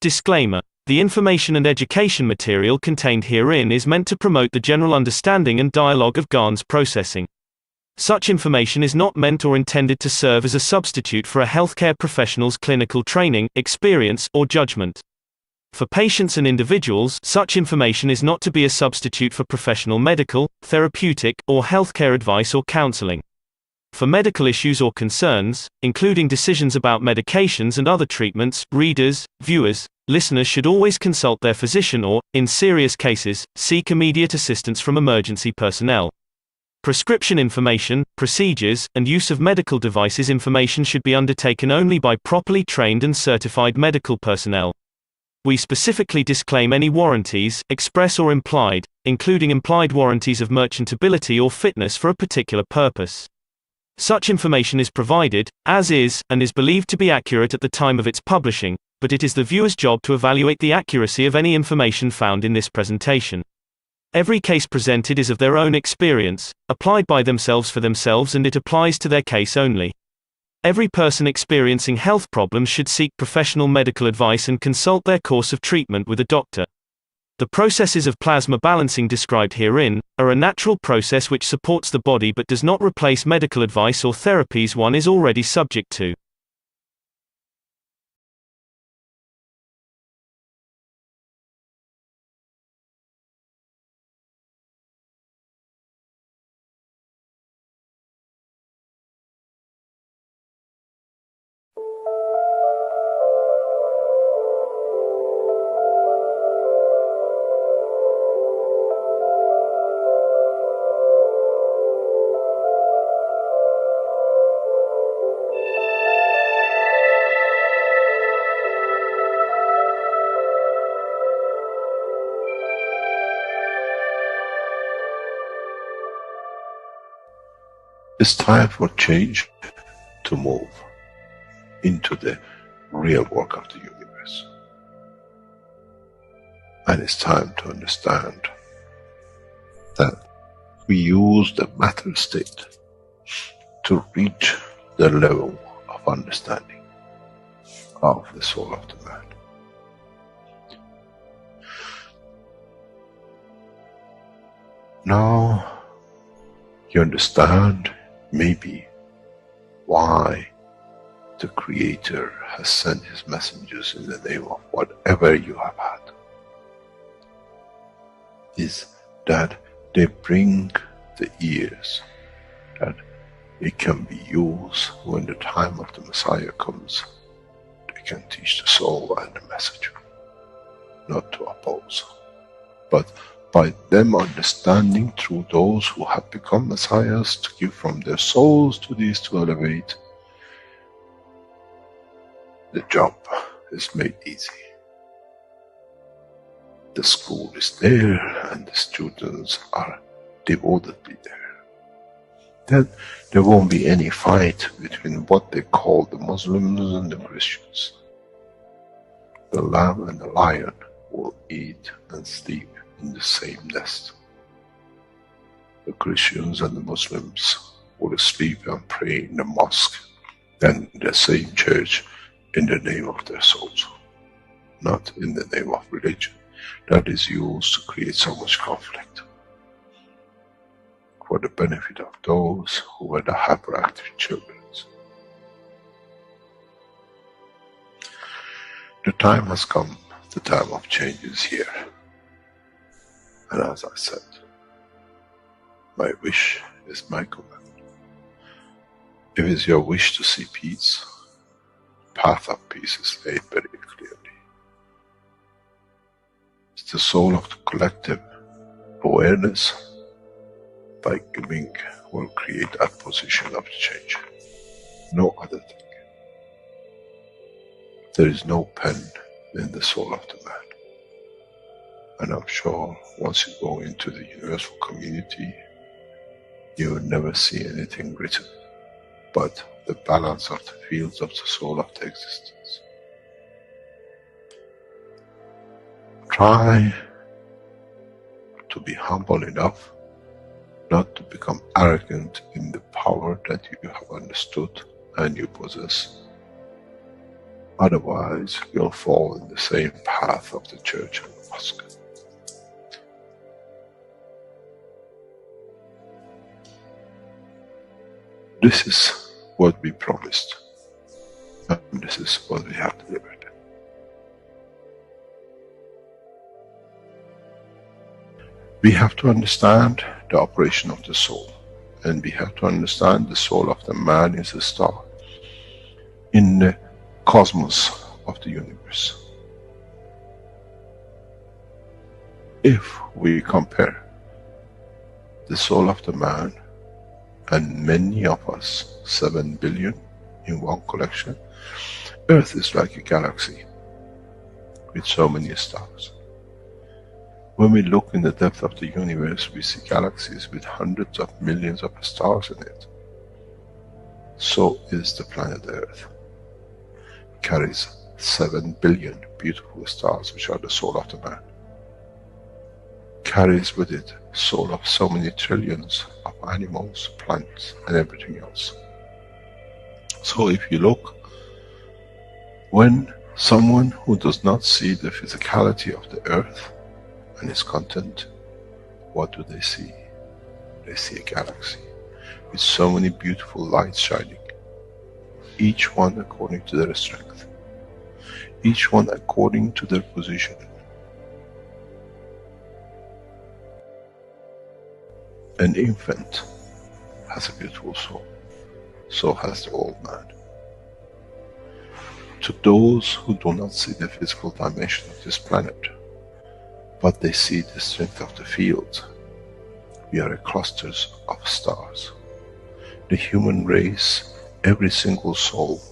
Disclaimer: the information and education material contained herein is meant to promote the general understanding and dialogue of GAN's processing. Such information is not meant or intended to serve as a substitute for a healthcare professional's clinical training, experience, or judgment. For patients and individuals, such information is not to be a substitute for professional medical, therapeutic, or healthcare advice or counseling. For medical issues or concerns, including decisions about medications and other treatments, readers, viewers, listeners should always consult their physician or, in serious cases, seek immediate assistance from emergency personnel. Prescription information, procedures, and use of medical devices information should be undertaken only by properly trained and certified medical personnel. We specifically disclaim any warranties, express or implied, including implied warranties of merchantability or fitness for a particular purpose. Such information is provided, as is, and is believed to be accurate at the time of its publishing, but it is the viewer's job to evaluate the accuracy of any information found in this presentation. Every case presented is of their own experience, applied by themselves for themselves, and it applies to their case only. Every person experiencing health problems should seek professional medical advice and consult their course of treatment with a doctor. The processes of plasma balancing described herein are a natural process which supports the body but does not replace medical advice or therapies one is already subject to. It's time for change to move into the real work of the universe. And it's time to understand that we use the matter state to reach the level of understanding of the soul of the man. Now you understand maybe why the Creator has sent His messengers in the name of whatever you have had. Is that they bring the ears, that it can be used when the time of the Messiah comes. They can teach the soul and the message, not to oppose, but by them understanding through those who have become messiahs to give from their souls to these to elevate, the job is made easy. The school is there and the students are devotedly there. Then there won't be any fight between what they call the Muslims and the Christians. The lamb and the lion will eat and sleep in the same nest. The Christians and the Muslims will sleep and pray in the mosque and in the same church in the name of their souls, not in the name of religion that is used to create so much conflict for the benefit of those who were the hyperactive children. The time has come, the time of change is here. And as I said, my wish is my command. If it's your wish to see peace, path of peace is laid very clearly. It's the soul of the collective awareness by giving will create that position of change. No other thing. There is no pen in the soul of the man. And I'm sure once you go into the universal community, you will never see anything written but the balance of the fields of the soul of the existence. Try to be humble enough not to become arrogant in the power that you have understood and you possess. Otherwise, you'll fall in the same path of the church and the mosque. This is what we promised, and this is what we have delivered. We have to understand the operation of the soul, and we have to understand the soul of the man is a star in the cosmos of the universe. If we compare the soul of the man and many of us, 7 billion in one collection, Earth is like a galaxy with so many stars. When we look in the depth of the universe, we see galaxies with hundreds of millions of stars in it. So is the planet Earth. It carries 7 billion beautiful stars, which are the soul of the man. Carries with it soul of so many trillions of animals, plants, and everything else. So if you look, when someone who does not see the physicality of the earth and its content, what do they see? They see a galaxy with so many beautiful lights shining, each one according to their strength, each one according to their position. An infant has a beautiful soul, so has the old man. To those who do not see the physical dimension of this planet, but they see the strength of the field, we are clusters of stars. The human race, every single soul,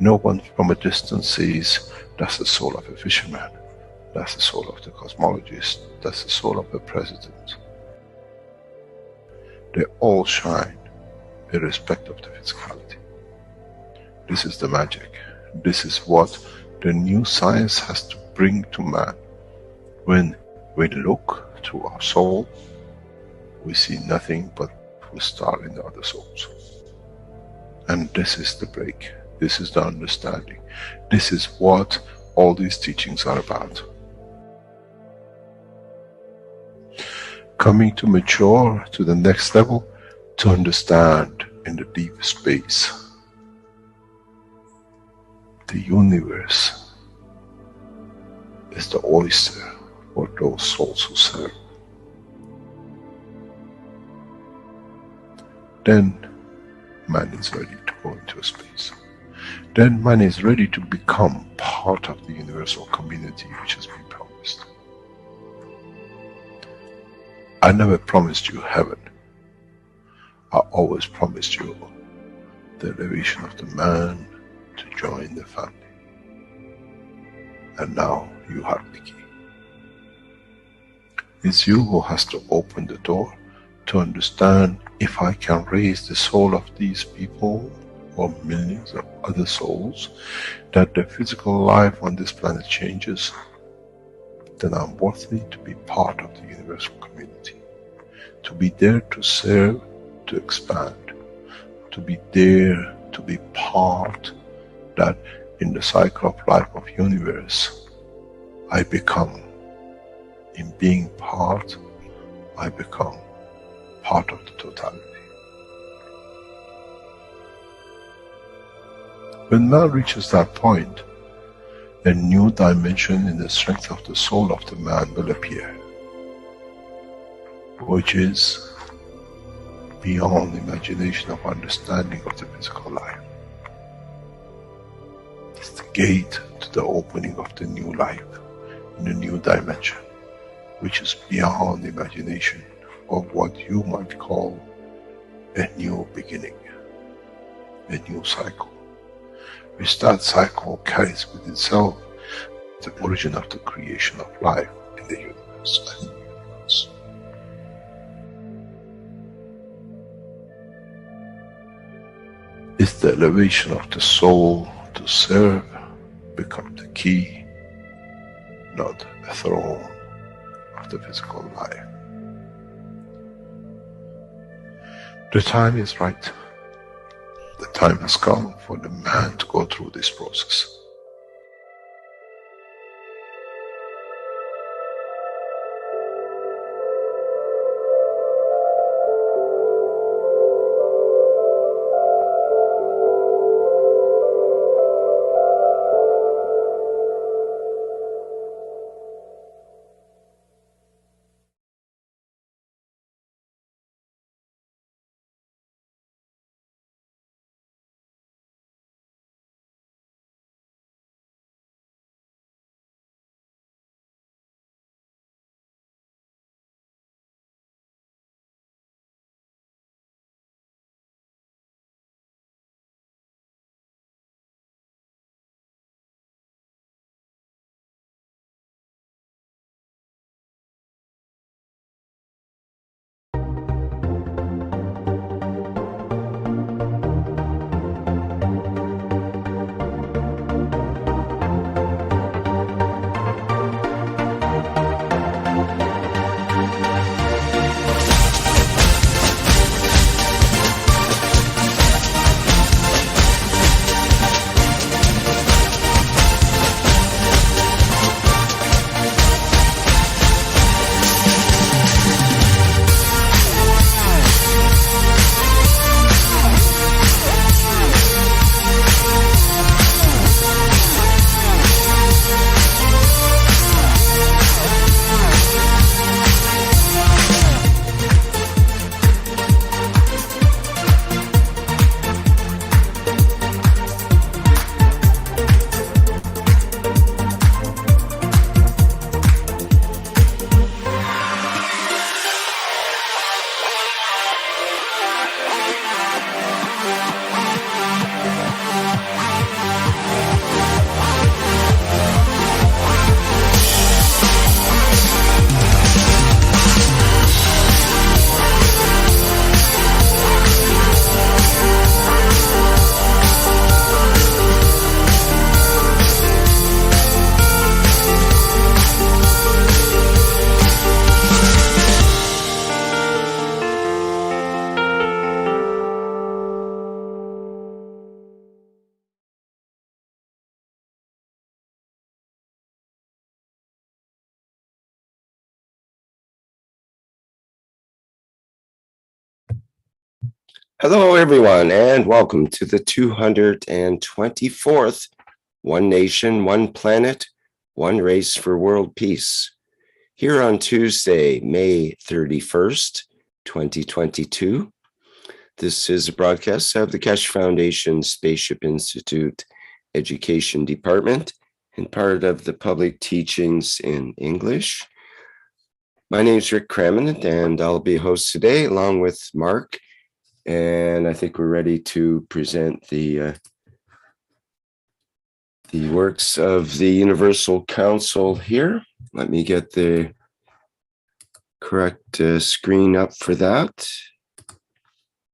no one from a distance sees that's the soul of a fisherman, that's the soul of the cosmologist, that's the soul of the president. They all shine irrespective of the physicality. This is the magic. This is what the new science has to bring to man. When we look to our soul, we see nothing but a star in the other souls. And this is the break. This is the understanding. This is what all these teachings are about. Coming to mature to the next level, to understand in the deep space, the universe is the oyster for those souls who serve. Then man is ready to go into space. Then man is ready to become part of the universal community which has been promised. I never promised you heaven. I always promised you the elevation of the man to join the family. And now you have the key. It's you who has to open the door to understand, if I can raise the soul of these people or millions of other souls, that the physical life on this planet changes, then I'm worthy to be part of the universal community. To be there to serve, to expand. To be there to be part, that in the cycle of life of universe, I become, in being part, I become part of the totality. When man reaches that point, a new dimension in the strength of the soul of the man will appear, which is beyond imagination of understanding of the physical life. It's the gate to the opening of the new life in a new dimension, which is beyond imagination of what you might call a new beginning, a new cycle. Which that cycle carries with itself the origin of the creation of life in the universe and in the universe. It's the elevation of the soul to serve become the key, not a throne of the physical life. The time is right. The time has come for the man to go through this process. Hello, everyone, and welcome to the 224th One Nation, One Planet, One Race for World Peace. Here on Tuesday, May 31st, 2022. This is a broadcast of the Keshe Foundation Spaceship Institute Education Department and part of the public teachings in English. My name is Rick Cramen, and I'll be host today along with Mark. And I think we're ready to present the works of the Universal Council here. Let me get the correct screen up for that.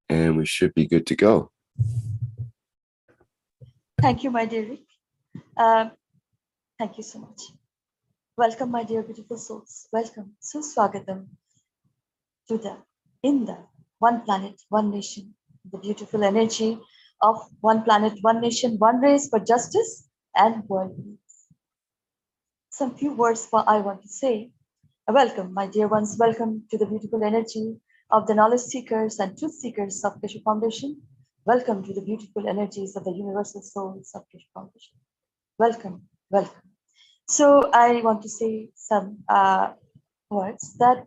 And we should be good to go. Thank you, my dear Rick. Thank you so much. Welcome, my dear beautiful souls. Welcome, Suswagatam, to in the One Planet, One Nation, the beautiful energy of One Planet, One Nation, One Race for justice and world peace. Some few words I want to say. Welcome, my dear ones. Welcome to the beautiful energy of the knowledge seekers and truth seekers of Keshe Foundation. Welcome to the beautiful energies of the universal souls of Keshe Foundation. Welcome, welcome. So I want to say some words that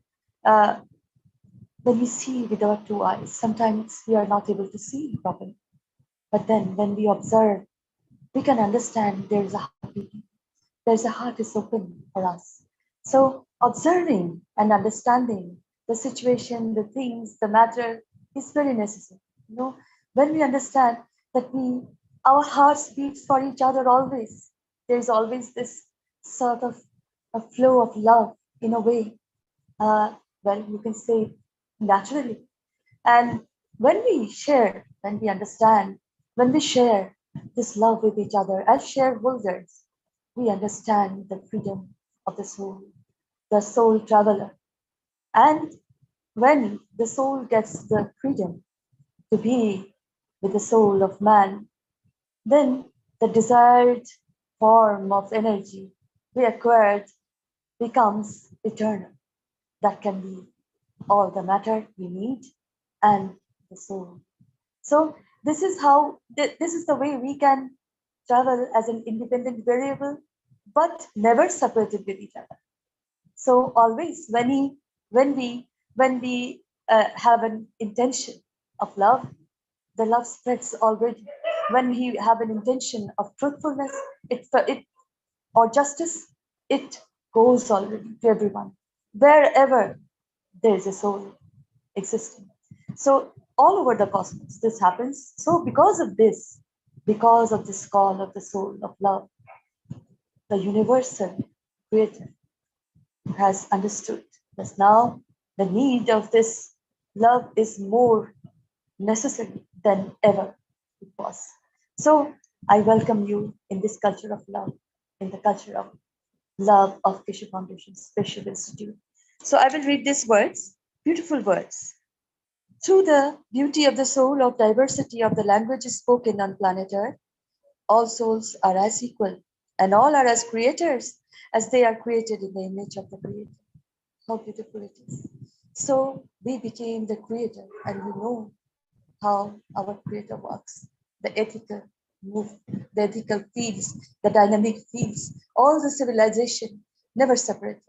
when we see with our two eyes, sometimes we are not able to see properly. But then when we observe, we can understand there is a heart beating. There's a heart is open for us. So observing and understanding the situation, the things, the matter is very necessary. You know, when we understand that our hearts beat for each other always, there's always this sort of a flow of love in a way. Well, you can say naturally. And when we share, when we understand, when we share this love with each other as shareholders, we understand the freedom of the soul traveler. And when the soul gets the freedom to be with the soul of man, then the desired form of energy we acquired becomes eternal. That can be all the matter we need and the soul. So this is the way we can travel as an independent variable, but never separated with each other. So always when we have an intention of love, the love spreads already. When we have an intention of truthfulness, it or justice, it goes already to everyone, wherever there is a soul existing. So all over the cosmos, this happens. So because of this call of the soul of love, the universal creator has understood that now the need of this love is more necessary than ever it was. So I welcome you in this culture of love, in the culture of love of Keshe Foundation Spaceship Institute. So I will read these words, beautiful words. Through the beauty of the soul of diversity of the languages spoken on planet Earth, all souls are as equal and all are as creators as they are created in the image of the Creator. How beautiful it is. So we became the Creator, and we know how our Creator works. The ethical movement, the ethical fields, the dynamic fields, all the civilization never separated.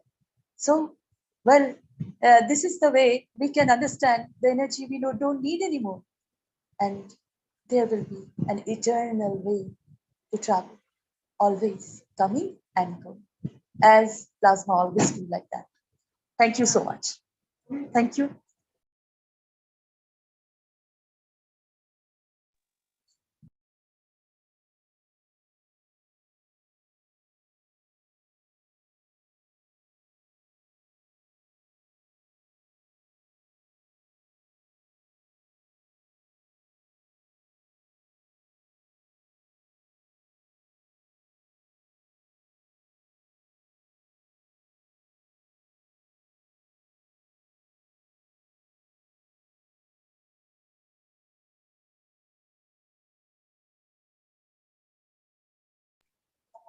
So, well, this is the way we can understand the energy we don't need anymore. And there will be an eternal way to travel, always coming and going, as plasma always do like that. Thank you so much. Thank you.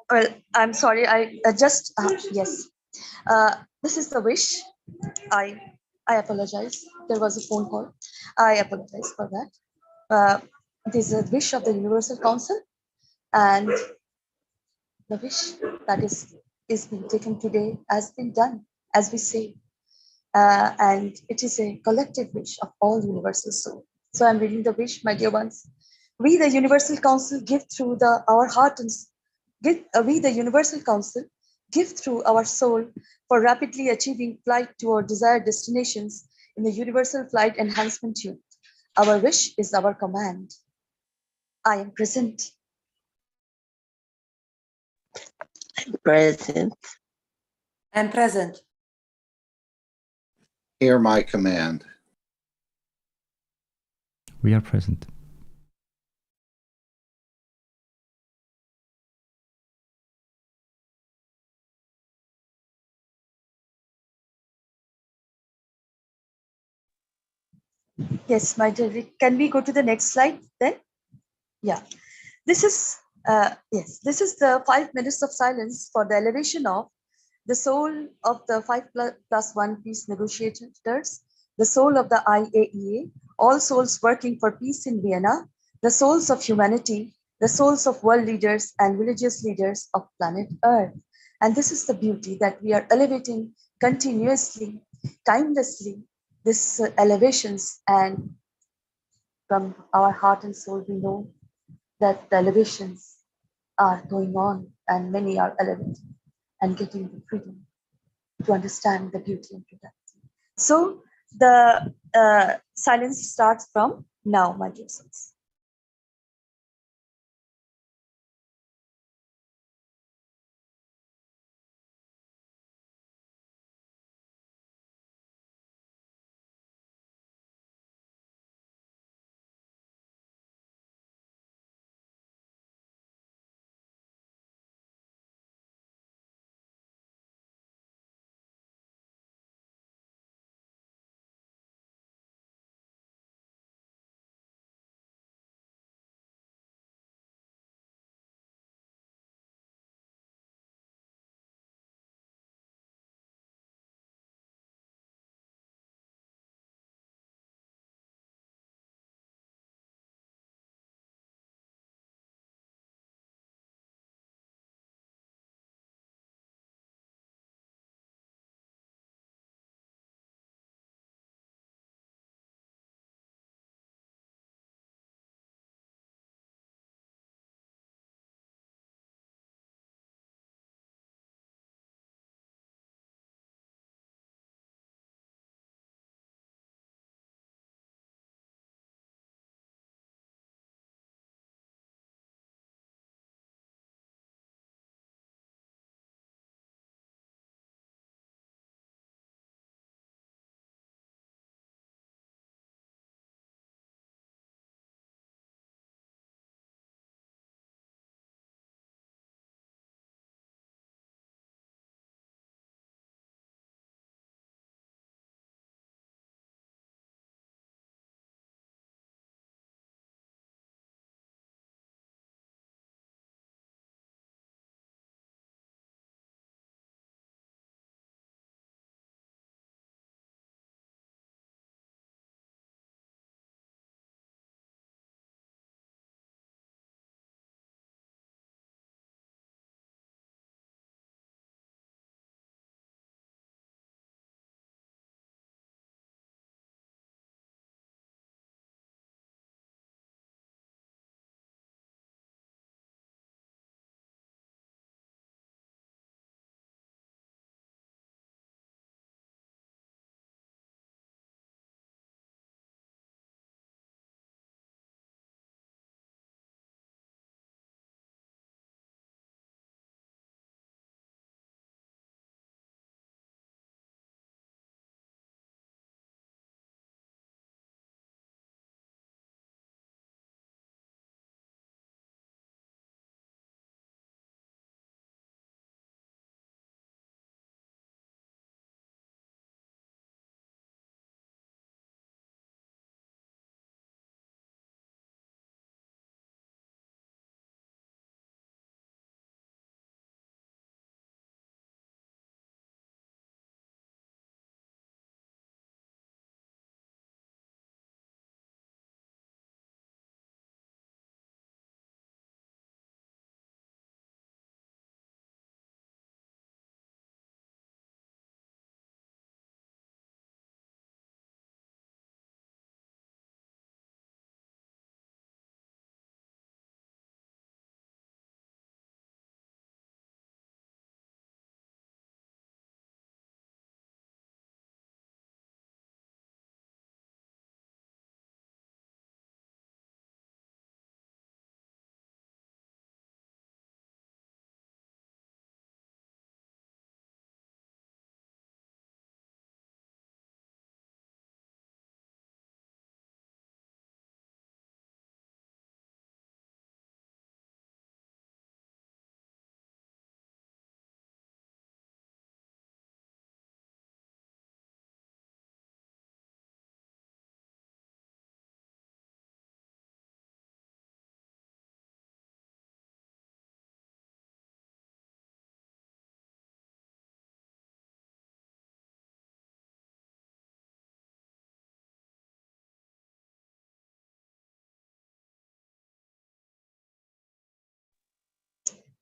Well, I'm sorry. I just yes. This is the wish. I I apologize. There was a phone call. I apologize for that. it is a wish of the Universal Council, and the wish that is being taken today has been done, as we say, and it is a collective wish of all universal soul. So I'm reading the wish, my dear ones. We, the Universal Council, give through our heart and we, the Universal Council, give through our soul for rapidly achieving flight to our desired destinations in the Universal Flight Enhancement Unit. Our wish is our command. I am present. Present. I'm present. Hear my command. We are present. Yes, my dear. Can we go to the next slide then? Yeah. This is this is the 5 minutes of silence for the elevation of the soul of the 5+1 peace negotiators, the soul of the IAEA, all souls working for peace in Vienna, the souls of humanity, the souls of world leaders and religious leaders of planet Earth. And this is the beauty, that we are elevating continuously, timelessly, this elevations, and from our heart and soul we know that the elevations are going on and many are elevating and getting the freedom to understand the beauty and totality. So the silence starts from now, my dear souls.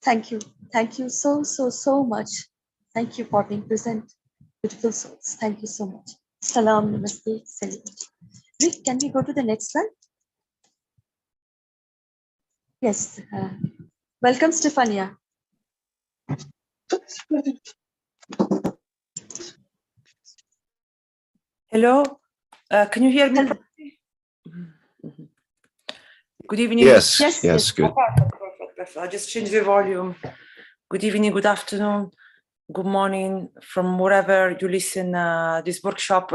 Thank you. Thank you so much. Thank you for being present, beautiful souls. Thank you so much. Salam, namaste, salut. Rick, can we go to the next slide? Yes. Welcome, Stefania. Hello, can you hear me? Hello. Good evening. Yes, Yes, yes, yes. good. Perfect. I'll just change the volume. Good evening, good afternoon, good morning from wherever you listen this workshop,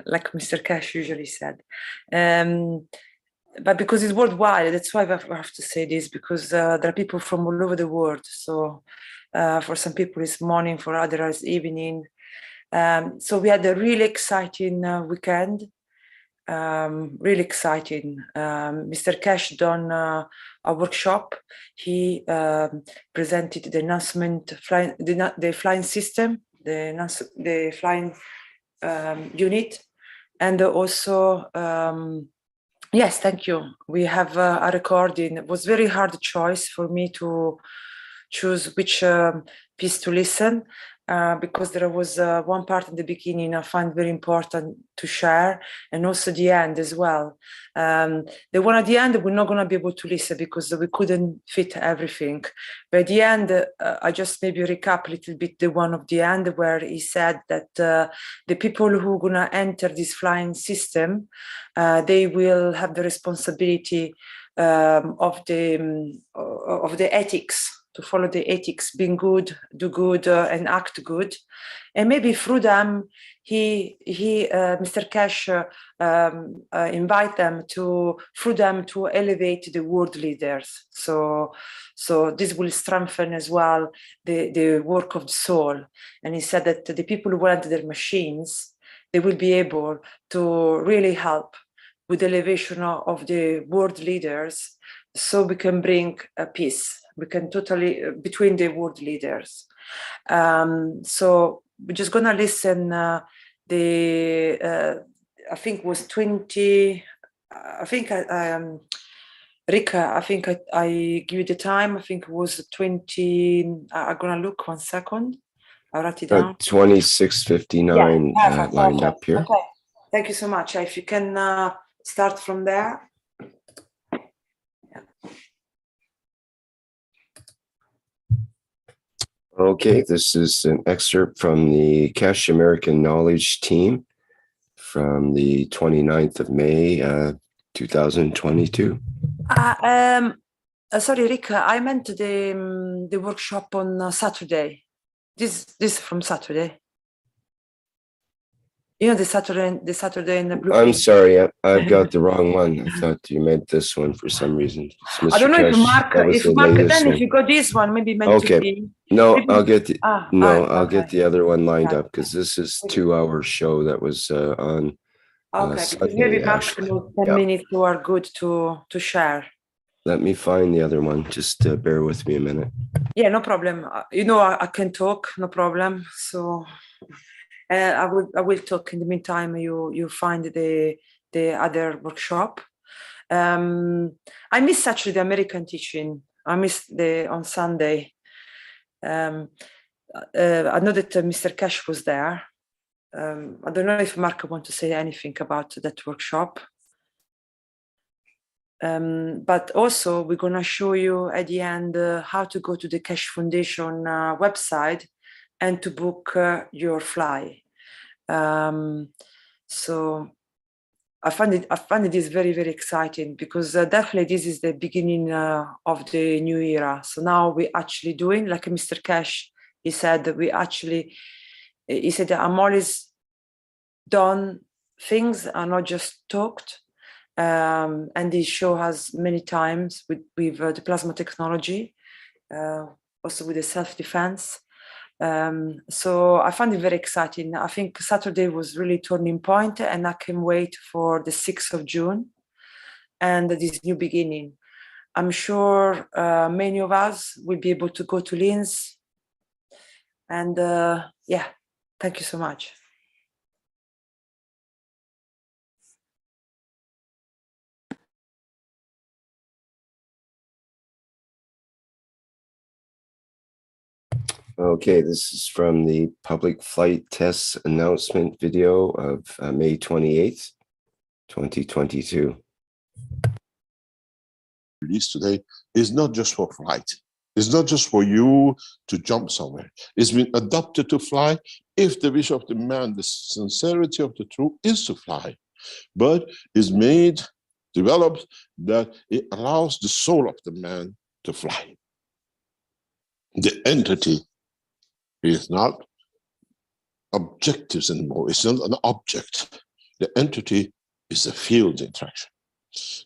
like Mr. Keshe usually said. But because it's worldwide, that's why I have to say this, because there are people from all over the world. So for some people it's morning, for others it's evening. So we had a really exciting weekend, really exciting. Mr. Keshe done a workshop. He presented the announcement, the flying system, the flying unit, and also, yes, thank you. We have a recording. It was very hard choice for me to choose which piece to listen, because there was one part in the beginning I find very important to share, and also the end as well. The one at the end we're not going to be able to listen because we couldn't fit everything. But at the end, I just maybe recap a little bit the one of the end where he said that the people who are going to enter this flying system, they will have the responsibility of the ethics, to follow the ethics, being good, do good, and act good. And maybe through them, Mr. Keshe invite them through them to elevate the world leaders. So this will strengthen as well the work of the soul. And he said that the people who enter their machines, they will be able to really help with the elevation of the world leaders, so we can bring a peace. We can totally between the world leaders. So we're just gonna listen. I think it was 20. I think Rika, I think I give you the time. I think it was 20. I'm gonna look 1 second. I'll write it down. 26:59 lined up here. Okay. Thank you so much. If you can start from there. Okay, this is an excerpt from the Keshe American Knowledge Team from the 29th of May, 2022. Sorry, Rika, I meant the workshop on Saturday. This from Saturday. You know, the Saturday in the blue. I'm sorry, I've got the wrong one. I thought you meant this one for some reason. I don't know Keshe, if Mark, then one. if you got this one, maybe meant okay. to be. No, maybe, I'll get the I'll okay. get the other one lined up, because this is 2-hour show that was on because Sunday, maybe Mark actually. knows 10 minutes who are good to share. Let me find the other one. Just bear with me a minute. Yeah, no problem. You know, I can talk, no problem. So I will talk in the meantime. You find the other workshop. I miss actually the American teaching. I missed on Sunday. I know that Mr. Keshe was there. I don't know if Mark wants to say anything about that workshop. But also we're going to show you at the end how to go to the Keshe Foundation website and to book your fly. So I find it very, very exciting, because definitely this is the beginning of the new era. So now we're actually doing, like Mr. Keshe, he said that he said that I'm always done things, are not just talked. And this show has many times with the plasma technology, also with the self-defense. So I find it very exciting. I think Saturday was really turning point, and I can wait for the 6th of June and this new beginning. I'm sure many of us will be able to go to Linz. And yeah, thank you so much. Okay, this is from the public flight tests announcement video of May 28th, 2022. Released today is not just for flight. It's not just for you to jump somewhere. It's been adapted to fly if the wish of the man, the sincerity of the truth is to fly. But it's developed that it allows the soul of the man to fly. The entity is not objectives anymore. It's not an object. The entity is a field interaction.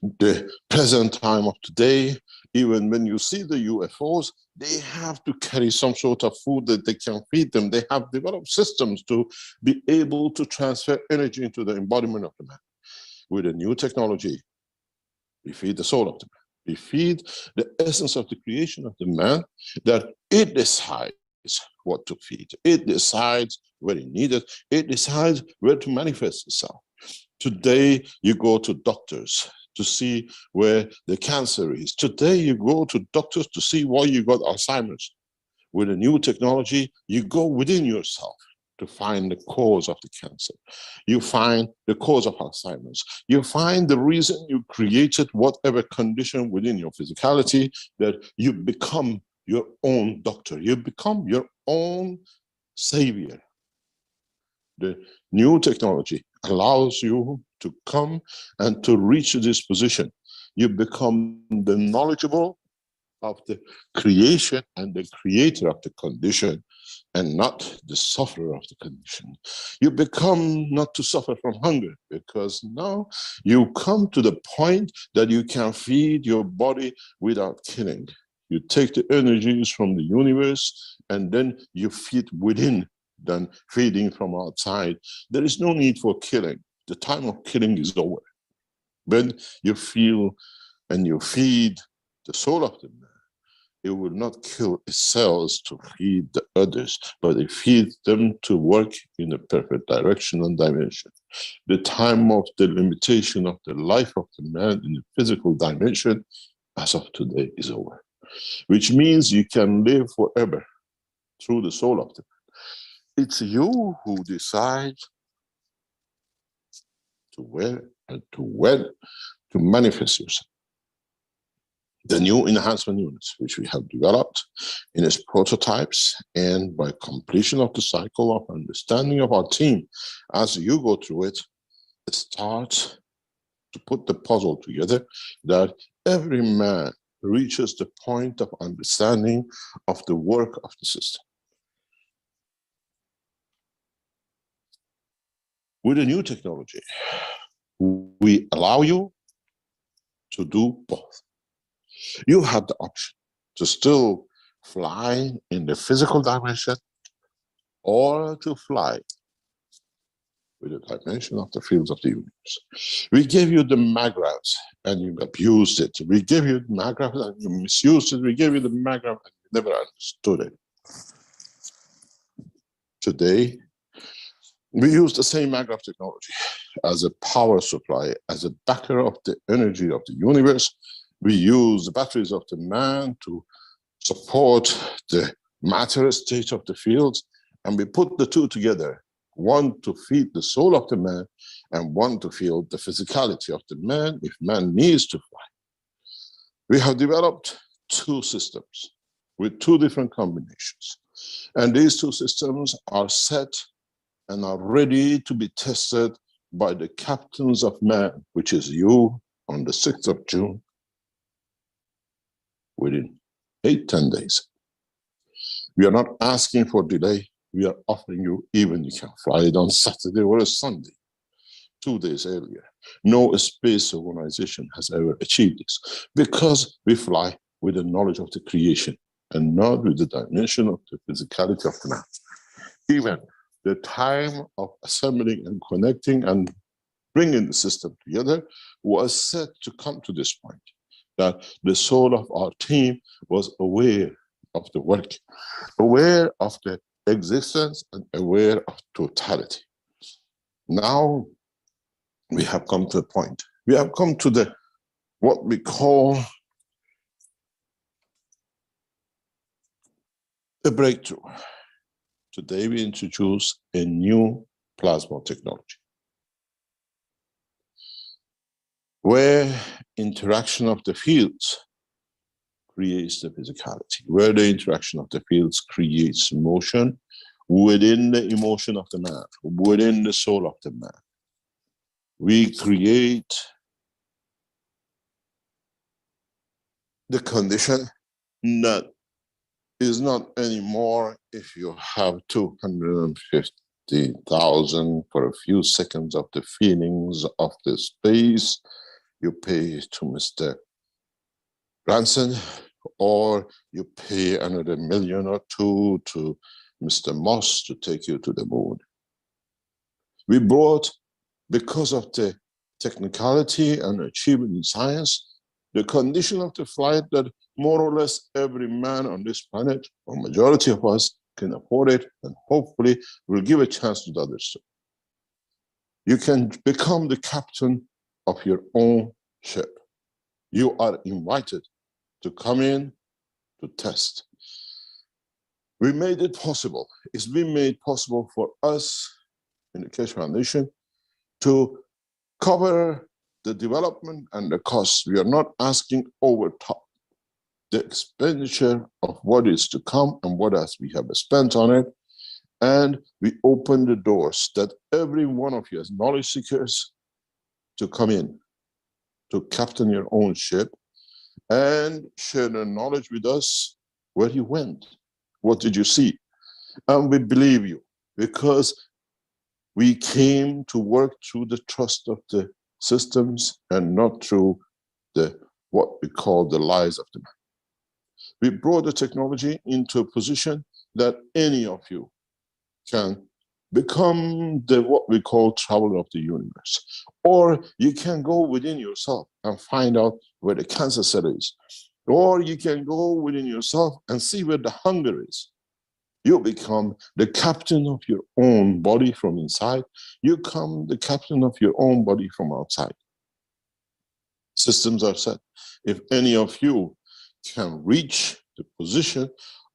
The present time of today, even when you see the UFOs, they have to carry some sort of food that they can feed them. They have developed systems to be able to transfer energy into the embodiment of the man. With a new technology, we feed the soul of the man. We feed the essence of the creation of the man, that it decides what to feed. It decides where it needed. It decides where to manifest itself. Today, you go to doctors to see where the cancer is. Today, you go to doctors to see why you got Alzheimer's. With a new technology, you go within yourself to find the cause of the cancer. You find the cause of Alzheimer's. You find the reason you created whatever condition within your physicality, that you become your own doctor. You become your own savior. The new technology allows you to come and to reach this position. You become the knowledgeable of the creation and the creator of the condition, and not the sufferer of the condition. You become not to suffer from hunger, because now you come to the point that you can feed your body without killing. You take the energies from the universe and then you feed within than feeding from outside. There is no need for killing. The time of killing is over. When you feel and you feed the soul of the man, it will not kill its cells to feed the others, but it feeds them to work in a perfect direction and dimension. The time of the limitation of the life of the man in the physical dimension, as of today, is over. Which means you can live forever through the soul of the man. It's you who decide to where and to when to manifest yourself. The new enhancement units, which we have developed in its prototypes, and by completion of the cycle of understanding of our team, as you go through it, it starts to put the puzzle together, that every man reaches the point of understanding of the work of the system. With a new technology, we allow you to do both. You have the option to still fly in the physical dimension, or to fly with the dimension of the fields of the universe. We gave you the magravs and you abused it. We gave you the magravs and you misused it. We gave you the magrav and you never understood it. Today, we use the same magrav technology as a power supply, as a backer of the energy of the universe. We use the batteries of the man to support the matter state of the fields, and we put the two together, one to feed the soul of the man, and one to feed the physicality of the man if man needs to fly. We have developed two systems with two different combinations, and these two systems are set and are ready to be tested by the captains of man, which is you, on the 6th of June, within 8-10 days. We are not asking for delay. We are offering you, even you can fly it on Saturday or a Sunday, 2 days earlier. No space organization has ever achieved this, because we fly with the knowledge of the creation and not with the dimension of the physicality of the man. Even the time of assembling and connecting and bringing the system together was set to come to this point, that the soul of our team was aware of the work, aware of the existence, and aware of totality. Now we have come to a point. We have come to the what we call the breakthrough. Today we introduce a new plasma technology, where interaction of the fields creates the physicality, where the interaction of the fields creates motion within the emotion of the man, within the soul of the man. We create the condition that is not anymore if you have 250,000 for a few seconds of the feelings of the space, you pay to Mr. Branson, or you pay another $1 million or two to Mr. Moss to take you to the moon. We brought, because of the technicality and achievement in science, the condition of the flight that more or less every man on this planet, or majority of us, can afford it, and hopefully will give a chance to the others too. You can become the captain of your own ship. You are invited to come in to test. We made it possible. It's been made possible for us in the Keshe Foundation to cover the development and the costs. We are not asking over top. The expenditure of what is to come and what else we have spent on it. And we open the doors that every one of you as knowledge seekers to come in, to captain your own ship and share the knowledge with us where you went. What did you see? And we believe you because we came to work through the trust of the systems and not through the what we call the lies of the man. We brought the technology into a position that any of you can become the what we call traveler of the universe. Or you can go within yourself and find out where the cancer cell is. Or you can go within yourself and see where the hunger is. You become the captain of your own body from inside. You become the captain of your own body from outside. Systems are set. If any of you can reach the position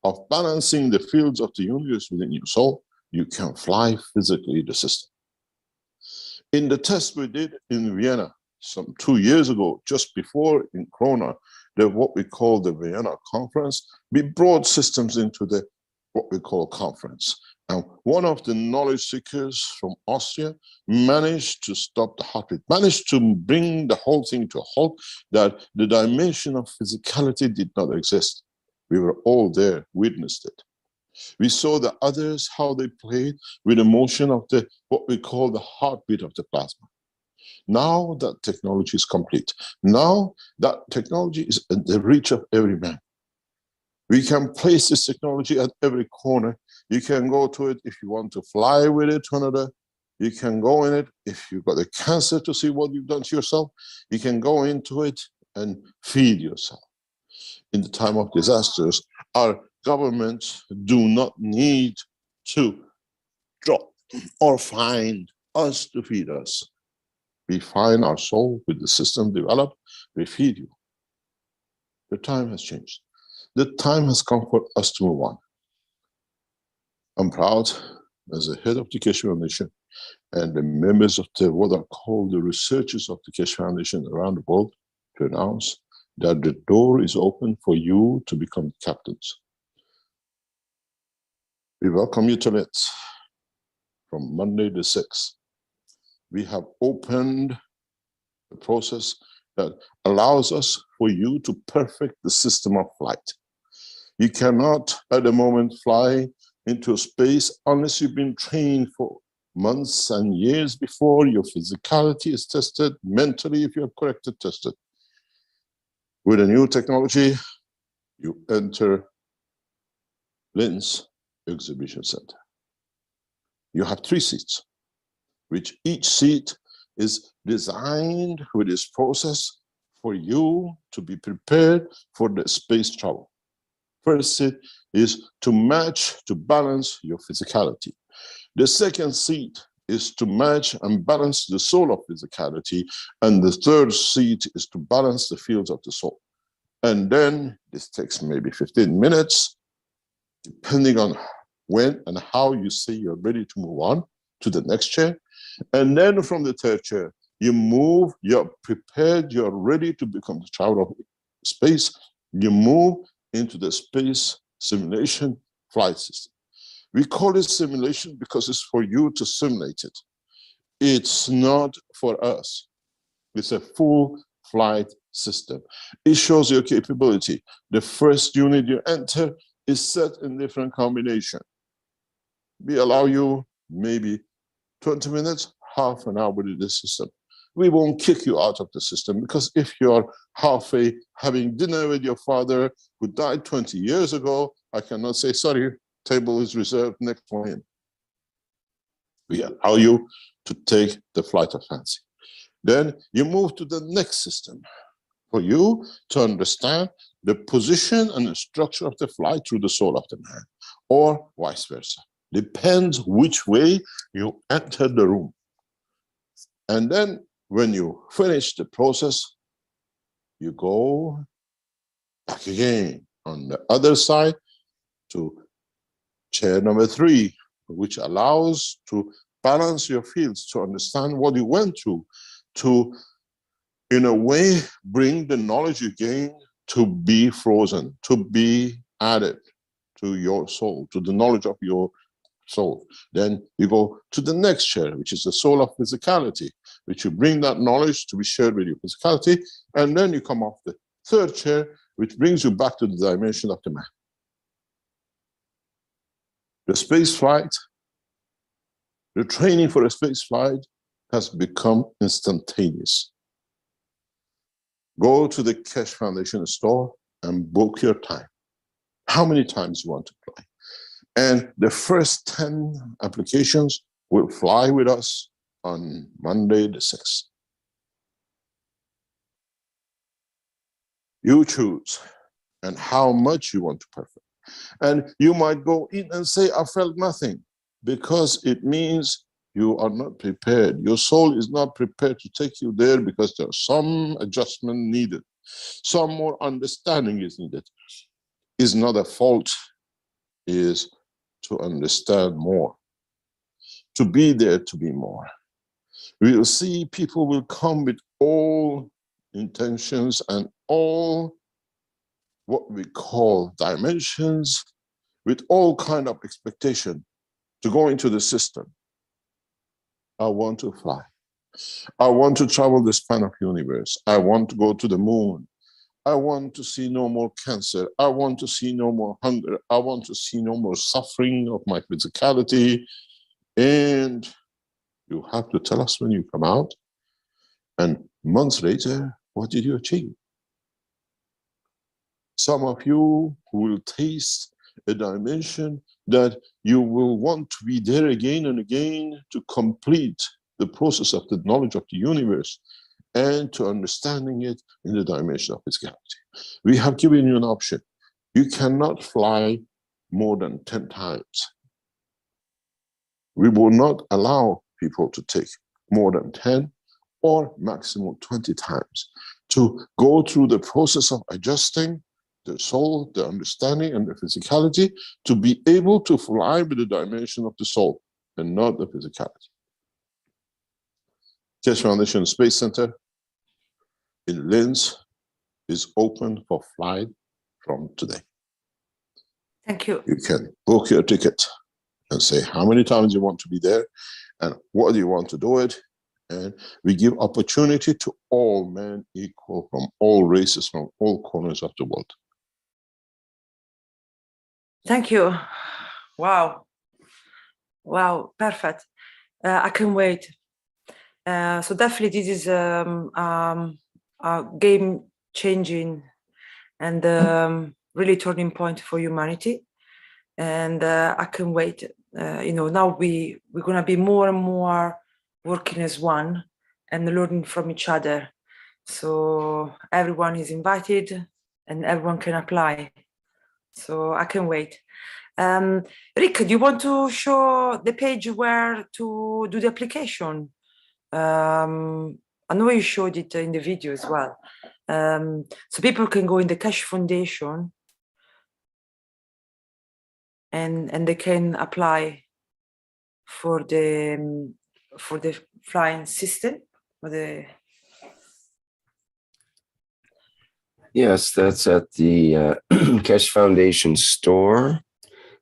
of balancing the fields of the universe within your soul, you can fly physically the system. In the test we did in Vienna some 2 years ago, just before in Corona, what we call the Vienna conference, we brought systems into the what we call conference. And one of the knowledge seekers from Austria managed to stop the heartbeat, managed to bring the whole thing to a halt, that the dimension of physicality did not exist. We were all there, witnessed it. We saw the others, how they played with the motion of the what we call the heartbeat of the plasma. Now that technology is complete. Now that technology is at the reach of every man. We can place this technology at every corner. You can go to it if you want to fly with it to another. You can go in it if you've got a cancer to see what you've done to yourself. You can go into it and feed yourself. In the time of disasters, our governments do not need to drop or find us to feed us. We find our soul with the system developed, we feed you. The time has changed. The time has come for us to move on. I'm proud as the head of the Keshe Foundation and the members of the what are called the researchers of the Keshe Foundation around the world to announce that the door is open for you to become captains. We welcome you to Let's from Monday the 6th. We have opened the process that allows us for you to perfect the system of flight. You cannot at the moment fly into space unless you've been trained for months and years before. Your physicality is tested, mentally if you're correctly tested. With a new technology, you enter Linz Exhibition Center. You have 3 seats, which each seat is designed with this process for you to be prepared for the space travel. First seat is to match, to balance your physicality. The second seat is to match and balance the soul of physicality. And the third seat is to balance the fields of the soul. And then this takes maybe 15 minutes, depending on when and how you say you're ready to move on to the next chair. And then from the third chair, you move, you're prepared, you're ready to become the child of space. You move into the space simulation flight system. We call it simulation because it's for you to simulate it. It's not for us. It's a full flight system. It shows your capability. The first unit you enter is set in different combination. We allow you maybe 20 minutes, half an hour with the system. We won't kick you out of the system, because if you're halfway having dinner with your father who died 20 years ago, I cannot say, sorry, table is reserved, next one in. We allow you to take the flight of fancy. Then you move to the next system for you to understand the position and the structure of the flight through the soul of the man, or vice versa. Depends which way you enter the room. And then when you finish the process, you go back again on the other side to chair number 3, which allows to balance your fields, to understand what you went through, to, in a way, bring the knowledge you gained to be frozen, to be added to your soul, to the knowledge of your soul. Then you go to the next chair, which is the soul of physicality, which you bring that knowledge to be shared with your physicality, and then you come off the third chair, which brings you back to the dimension of the man. The space flight, the training for a space flight has become instantaneous. Go to the Keshe Foundation store and book your time. How many times you want to fly? And the first 10 applications will fly with us on Monday the 6th. You choose and how much you want to perfect. And you might go in and say, I felt nothing, because it means you are not prepared. Your soul is not prepared to take you there, because there's some adjustment needed. Some more understanding is needed. Is not a fault, is to understand more, to be there to be more. We will see people will come with all intentions and all what we call dimensions, with all kind of expectation to go into the system. I want to fly. I want to travel the span of universe. I want to go to the moon. I want to see no more cancer. I want to see no more hunger. I want to see no more suffering of my physicality. And you have to tell us when you come out. And months later, what did you achieve? Some of you will taste a dimension that you will want to be there again and again to complete the process of the knowledge of the universe and to understanding it in the dimension of physicality. We have given you an option. You cannot fly more than 10 times. We will not allow people to take more than 10 or maximum 20 times to go through the process of adjusting the soul, the understanding, and the physicality to be able to fly with the dimension of the soul and not the physicality. Keshe Foundation Space Center in Linz is open for flight from today. Thank you. You can book your ticket and say how many times you want to be there and what do you want to do it. And we give opportunity to all men equal, from all races, from all corners of the world. Thank you. Wow. Wow, perfect. I can wait. So definitely this is a game-changing and really turning point for humanity. And I can wait. You know, now we're going to be more and more working as one and learning from each other. So everyone is invited and everyone can apply. So I can wait. Rick, do you want to show the page where to do the application? I know you showed it in the video as well. So people can go in the Keshe Foundation and they can apply for the flying system, for the. Yes, that's at the Keshe Foundation store.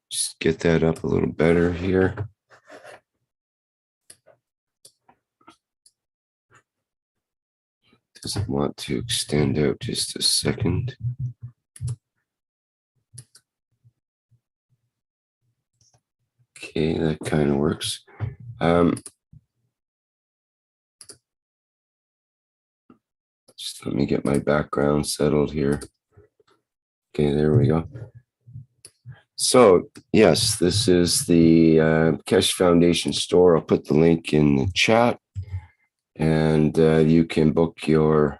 Just get that up a little better here. Doesn't want to extend out just a second. Okay, that kind of works. Just let me get my background settled here. Okay, there we go. So, yes, this is the Keshe Foundation store. I'll put the link in the chat, and you can book your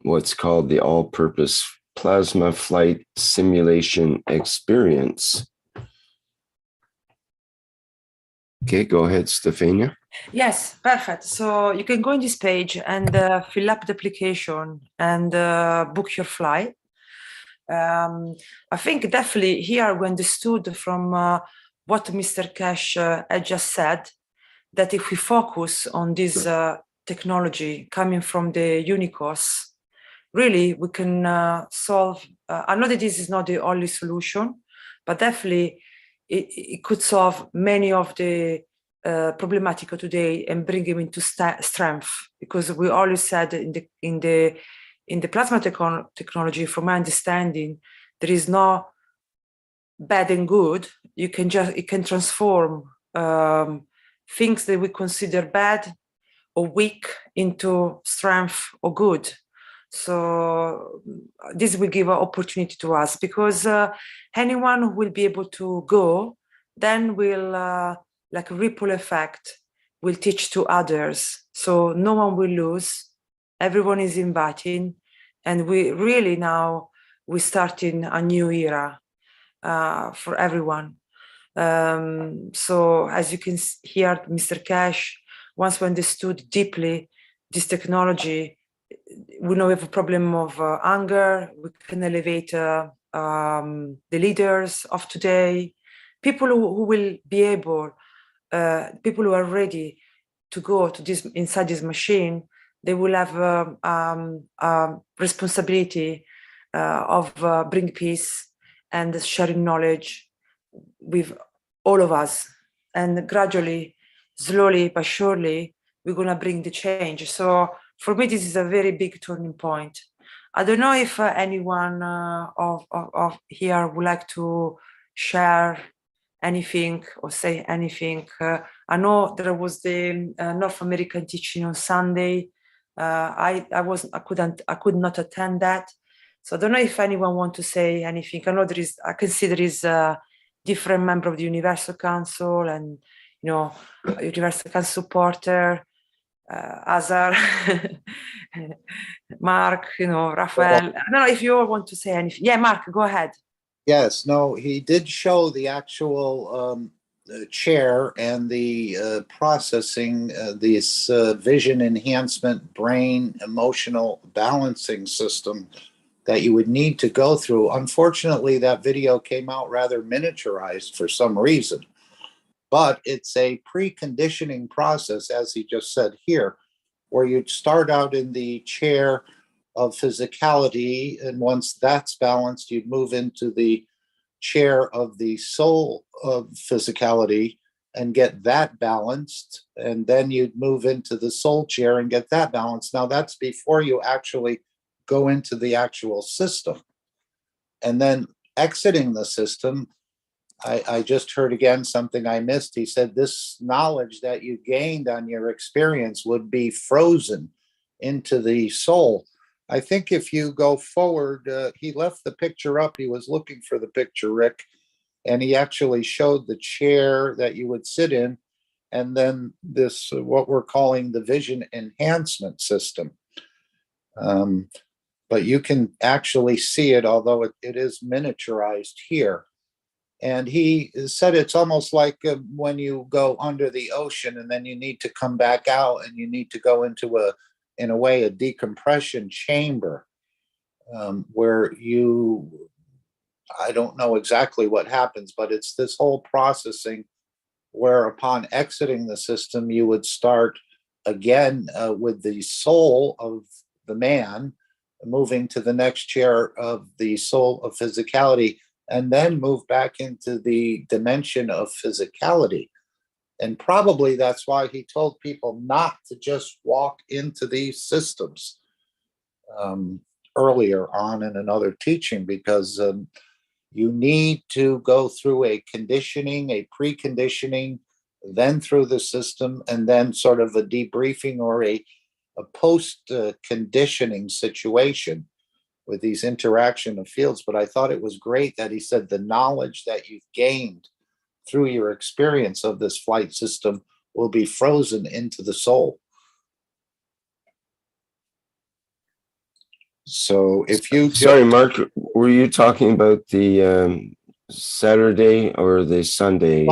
what's called the all-purpose plasma flight simulation experience. Okay, go ahead, Stefania. Yes, perfect. So you can go on this page and fill up the application and book your flight. I think definitely here we understood from what Mr. Keshe had just said, that if we focus on this technology coming from the Unicos, really we can solve, I know that this is not the only solution, but definitely it could solve many of the problematic of today and bring them into strength, because we always said in the plasma technology, from my understanding, there is no bad and good. It can transform things that we consider bad or weak into strength or good. So this will give an opportunity to us, because anyone who will be able to go, then will like a ripple effect, will teach to others. So no one will lose. Everyone is inviting, and we really now we're starting a new era for everyone. So as you can hear, Mr. Keshe, once we understood deeply this technology, we know we have a problem of anger. We can elevate the leaders of today, people who will be able, people who are ready to go to this inside this machine. They will have responsibility of bring peace and sharing knowledge with all of us, and gradually, slowly but surely, we're gonna bring the change. So for me, this is a very big turning point. I don't know if anyone of here would like to share anything or say anything. I know there was the North American teaching on Sunday. I could not attend that. So I don't know if anyone want to say anything. I know I can see there is a different member of the Universal Council and, Universal Council supporter, Azar, Mark, Raphael. I don't know if you all want to say anything. Yeah, Mark, go ahead. Yes, no, he did show the actual chair and the processing, this vision enhancement, brain, emotional balancing system that you would need to go through. Unfortunately, that video came out rather miniaturized for some reason, but it's a preconditioning process, as he just said here, where you'd start out in the chair of physicality, and once that's balanced, you'd move into the chair of the soul of physicality and get that balanced, and then you'd move into the soul chair and get that balanced. Now that's before you actually go into the actual system. And then exiting the system, I just heard again something I missed. He said this knowledge that you gained on your experience would be frozen into the soul. I think if you go forward, he left the picture up. He was looking for the picture, Rick, and he actually showed the chair that you would sit in, and then this, what we're calling the vision enhancement system. But you can actually see it, although it is miniaturized here. And he said it's almost like when you go under the ocean and then you need to come back out and you need to go into in a way, a decompression chamber where you I don't know exactly what happens, but it's this whole processing where upon exiting the system, you would start again with the soul of the man, moving to the next chair of the soul of physicality, and then move back into the dimension of physicality. And probably that's why he told people not to just walk into these systems earlier on in another teaching, because you need to go through a conditioning, a preconditioning, then through the system, and then sort of a debriefing or a post conditioning situation with these interaction of fields. But I thought it was great that he said the knowledge that you've gained through your experience of this flight system will be frozen into the soul. So if you sorry, Mark, were you talking about the Saturday or the Sunday?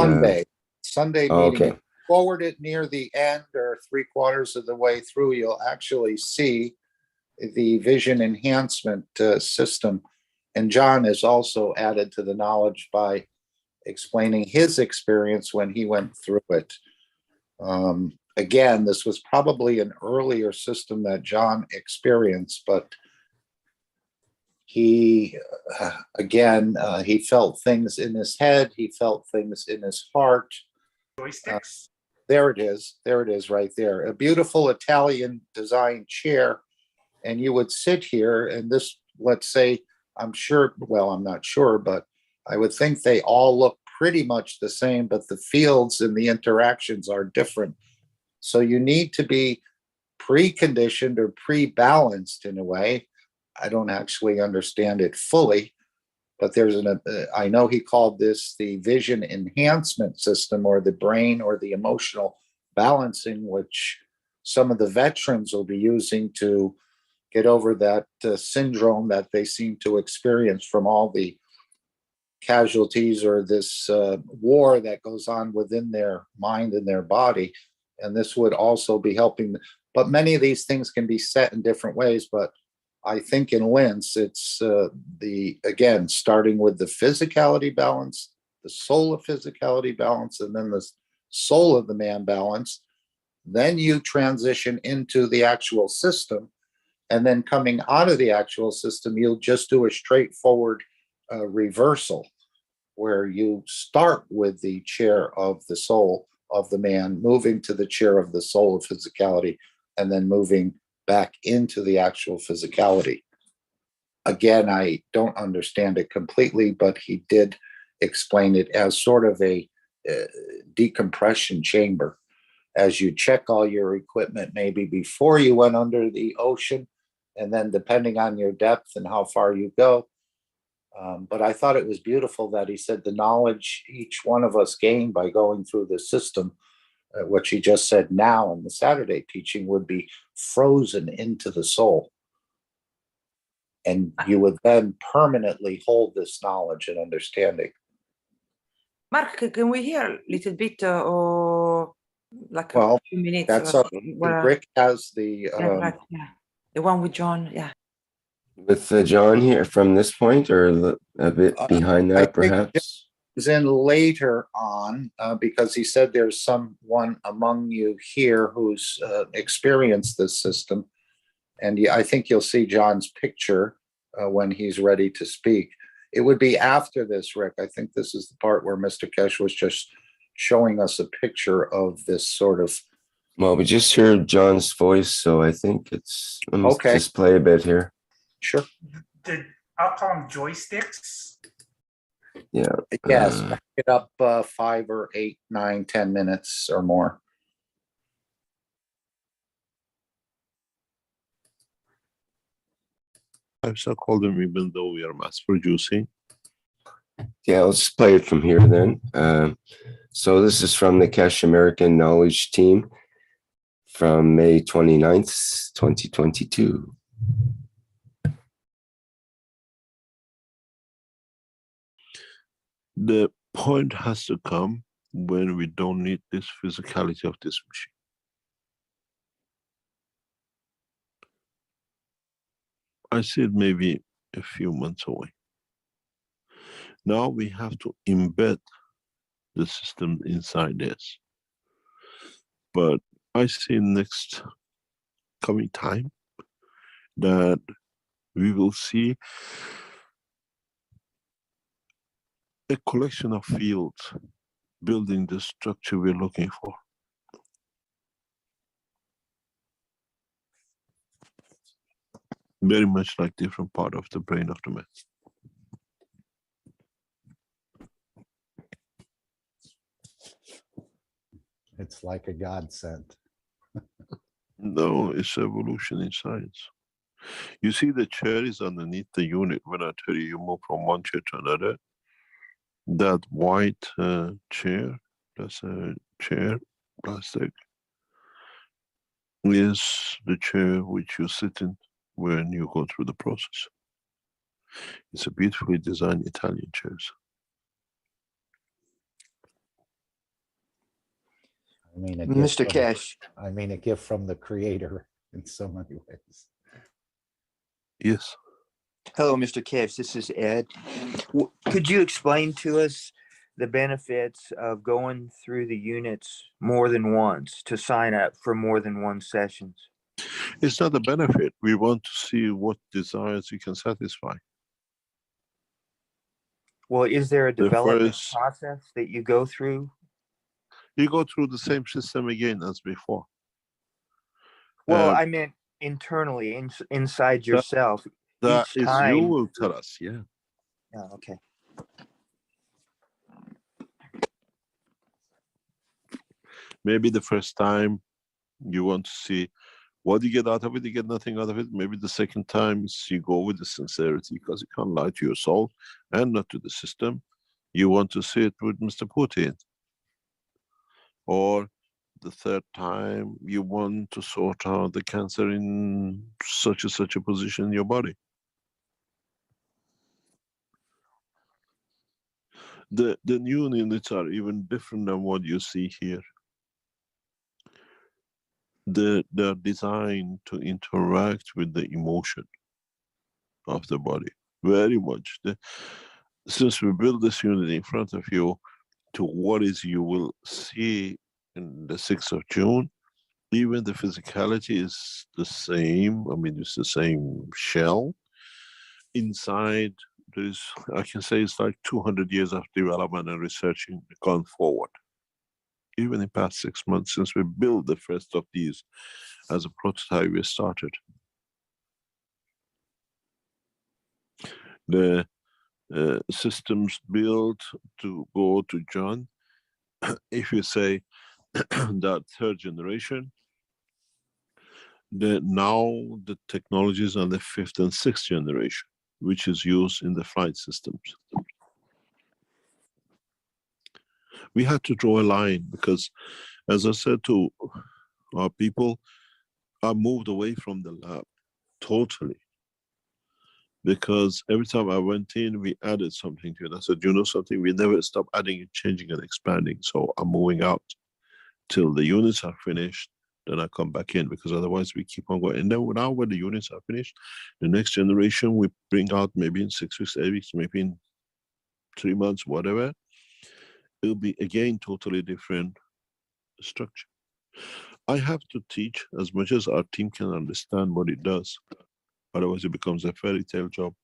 Sunday oh, meeting. okay. Forward it near the end or 3/4 of the way through, you'll actually see the vision enhancement system. And John is also added to the knowledge by explaining his experience when he went through it. Again, this was probably an earlier system that John experienced, but he, he felt things in his head, he felt things in his heart. Joysticks? There it is right there. A beautiful Italian design chair. And you would sit here and this, let's say, I'm not sure, but I would think they all look pretty much the same, but the fields and the interactions are different. So you need to be preconditioned or pre-balanced in a way. I don't actually understand it fully, but there's I know he called this the vision enhancement system, or the brain or the emotional balancing, which some of the veterans will be using to get over that syndrome that they seem to experience from all the casualties or this war that goes on within their mind and their body. And this would also be helping. But many of these things can be set in different ways. But I think in Linz, it's again, starting with the physicality balance, the soul of physicality balance, and then the soul of the man balance. Then you transition into the actual system. And then coming out of the actual system, you'll just do a straightforward reversal, where you start with the chair of the soul of the man, moving to the chair of the soul of physicality, and then moving back into the actual physicality. Again, I don't understand it completely, but he did explain it as sort of a decompression chamber. As you check all your equipment, maybe before you went under the ocean, and then depending on your depth and how far you go. But I thought it was beautiful that he said the knowledge each one of us gained by going through the system, which he just said now in the Saturday teaching, would be frozen into the soul. And you would then permanently hold this knowledge and understanding. Mark, can we hear a little bit or like Well, a few minutes? that's Rick has the right, yeah. The one with John, yeah. With John here from this point, or a bit behind that, perhaps? Is in later on because he said there's someone among you here who's experienced this system, and I think you'll see John's picture when he's ready to speak. It would be after this, Rick. I think this is the part where Mr. Keshe was just showing us a picture of this sort of. Well, we just heard John's voice, so I think it's. Let me just play a bit here. Sure. I'll call them joysticks. Yeah. Yes. Back it up 5 or 8, 9, 10 minutes or more. I still call them, even though we are mass producing. Yeah, let's play it from here then. So this is from the Keshe American Knowledge Team from May 29th, 2022. The point has to come when we don't need this physicality of this machine. I see it maybe a few months away. Now we have to embed the system inside this. But I see next coming time that we will see a collection of fields building the structure we're looking for. Very much like different part of the brain of the man. It's like a godsend. No, it's evolution in science. You see the chair is underneath the unit. When I tell you, you move from one chair to another, that white chair, that's a chair, plastic, is the chair which you sit in when you go through the process. It's a beautifully designed Italian chairs. I mean, a Mr. gift Keshe, I mean, a gift from the creator in so many ways. Yes. hello, Mr. Keshe. This is Ed. Could you explain to us the benefits of going through the units more than once to sign up for more than one sessions? It's not a benefit. We want to see what desires you can satisfy. Well, is there a The development first, process that you go through? you go through the same system again as before. Well, I meant internally, inside yourself. That Each is, time. you will tell us, yeah. Oh, okay. Maybe the first time you want to see what you get out of it, you get nothing out of it. Maybe the second time you go with the sincerity, because you can't lie to your soul and not to the system. You want to see it with Mr. Putin. Or the third time you want to sort out the cancer in such a position in your body. The new units are even different than what you see here. They're designed to interact with the emotion of the body, very much. Since we build this unit in front of you, to what is you will see in the 6th of June, even the physicality is the same. I mean, it's the same shell. Inside, there's, I can say it's like 200 years of development and researching gone forward. Even in past 6 months since we built the first of these as a prototype, we started. The systems built to go to John, if you say that 3rd generation, now the technologies are the 5th and 6th generation, which is used in the flight systems. We had to draw a line because, as I said to our people, I moved away from the lab totally. Because every time I went in, we added something to it. I said, you know something, we never stop adding and changing and expanding. So I'm moving out till the units are finished, then I come back in, because otherwise we keep on going. And then now when the units are finished, the next generation we bring out maybe in 6 weeks, 8 weeks, maybe in 3 months, whatever. It'll be again totally different structure. I have to teach as much as our team can understand what it does. Otherwise it becomes a fairy tale job.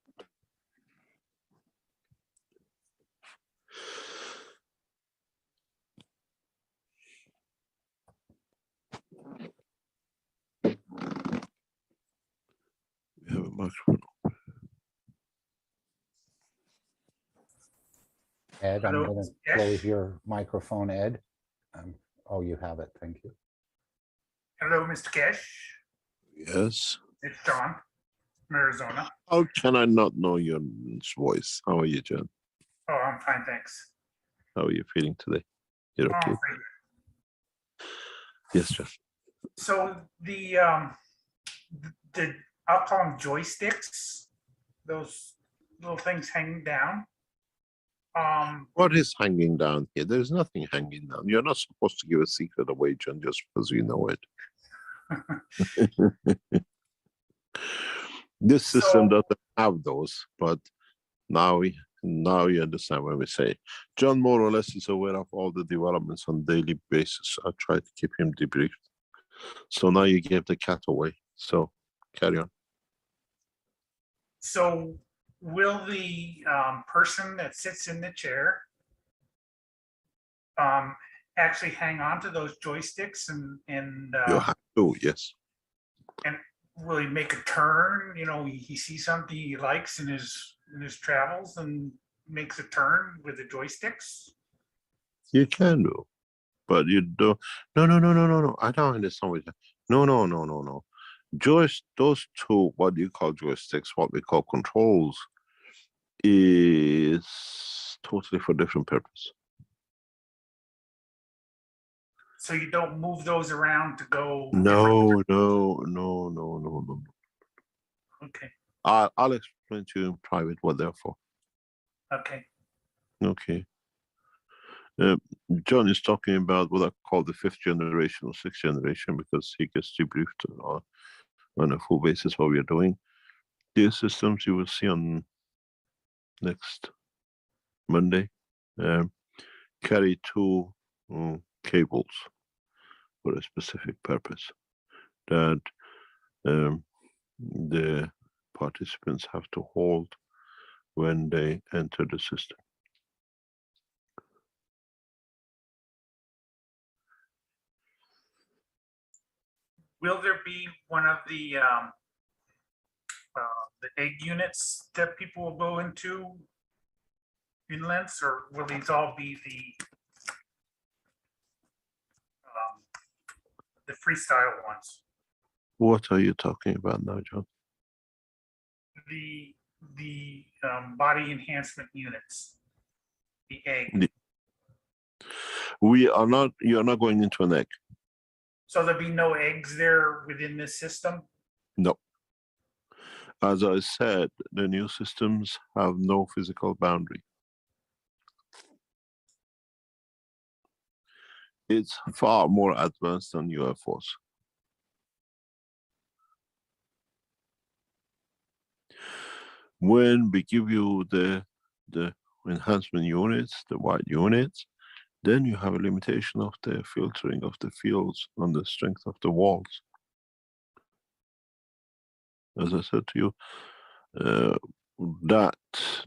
We have a microphone. Ed, I'm Hello, going to yes. close your microphone, Ed. Oh, you have it. Thank you. Hello, Mr. Keshe. Yes. It's John from Arizona. How can I not know your voice? How are you, John? Oh, I'm fine, thanks. How are you feeling today? You're Oh, okay? pretty good. Yes, John. So the I'll call them joysticks, those little things hanging down. What is hanging down here? There's nothing hanging down. You're not supposed to give a secret away, John, just because you know it. This system doesn't have those, but now Now you understand when we say. John more or less is aware of all the developments on a daily basis. I try to keep him debriefed. So now you gave the cat away. So carry on. So will the person that sits in the chair actually hang on to those joysticks and You have to, yes. and will he make a turn? You know, he sees something he likes in his travels and makes a turn with the joysticks. You can do, but you don't. No. I don't understand what you. No. Those two, what you call joysticks, what we call controls, is totally for different purpose. So you don't move those around to go. No. Okay. I'll explain to you in private what they're for. Okay. Okay. John is talking about what I call the 5th generation or 6th generation, because he gets debriefed on a full basis what we are doing. These systems you will see on next Monday carry 2 cables for a specific purpose that the participants have to hold when they enter the system. Will there be one of the egg units that people will go into in lengths, or will these all be the freestyle ones? What are you talking about now, John? The body enhancement units, the egg. We are not. You are not going into an egg. So there'll be no eggs there within this system? No. As I said, the new systems have no physical boundary. It's far more advanced than UFOs. When we give you the enhancement units, the white units, then you have a limitation of the filtering of the fields on the strength of the walls. As I said to you, that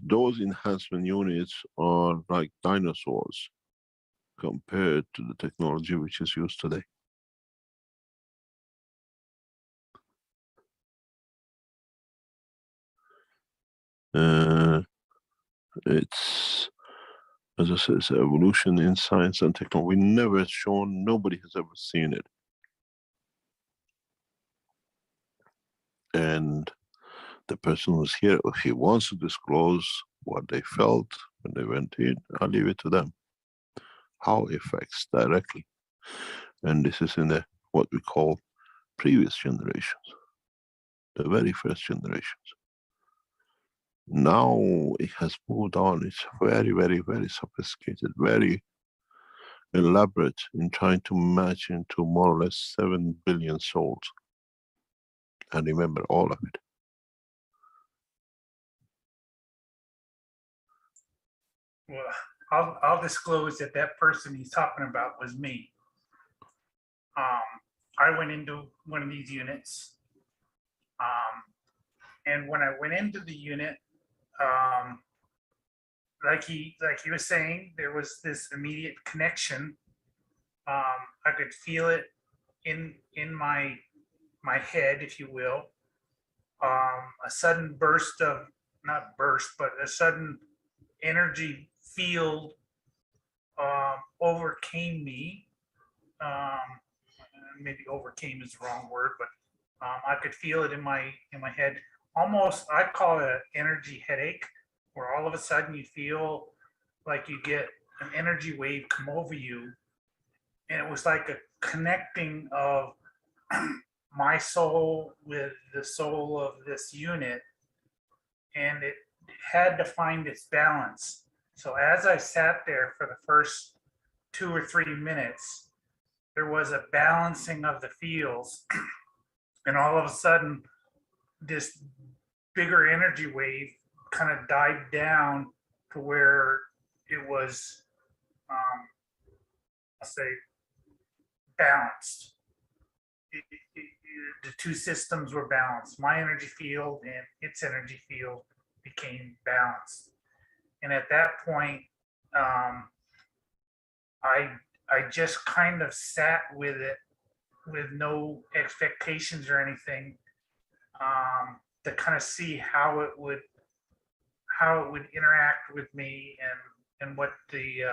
those enhancement units are like dinosaurs compared to the technology which is used today. It's, as I said, it's evolution in science and technology. We never shown, nobody has ever seen it. And the person who's here, if he wants to disclose what they felt when they went in, I'll leave it to them. How it affects directly. And this is in the what we call previous generations, the very first generations. Now it has moved on. It's very, very, very sophisticated, very elaborate in trying to match into more or less 7 billion souls. And remember all of it. Well, I'll disclose that that person he's talking about was me. I went into one of these units, and when I went into the unit, like he was saying, there was this immediate connection. I could feel it in my head, if you will. A sudden burst of, not burst, but a sudden energy field overcame me. Maybe overcame is the wrong word, but I could feel it in my head. Almost, I call it an energy headache, where all of a sudden you feel like you get an energy wave come over you, and it was like a connecting of my soul with the soul of this unit, and it had to find its balance. So as I sat there for the first 2 or 3 minutes, there was a balancing of the fields, and all of a sudden, this bigger energy wave kind of died down to where it was, I'll say, balanced. The two systems were balanced. My energy field and its energy field became balanced. And at that point, I just kind of sat with it with no expectations or anything, to kind of see how it would interact with me, and what the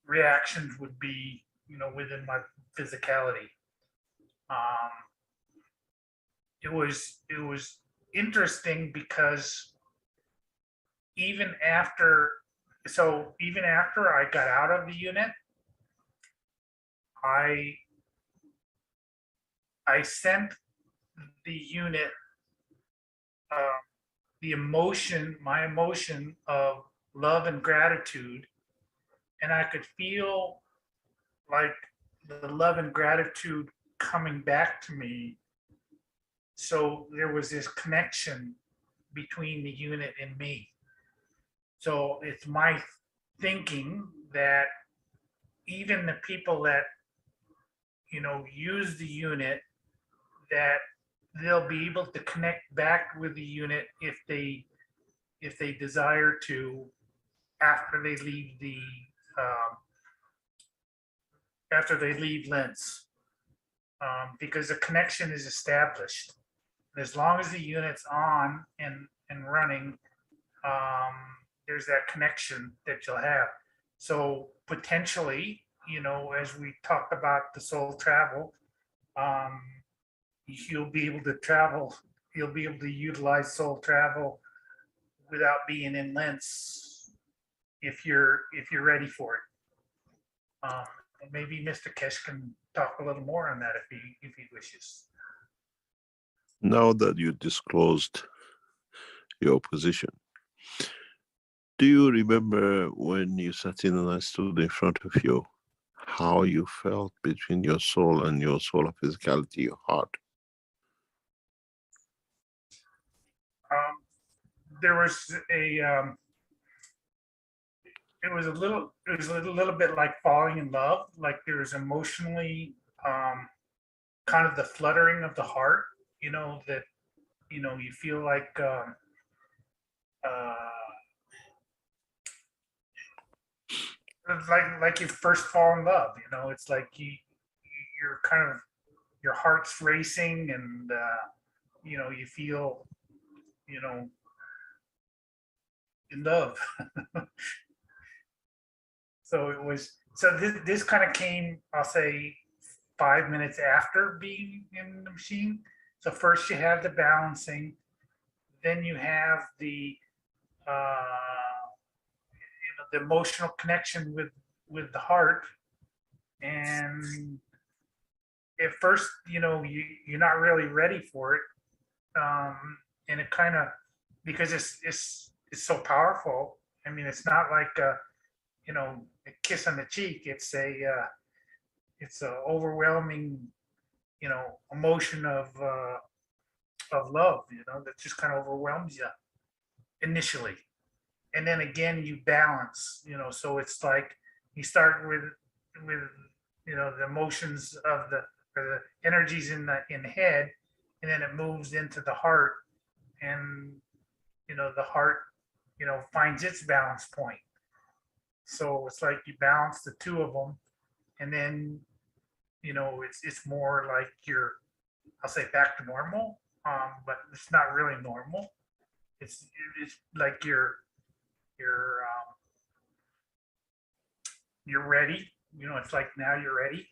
reactions would be, within my physicality. It was interesting because even after I got out of the unit, I sent the unit my emotion of love and gratitude, and I could feel like the love and gratitude coming back to me. So there was this connection between the unit and me. So it's my thinking that even the people that, use the unit, that they'll be able to connect back with the unit if they desire to, after they leave Lens, because the connection is established. As long as the unit's on and running, there's that connection that you'll have. So potentially, as we talked about the soul travel, you'll be able to travel, you'll be able to utilize soul travel without being in Lens, if you're ready for it. And maybe Mr. Keshe can talk a little more on that if he wishes. Now that you disclosed your position, do you remember when you sat in and I stood in front of you, how you felt between your soul and your soul of physicality, your heart? There was it was a little bit like falling in love. Like there was emotionally, kind of the fluttering of the heart, that, you feel like, like you first fall in love, it's like you're kind of, your heart's racing, and, you feel, in love. So this kind of came, I'll say, 5 minutes after being in the machine. So first you have the balancing, then you have the the emotional connection with the heart, and at first, you're not really ready for it, and it kind of, because it's so powerful. I mean, it's not like a kiss on the cheek. It's a overwhelming, emotion of love, that just kind of overwhelms you initially. And then again, you balance, so it's like you start with the emotions of the energies in the head, and then it moves into the heart, and the heart finds its balance point. So it's like you balance the two of them, and then it's more like you're, I'll say, back to normal, but it's not really normal. It's like you're ready. It's like now you're ready.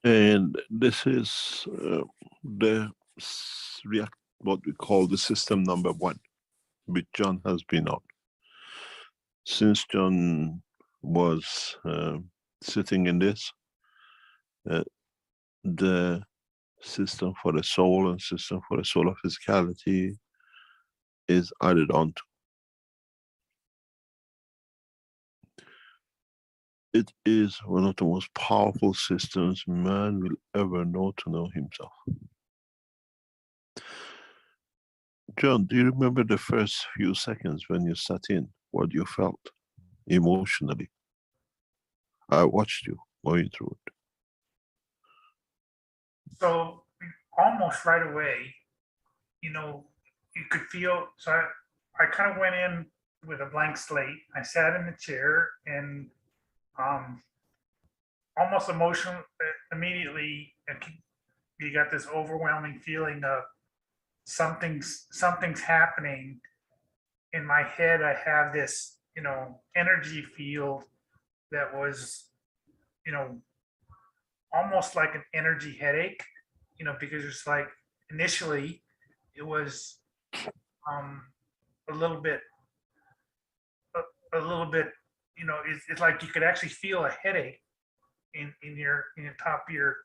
And this is what we call the system number 1, which John has been on. Since John was sitting in this, the system for the soul and system for the soul of physicality is added on to. It is one of the most powerful systems man will ever know to know himself. John, do you remember the first few seconds when you sat in, what you felt emotionally? I watched you going through it. So almost right away, you know, you could feel, so I kind of went in with a blank slate. I sat in the chair and almost emotional immediately. You got this overwhelming feeling of something's happening in my head. I have this, you know, energy field that was, you know, almost like an energy headache, you know, because it's like initially it was a little bit, you know, it's like you could actually feel a headache in your top of your,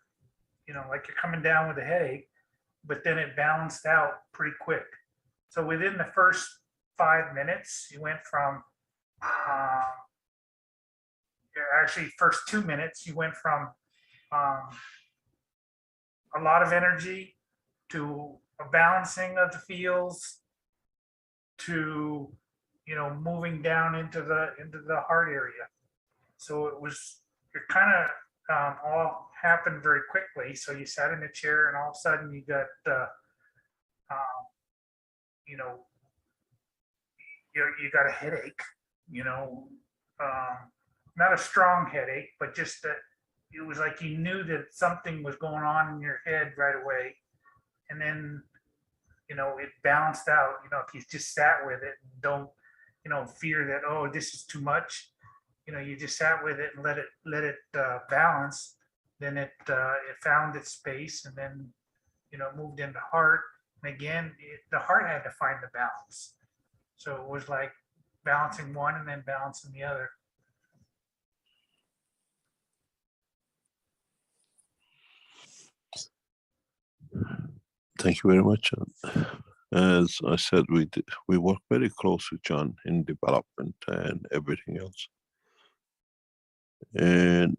you know, like you're coming down with a headache, but then it balanced out pretty quick. So within the first 5 minutes, you went from, actually first 2 minutes, you went from a lot of energy to a balancing of the fields to, you know, moving down into the heart area. So it kind of all happened very quickly. So you sat in a chair and all of a sudden you got, you know, you got a headache, you know, not a strong headache, but just that it was like you knew that something was going on in your head right away. And then, you know, it balanced out, you know, if you just sat with it and don't, you know, fear that, oh, this is too much, you know, you just sat with it and let it balance. Then it found its space and then, you know, moved into heart. And again, the heart had to find the balance. So it was like balancing one and then balancing the other. Thank you very much, John. As I said, we work very close with John in development and everything else. And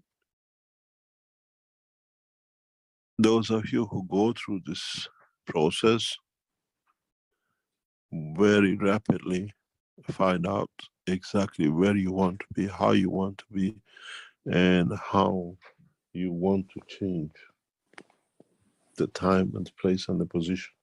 those of you who go through this process very rapidly find out exactly where you want to be, how you want to be, and how you want to change the time and the place and the position.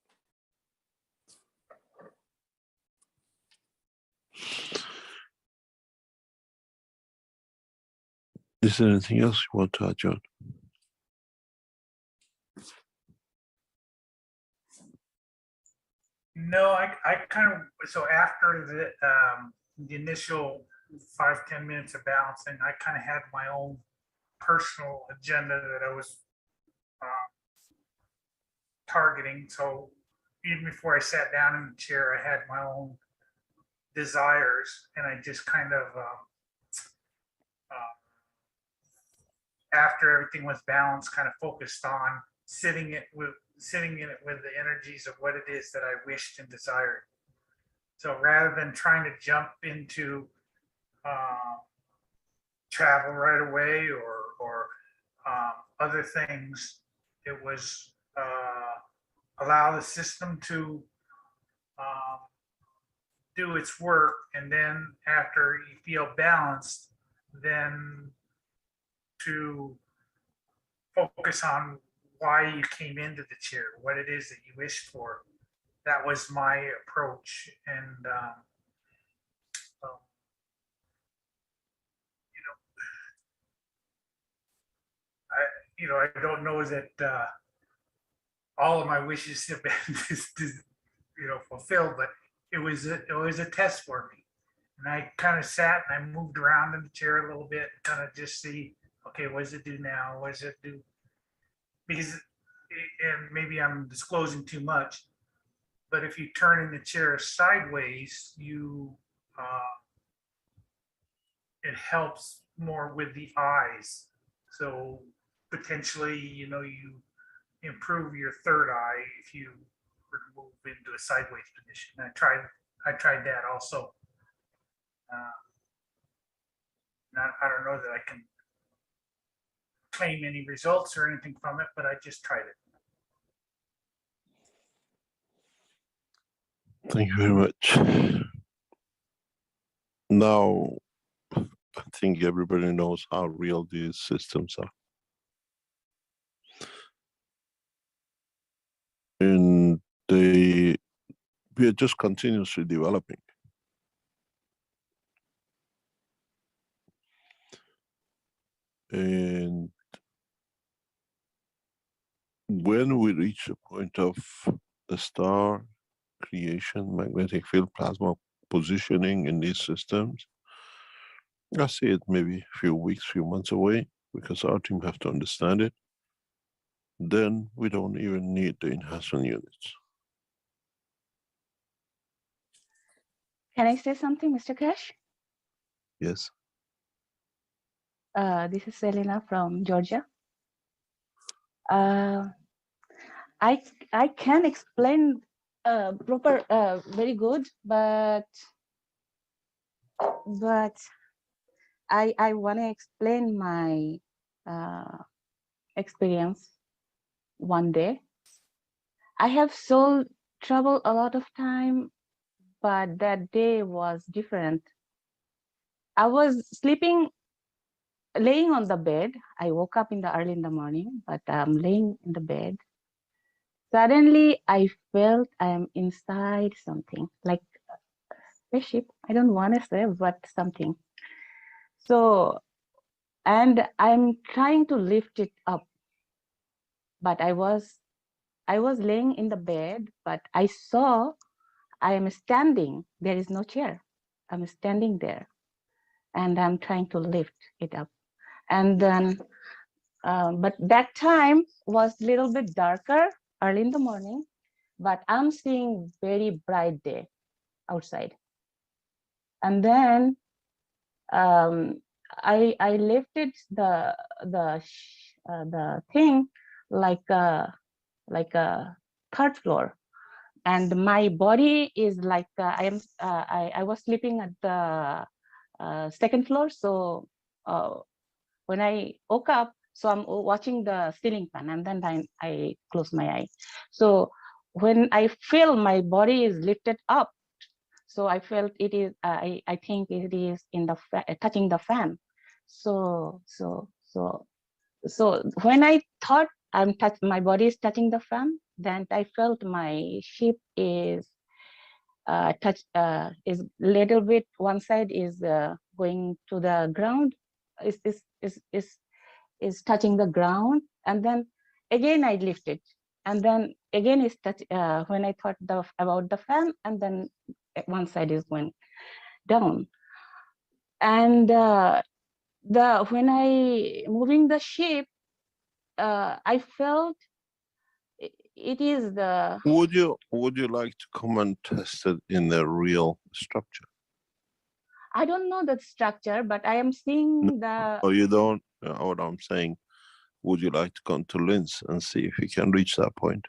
Is there anything else you want to add, John? No, I kind of, so after the initial 5-10 minutes of balancing, I kind of had my own personal agenda that I was targeting. So even before I sat down in the chair, I had my own desires, and I just kind of, after everything was balanced, kind of focused on sitting in it with the energies of what it is that I wished and desired. So rather than trying to jump into travel right away or other things, it was allow the system to do its work, and then after you feel balanced, then to focus on why you came into the chair, what it is that you wished for. That was my approach. And, I don't know that all of my wishes have been, fulfilled, but it was a test for me. And I kind of sat and I moved around in the chair a little bit, and kind of just see, okay, what does it do now? What does it do? Because, and maybe I'm disclosing too much, but if you turn in the chair sideways, it helps more with the eyes. So potentially, you improve your third eye if you move into a sideways position. I tried that also. I don't know that I can claim any results or anything from it, but I just tried it. Thank you very much. Now, I think everybody knows how real these systems are. And we are just continuously developing. And when we reach the point of the star creation, magnetic field, plasma positioning in these systems, I see it maybe a few weeks, few months away, because our team have to understand it. Then we don't even need the enhancement units. Can I say something, Mr. Keshe? Yes. This is Selena from Georgia. I can explain very good, but I want to explain my experience one day. I have soul traveled a lot of time, but that day was different. I was sleeping, laying on the bed. I woke up early in the morning, but I'm laying in the bed. Suddenly, I felt I am inside something like a spaceship. I don't want to say, but something. So, and I'm trying to lift it up, but I was laying in the bed, but I saw I am standing. There is no chair. I'm standing there, and I'm trying to lift it up. And then, but that time was a little bit darker, early in the morning, but I'm seeing very bright day outside. And then I lifted the thing like a third floor, and my body is like I was sleeping at the second floor. So when I woke up, so I'm watching the ceiling fan, and then I close my eye. So when I feel my body is lifted up, so I felt it is. I think it is in the touching the fan. So when I thought my body is touching the fan, then I felt my ship is is little bit, one side is going to the ground, is touching the ground, and then again I lift it, and then again it's touch when I thought about the fan, and then one side is going down. And when I moving the ship, I felt it is the. Would you like to come and test it in the real structure? I don't know the structure, but I am seeing the. Oh, you don't? What I'm saying, would you like to come to Linz and see if you can reach that point?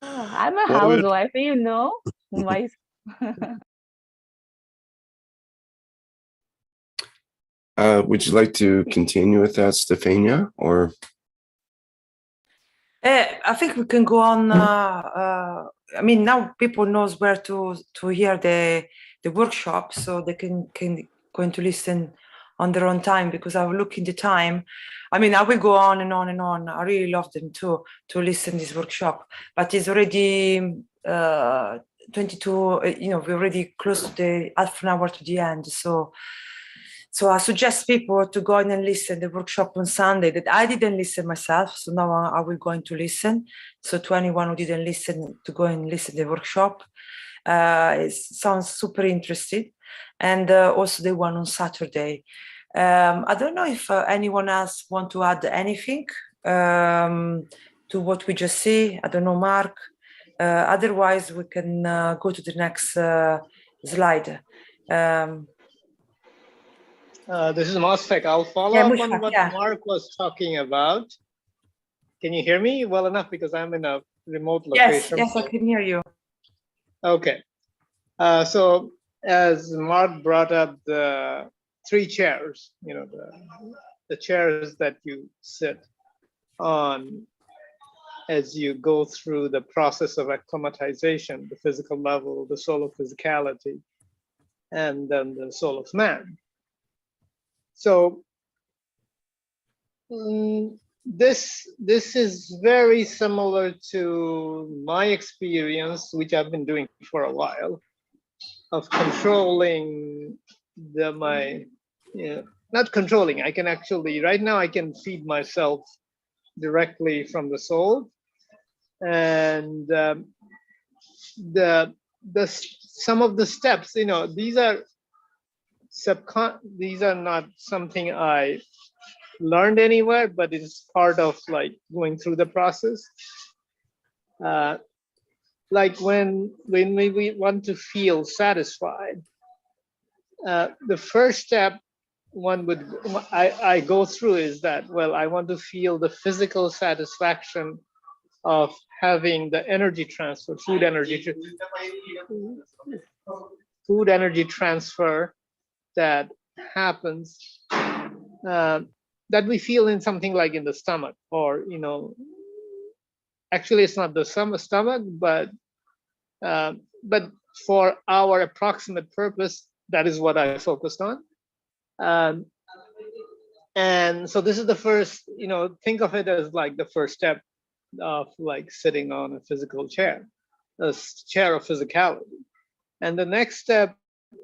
I'm a housewife, you know. Why? Would you like to continue with that, Stefania, or? I think we can go on. I mean, now people knows where to hear the workshop, so they can going to listen on their own time, because I will look in the time. I mean, I will go on and on and on. I really love them to listen this workshop, but it's already 22. You know, we're already close to the half an hour to the end, so I suggest people to go in and listen to the workshop on Sunday that I didn't listen myself. So now I will going to listen. So to anyone who didn't listen, to go and listen to the workshop. It sounds super interesting. And also the one on Saturday. I don't know if anyone else want to add anything to what we just see. I don't know, Mark. Otherwise, we can go to the next slide. This is Mosfek. I'll follow up on what Mark was talking about. Can you hear me well enough? Because I'm in a remote location. Yes, I can hear you. Okay. So as Mark brought up the three chairs, you know, the chairs that you sit on as you go through the process of acclimatization, the physical level, the soul of physicality, and then the soul of man. So this is very similar to my experience, which I've been doing for a while, of controlling not controlling. I can actually, right now I can feed myself directly from the soul, and some of the steps, you know, these are not something I learned anywhere, but it's part of like going through the process. Like when we want to feel satisfied, the first step I go through is that, well, I want to feel the physical satisfaction of having the energy transfer, food energy transfer that happens, that we feel in something like in the stomach, or, you know, actually it's not the stomach, but for our approximate purpose, that is what I focused on. And so this is the first, you know, think of it as like the first step of like sitting on a physical chair, a chair of physicality. And the next step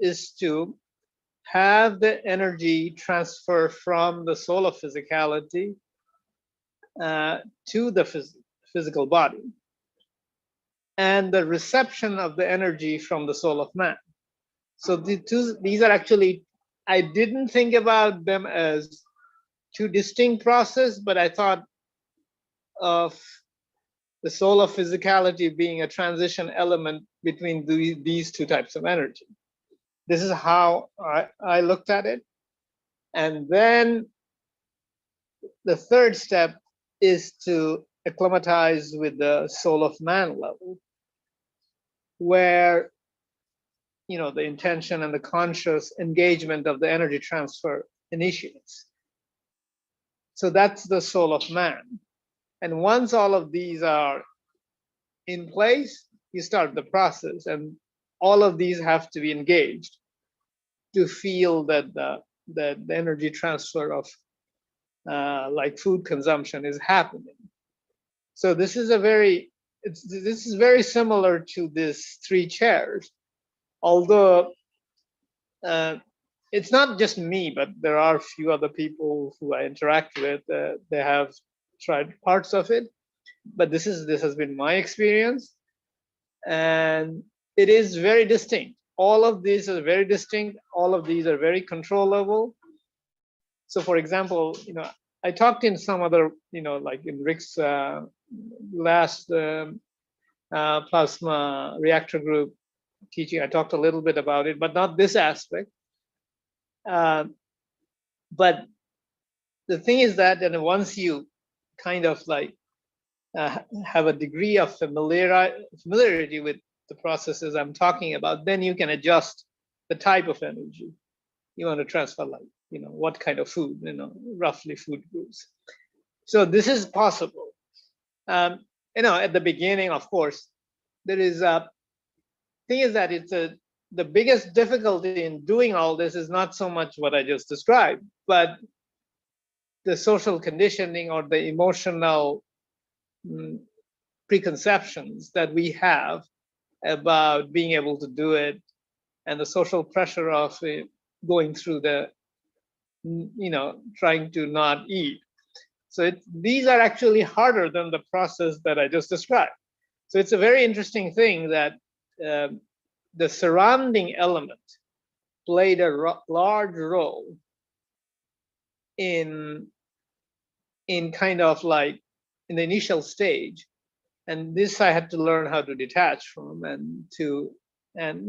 is to have the energy transfer from the soul of physicality to the physical body, and the reception of the energy from the soul of man. So these are actually, I didn't think about them as two distinct processes, but I thought of the soul of physicality being a transition element between these two types of energy. This is how I looked at it. And then the third step is to acclimatize with the soul of man level, where, you know, the intention and the conscious engagement of the energy transfer initiates. So that's the soul of man. And once all of these are in place, you start the process, and all of these have to be engaged to feel that the energy transfer of like food consumption is happening. So this is this is very similar to this three chairs, although it's not just me, but there are a few other people who I interact with. They have tried parts of it, but this has been my experience, and it is very distinct. All of these are very distinct. All of these are very controllable. So, for example, you know, I talked in some other, you know, like in Rick's last plasma reactor group teaching, I talked a little bit about it, but not this aspect. But the thing is that, and once you kind of like have a degree of familiarity with the processes I'm talking about, then you can adjust the type of energy you want to transfer, like, you know, what kind of food, you know, roughly food groups. So this is possible. You know, at the beginning, of course, there is a thing is that the biggest difficulty in doing all this is not so much what I just described, but the social conditioning or the emotional preconceptions that we have about being able to do it, and the social pressure of going through the, you know, trying to not eat. So these are actually harder than the process that I just described. So it's a very interesting thing that the surrounding element played a large role in kind of like in the initial stage. And this I had to learn how to detach from, and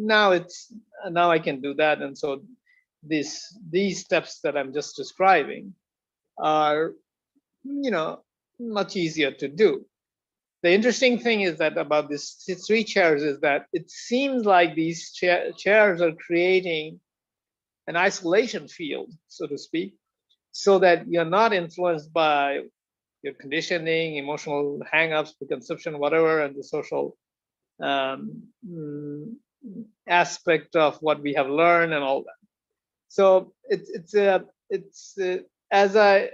now I can do that. And so these steps that I'm just describing are, you know, much easier to do. The interesting thing is that about these three chairs is that it seems like these chairs are creating an isolation field, so to speak, so that you're not influenced by your conditioning, emotional hang-ups, preconception, whatever, and the social aspect of what we have learned and all that. So as I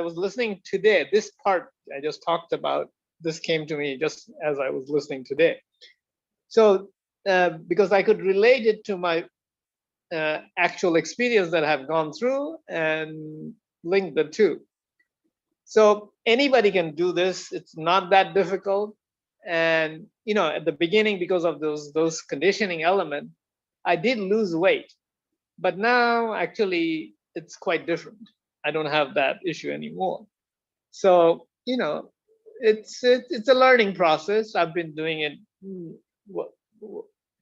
was listening today, this part I just talked about, this came to me just as I was listening today. So because I could relate it to my actual experience that I've gone through and link the two. So anybody can do this. It's not that difficult. And at the beginning, because of those conditioning elements, I did lose weight. But now actually it's quite different. I don't have that issue anymore. So it's a learning process. I've been doing it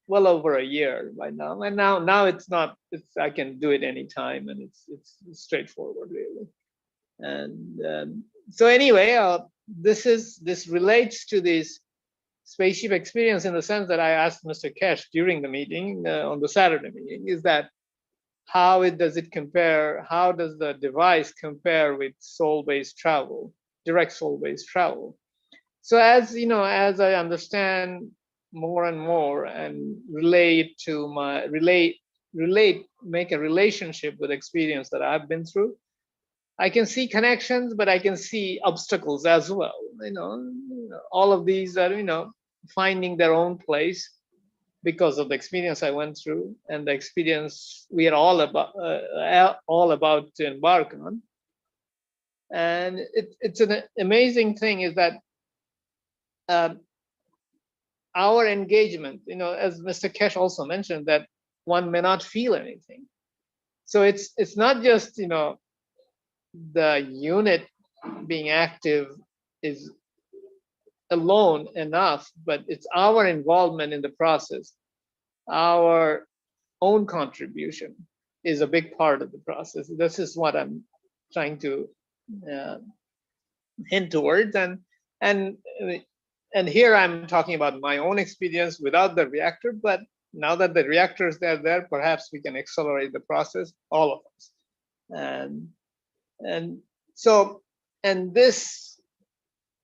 well over a year by now, and now it's not. I can do it anytime, and it's straightforward really. And so anyway, this relates to this spaceship experience in the sense that I asked Mr. Keshe during the meeting on the Saturday meeting, is that how does it compare? How does the device compare with soul-based travel, direct soul-based travel? So as I understand more and more and make a relationship with experience that I've been through, I can see connections, but I can see obstacles as well. All of these are finding their own place because of the experience I went through and the experience we are all about to embark on. And it's an amazing thing is that our engagement, as Mr. Keshe also mentioned, that one may not feel anything. So it's not just the unit being active is alone enough, but it's our involvement in the process. Our own contribution is a big part of the process. This is what I'm trying to hint towards. And here I'm talking about my own experience without the reactor, but now that the reactor is there, perhaps we can accelerate the process, all of us. And this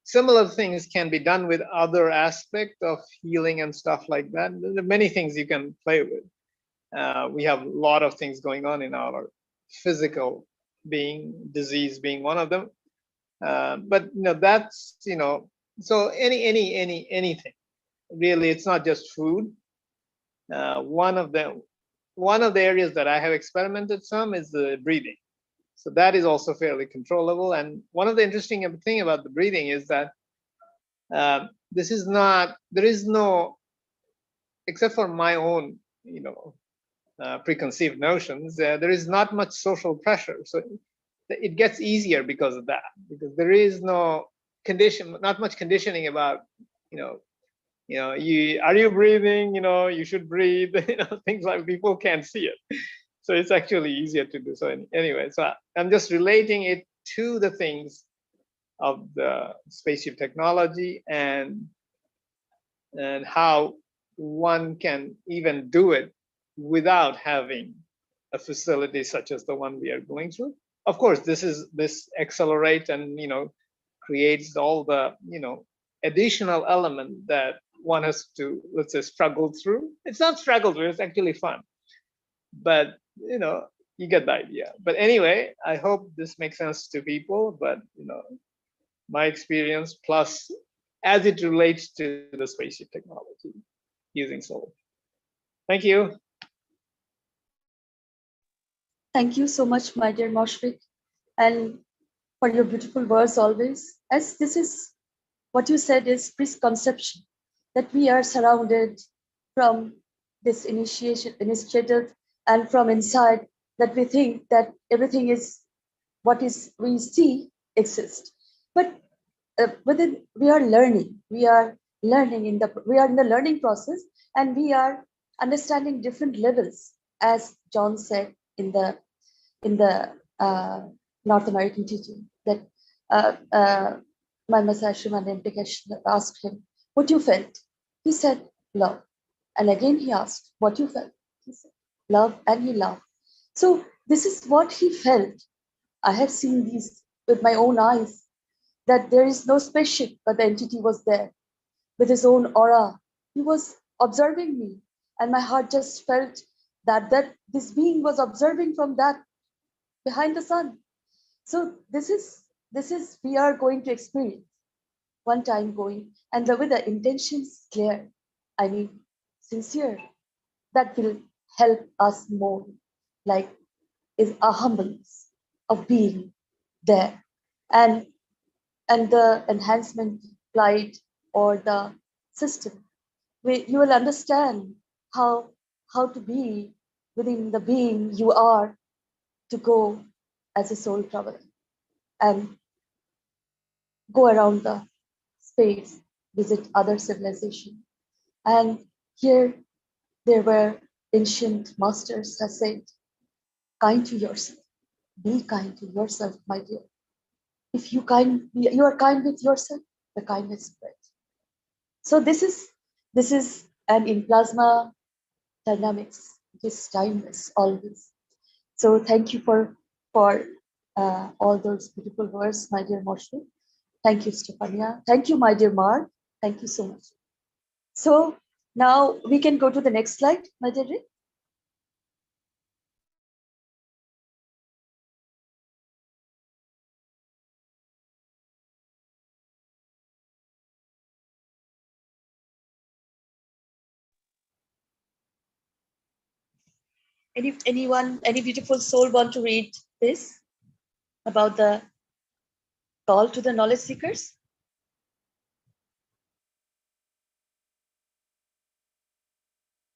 similar things can be done with other aspects of healing and stuff like that. There are many things you can play with. We have a lot of things going on in our physical being, disease being one of them. But that's so anything really. It's not just food. One of the areas that I have experimented some is the breathing. So that is also fairly controllable. And one of the interesting thing about the breathing is that there is no, except for my own, preconceived notions, there is not much social pressure. So it gets easier because of that, because there is not much conditioning about, are you breathing? You should breathe, things like people can't see it. So it's actually easier to do. So anyway, so I'm just relating it to the things of the spaceship technology and how one can even do it without having a facility such as the one we are going through. Of course, this accelerates and creates all the additional element that one has to, let's say, struggle through. It's not struggle through; it's actually fun. But you get the idea. But anyway, I hope this makes sense to people. But my experience plus as it relates to the spaceship technology using soul. Thank you. Thank you so much, my dear Maushfiq, and for your beautiful words always. As this is what you said is preconception, that we are surrounded from this initiative and from inside, that we think that everything is what is we see exists. But within we are learning. We are in the learning process, and we are understanding different levels, as John said in the North American teaching, that my Master Shriman Keshe asked him, what you felt? He said, love. And again he asked, what you felt? He said, love, and he loved. So this is what he felt. I have seen these with my own eyes, that there is no spaceship, but the entity was there with his own aura. He was observing me, and my heart just felt that this being was observing from that behind the sun. So this is we are going to experience one time going, and with the intentions clear, I mean sincere, that will help us more, like is a humbleness of being there, and the enhancement applied or the system, you will understand how to be within the being you are, to go as a soul traveler and go around the space, visit other civilization. And here there were ancient masters that said, kind to yourself, be kind to yourself, my dear. If you are kind with yourself, the kindness spreads. So this is and in plasma dynamics, it is timeless always. So thank you for all those beautiful words, my dear Moshe. Thank you, Stefania. Thank you, my dear Mark. Thank you so much. So now we can go to the next slide, my dear Rick. Any beautiful soul want to read this about the call to the knowledge seekers?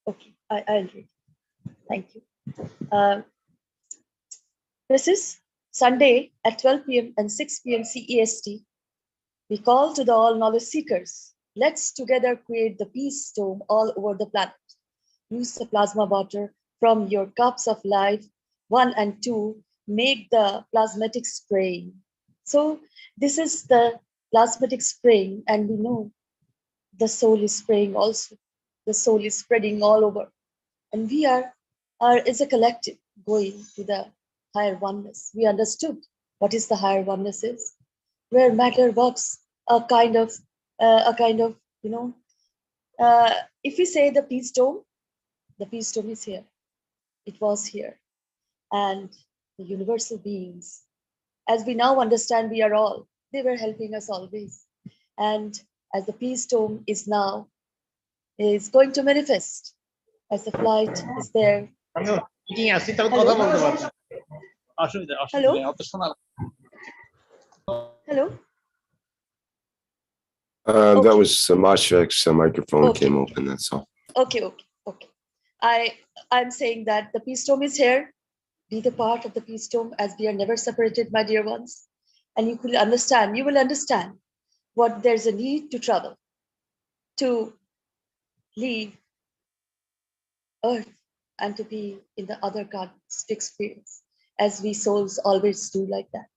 Okay, I'll read. Thank you. This is Sunday at 12 p.m. and 6 p.m. CEST. We call to the all knowledge seekers. Let's together create the peace dome all over the planet. Use the plasma water from your cups of life, 1 and 2, make the plasmatic spraying. So this is the plasmatic spraying, and we know the soul is spraying also. The soul is spreading all over. And we are as a collective going to the higher oneness. We understood what is the higher oneness is, where matter works a kind of, if we say the peace dome is here. It was here. And the universal beings, as we now understand, we are all, they were helping us always. And as the peace dome is now, is going to manifest, as the flight is there. Hello? Hello? Okay. That was Samashek's microphone came open, that's all. Okay. I'm saying that the peace dome is here. Be the part of the peace dome, as we are never separated, my dear ones. And you will understand what there's a need to travel, to leave Earth and to be in the other God's experience, as we souls always do like that.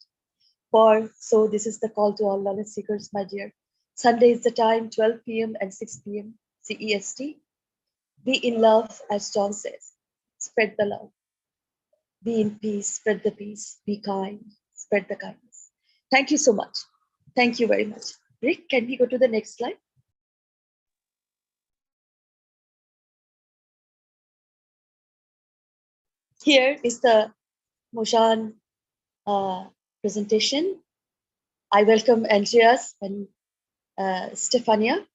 So this is the call to all knowledge seekers, my dear. Sunday is the time, 12 p.m. and 6 p.m. CEST. Be in love, as John says. Spread the love. Be in peace, spread the peace. Be kind, spread the kindness. Thank you so much. Thank you very much. Rick, can we go to the next slide? Here is the Mehran presentation. I welcome Andreas and Stefania.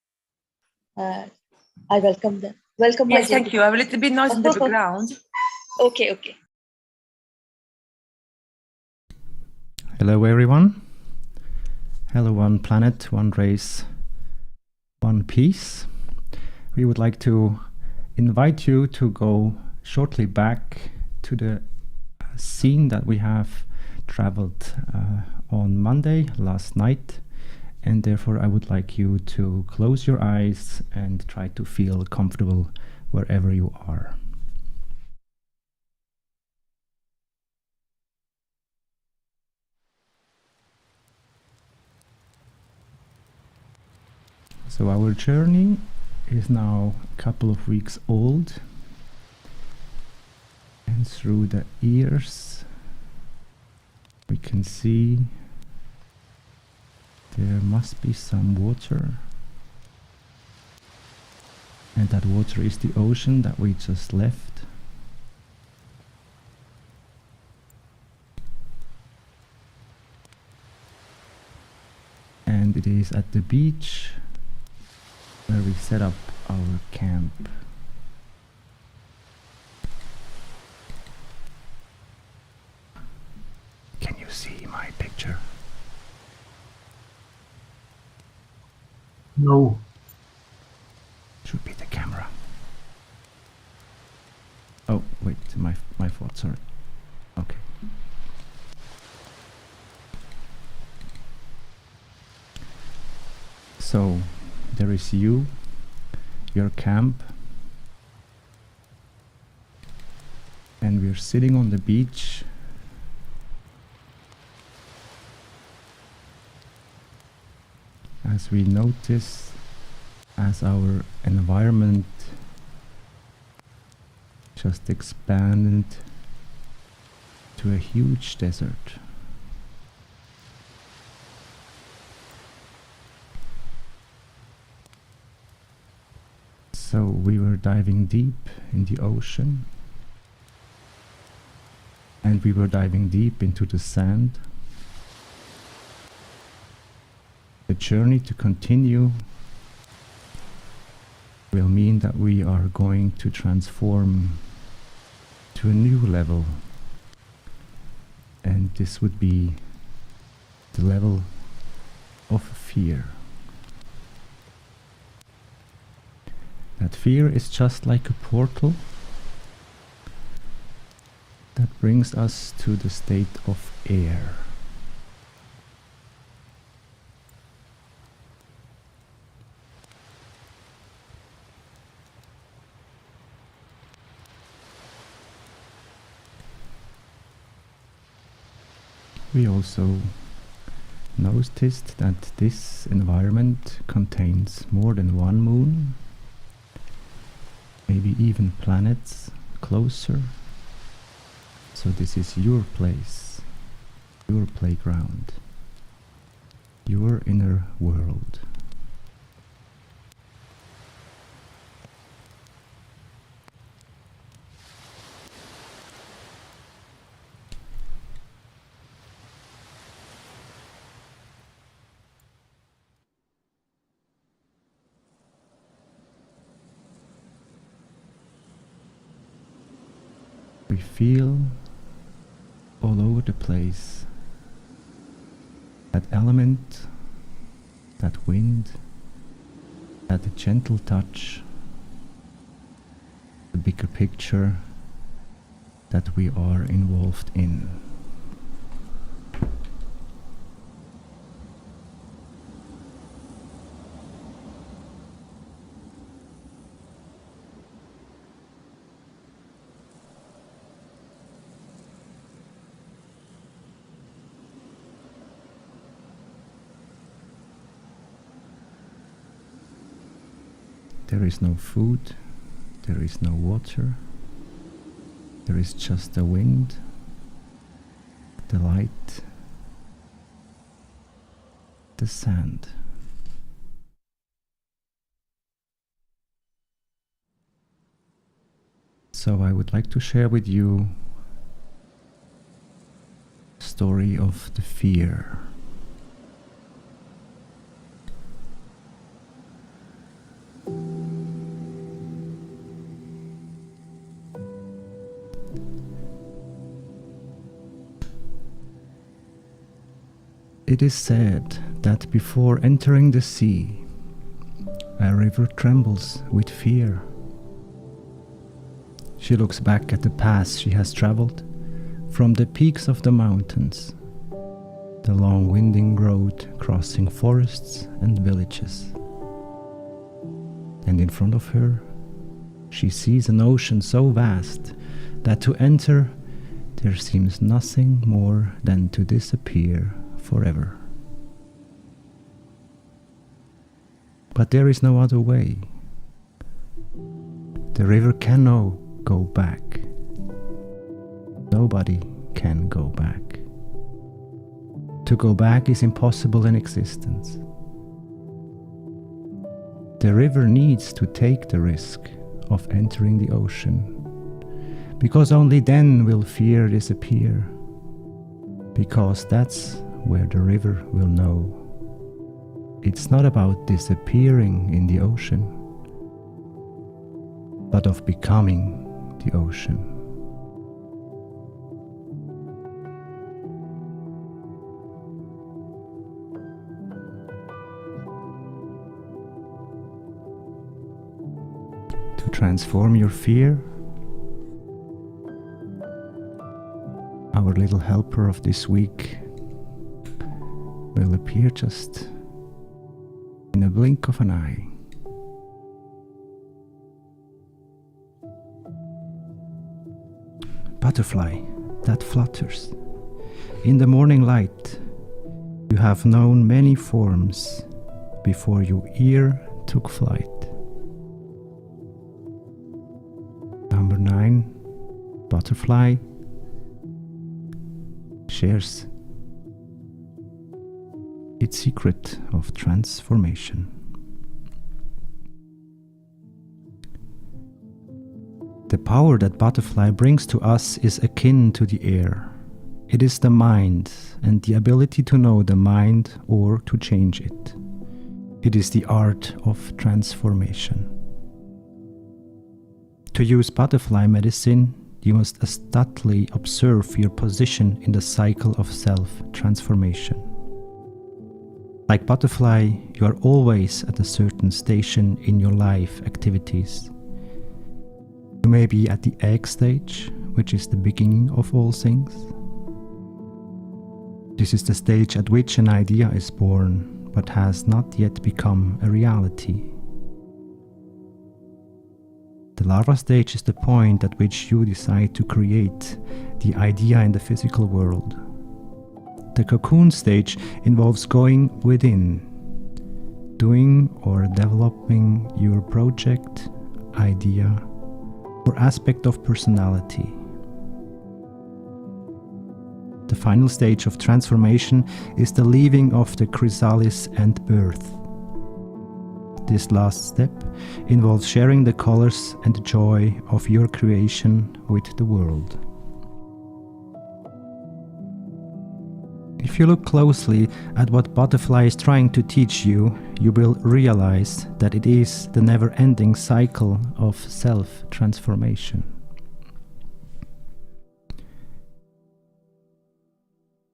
I welcome them. Welcome. Yes, thank you. I have a little bit noise in the background. Okay. Hello, everyone. Hello, one planet, one race, one peace. We would like to invite you to go shortly back to the scene that we have traveled on Monday, last night. And therefore, I would like you to close your eyes and try to feel comfortable wherever you are. So our journey is now a couple of weeks old. And through the ears, we can see there must be some water. And that water is the ocean that we just left. And it is at the beach where we set up our camp. Can you see my picture? No. Should be the camera. Oh, wait, my fault, sorry. Okay. So, there is you, your camp, and we're sitting on the beach. As we notice, as our environment just expanded to a huge desert. So we were diving deep in the ocean, and we were diving deep into the sand. The journey to continue will mean that we are going to transform to a new level, and this would be the level of fear. That fear is just like a portal that brings us to the state of air. We also noticed that this environment contains more than one moon, maybe even planets closer. So this is your place, your playground, your inner world. We feel all over the place that element, that wind, that gentle touch, the bigger picture that we are involved in. There is no food, there is no water, there is just the wind, the light, the sand. So I would like to share with you the story of the fear. It is said that before entering the sea, a river trembles with fear. She looks back at the paths she has traveled, from the peaks of the mountains, the long winding road crossing forests and villages. And in front of her, she sees an ocean so vast that to enter there seems nothing more than to disappear forever. But there is no other way. The river cannot go back. Nobody can go back. To go back is impossible in existence. The river needs to take the risk of entering the ocean, because only then will fear disappear, because that's where the river will know. It's not about disappearing in the ocean, but of becoming the ocean. To transform your fear, our little helper of this week will appear just in a blink of an eye. Butterfly that flutters. In the morning light, you have known many forms before your ear took flight. Number 9, butterfly shares its secret of transformation. The power that butterfly brings to us is akin to the air. It is the mind and the ability to know the mind or to change it. It is the art of transformation. To use butterfly medicine, you must astutely observe your position in the cycle of self-transformation. Like butterfly, you are always at a certain station in your life activities. You may be at the egg stage, which is the beginning of all things. This is the stage at which an idea is born, but has not yet become a reality. The larva stage is the point at which you decide to create the idea in the physical world. The cocoon stage involves going within, doing or developing your project, idea, or aspect of personality. The final stage of transformation is the leaving of the chrysalis and birth. This last step involves sharing the colors and joy of your creation with the world. If you look closely at what butterfly is trying to teach you, you will realize that it is the never-ending cycle of self-transformation.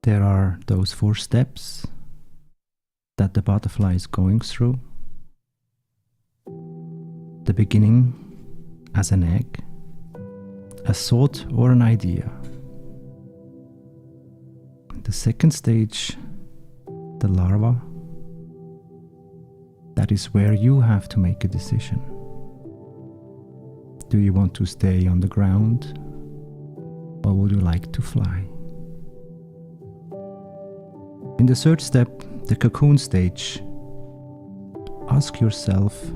There are those 4 steps that the butterfly is going through. The beginning as an egg, a thought or an idea. The second stage, the larva, that is where you have to make a decision. Do you want to stay on the ground, or would you like to fly? In the third step, the cocoon stage, ask yourself,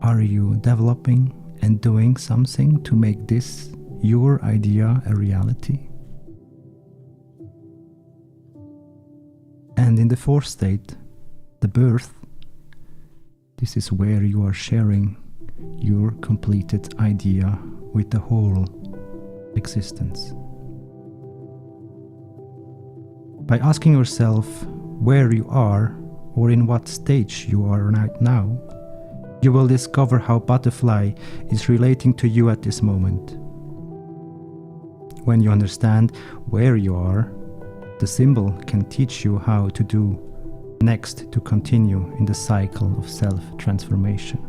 are you developing and doing something to make this, your idea, a reality? And in the fourth state, the birth, this is where you are sharing your completed idea with the whole existence. By asking yourself where you are or in what stage you are right now, you will discover how butterfly is relating to you at this moment. When you understand where you are, the symbol can teach you how to do next to continue in the cycle of self-transformation.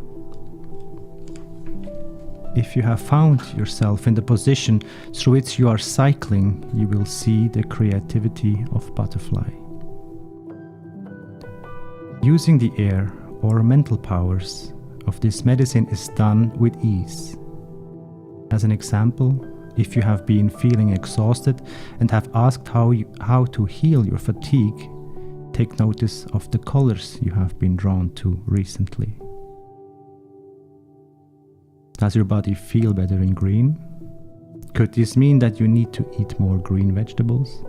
If you have found yourself in the position through which you are cycling, you will see the creativity of butterfly. Using the air or mental powers of this medicine is done with ease. As an example, if you have been feeling exhausted and have asked how to heal your fatigue, take notice of the colors you have been drawn to recently. Does your body feel better in green? Could this mean that you need to eat more green vegetables?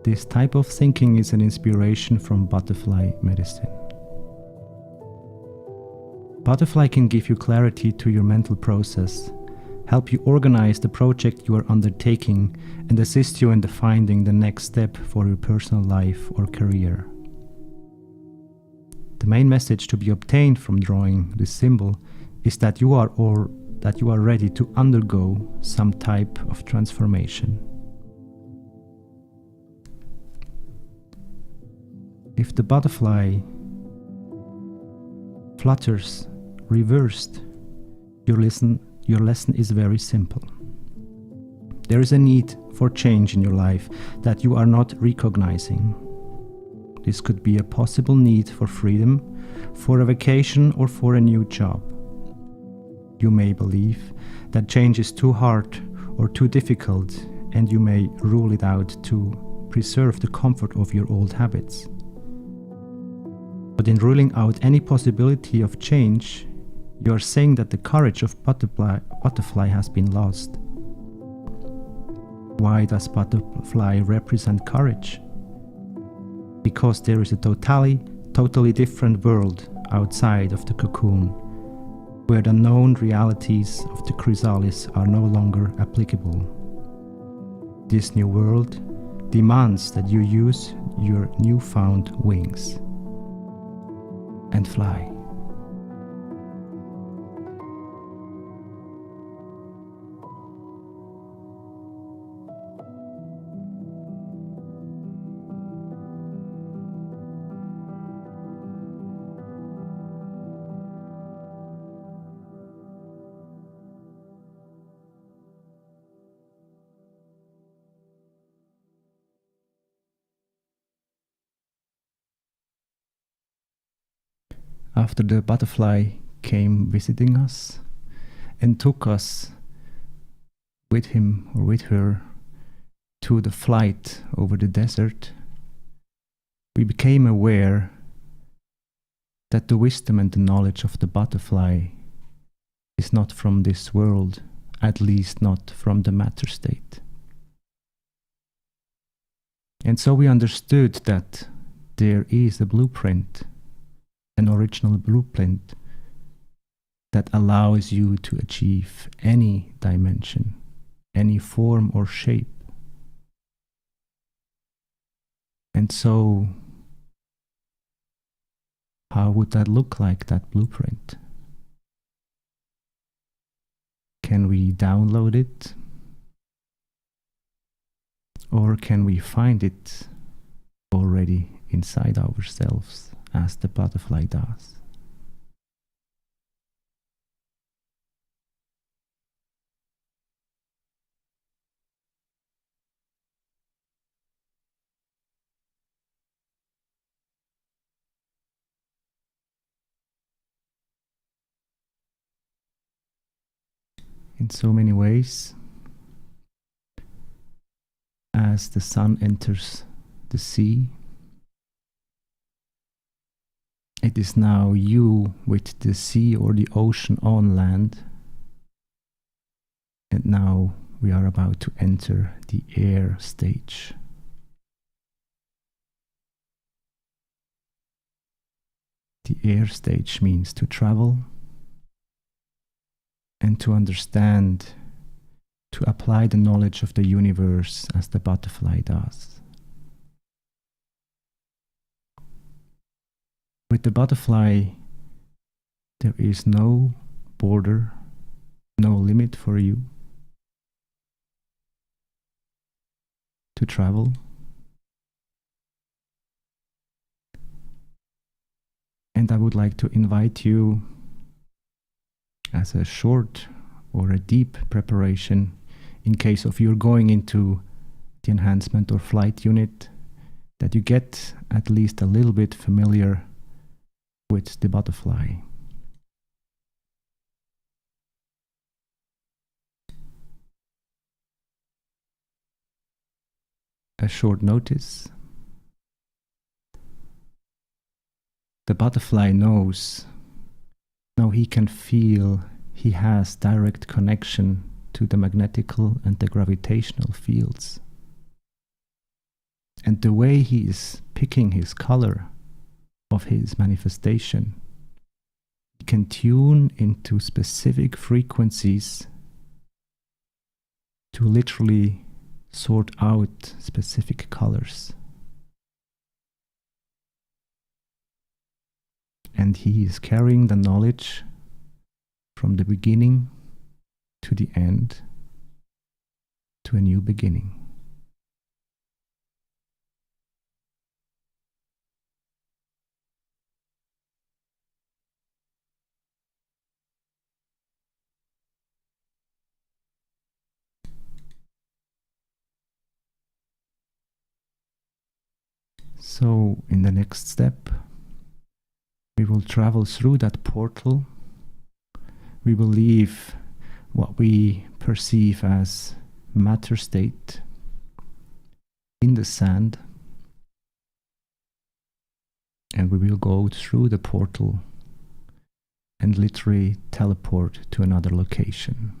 This type of thinking is an inspiration from butterfly medicine. Butterfly can give you clarity to your mental process, help you organize the project you are undertaking, and assist you in finding the next step for your personal life or career. The main message to be obtained from drawing this symbol is that you are ready to undergo some type of transformation. If the butterfly flutters reversed, your lesson is very simple. There is a need for change in your life that you are not recognizing. This could be a possible need for freedom, for a vacation, or for a new job. You may believe that change is too hard or too difficult, and you may rule it out to preserve the comfort of your old habits. But in ruling out any possibility of change, you are saying that the courage of butterfly has been lost. Why does butterfly represent courage? Because there is a totally different world outside of the cocoon, where the known realities of the chrysalis are no longer applicable. This new world demands that you use your newfound wings and fly. After the butterfly came visiting us and took us with him or with her to the flight over the desert, we became aware that the wisdom and the knowledge of the butterfly is not from this world, at least not from the matter state. And so we understood that there is a blueprint, an original blueprint that allows you to achieve any dimension, any form or shape. And so, how would that look like, that blueprint? Can we download it? Or can we find it already inside ourselves, as the butterfly does? In so many ways, as the sun enters the sea, it is now you with the sea or the ocean on land, and now we are about to enter the air stage. The air stage means to travel and to understand, to apply the knowledge of the universe as the butterfly does. With the butterfly, there is no border, no limit for you to travel. And I would like to invite you, as a short or a deep preparation, in case of you're going into the enhancement or flight unit, that you get at least a little bit familiar with the butterfly. A short notice. The butterfly knows, now he can feel, he has direct connection to the magnetical and the gravitational fields. And the way he is picking his color of his manifestation, he can tune into specific frequencies to literally sort out specific colors. And he is carrying the knowledge from the beginning to the end to a new beginning. So in the next step, we will travel through that portal. We will leave what we perceive as matter state in the sand, and we will go through the portal and literally teleport to another location.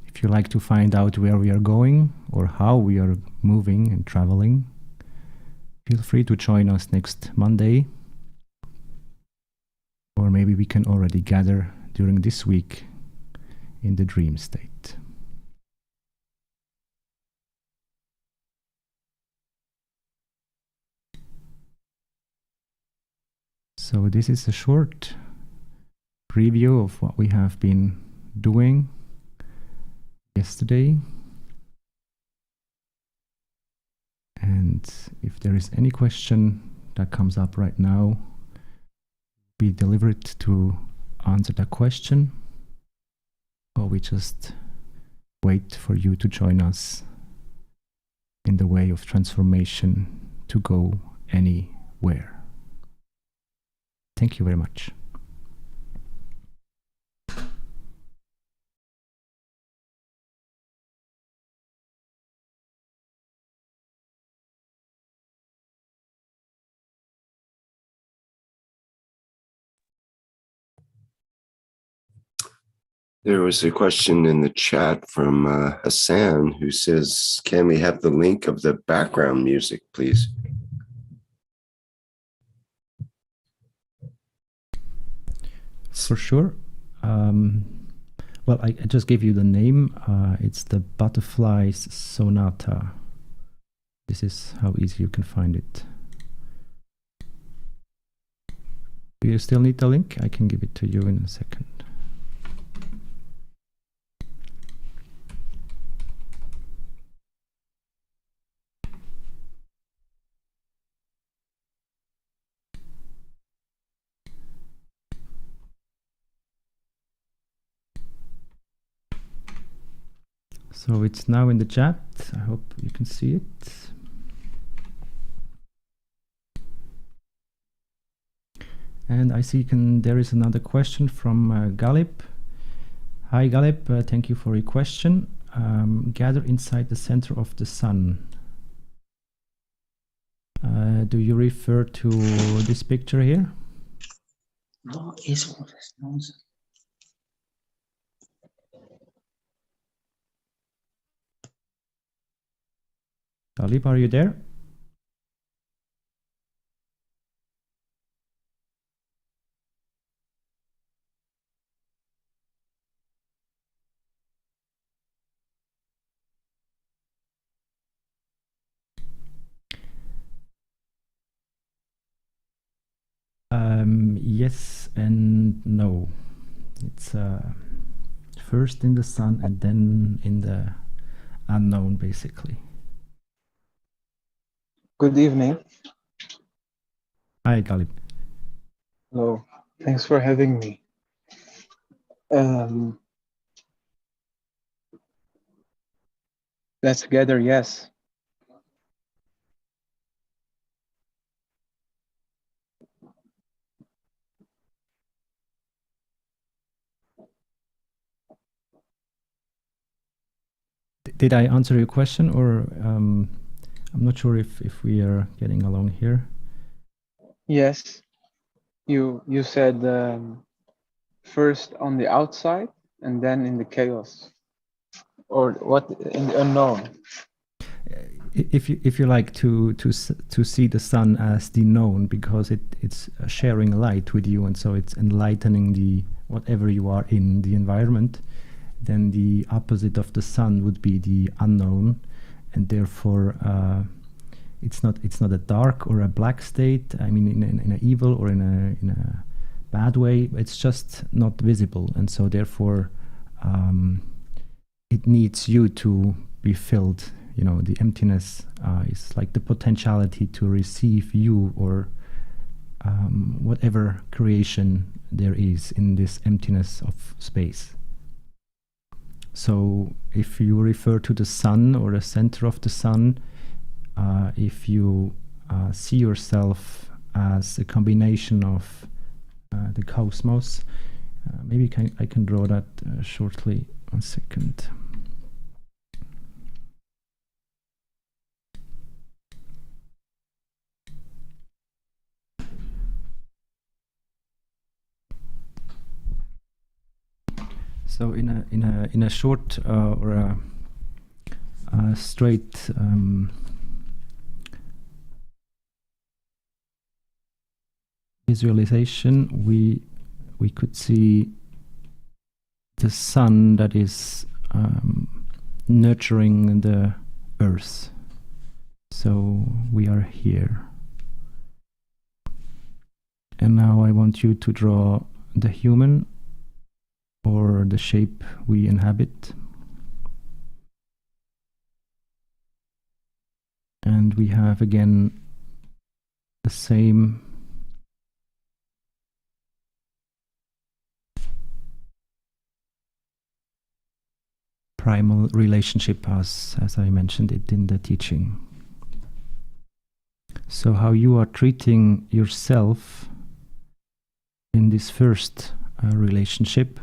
If you like to find out where we are going or how we are moving and traveling, feel free to join us next Monday, or maybe we can already gather during this week in the dream state. So this is a short preview of what we have been doing yesterday. And if there is any question that comes up right now, be deliberate to answer that question, or we just wait for you to join us in the way of transformation to go anywhere. Thank you very much. There was a question in the chat from Hassan, who says, can we have the link of the background music, please? For sure. Well, I just gave you the name. It's the Butterflies Sonata. This is how easy you can find it. Do you still need the link? I can give it to you in a second. So it's now in the chat. I hope you can see it. And I see there is another question from Galip. Hi Galip, thank you for your question. Gather inside the center of the sun. Do you refer to this picture here? No, eso no. Galip, are you there? Yes and no. It's first in the sun and then in the unknown, basically. Good evening. Hi, Galip. Hello. Thanks for having me. Let's gather, yes. Did I answer your question, or I'm not sure if we are getting along here? Yes. You said first on the outside and then in the chaos, or what in the unknown. If you like to see the sun as the known, because it's sharing light with you, and so it's enlightening the whatever you are in the environment, then the opposite of the sun would be the unknown, and therefore it's not a dark or a black state. I mean, in an evil or in a bad way. It's just not visible, and so therefore it needs you to be filled. You know, the emptiness is like the potentiality to receive you or whatever creation there is in this emptiness of space. So if you refer to the sun or the center of the sun, if you see yourself as a combination of the cosmos, maybe I can draw that shortly. 1 second. So in a short or a straight visualization, we could see the sun that is nurturing the earth. So we are here. And now I want you to draw the human, or the shape we inhabit. And we have again the same primal relationship as I mentioned it in the teaching. So how you are treating yourself in this first relationship,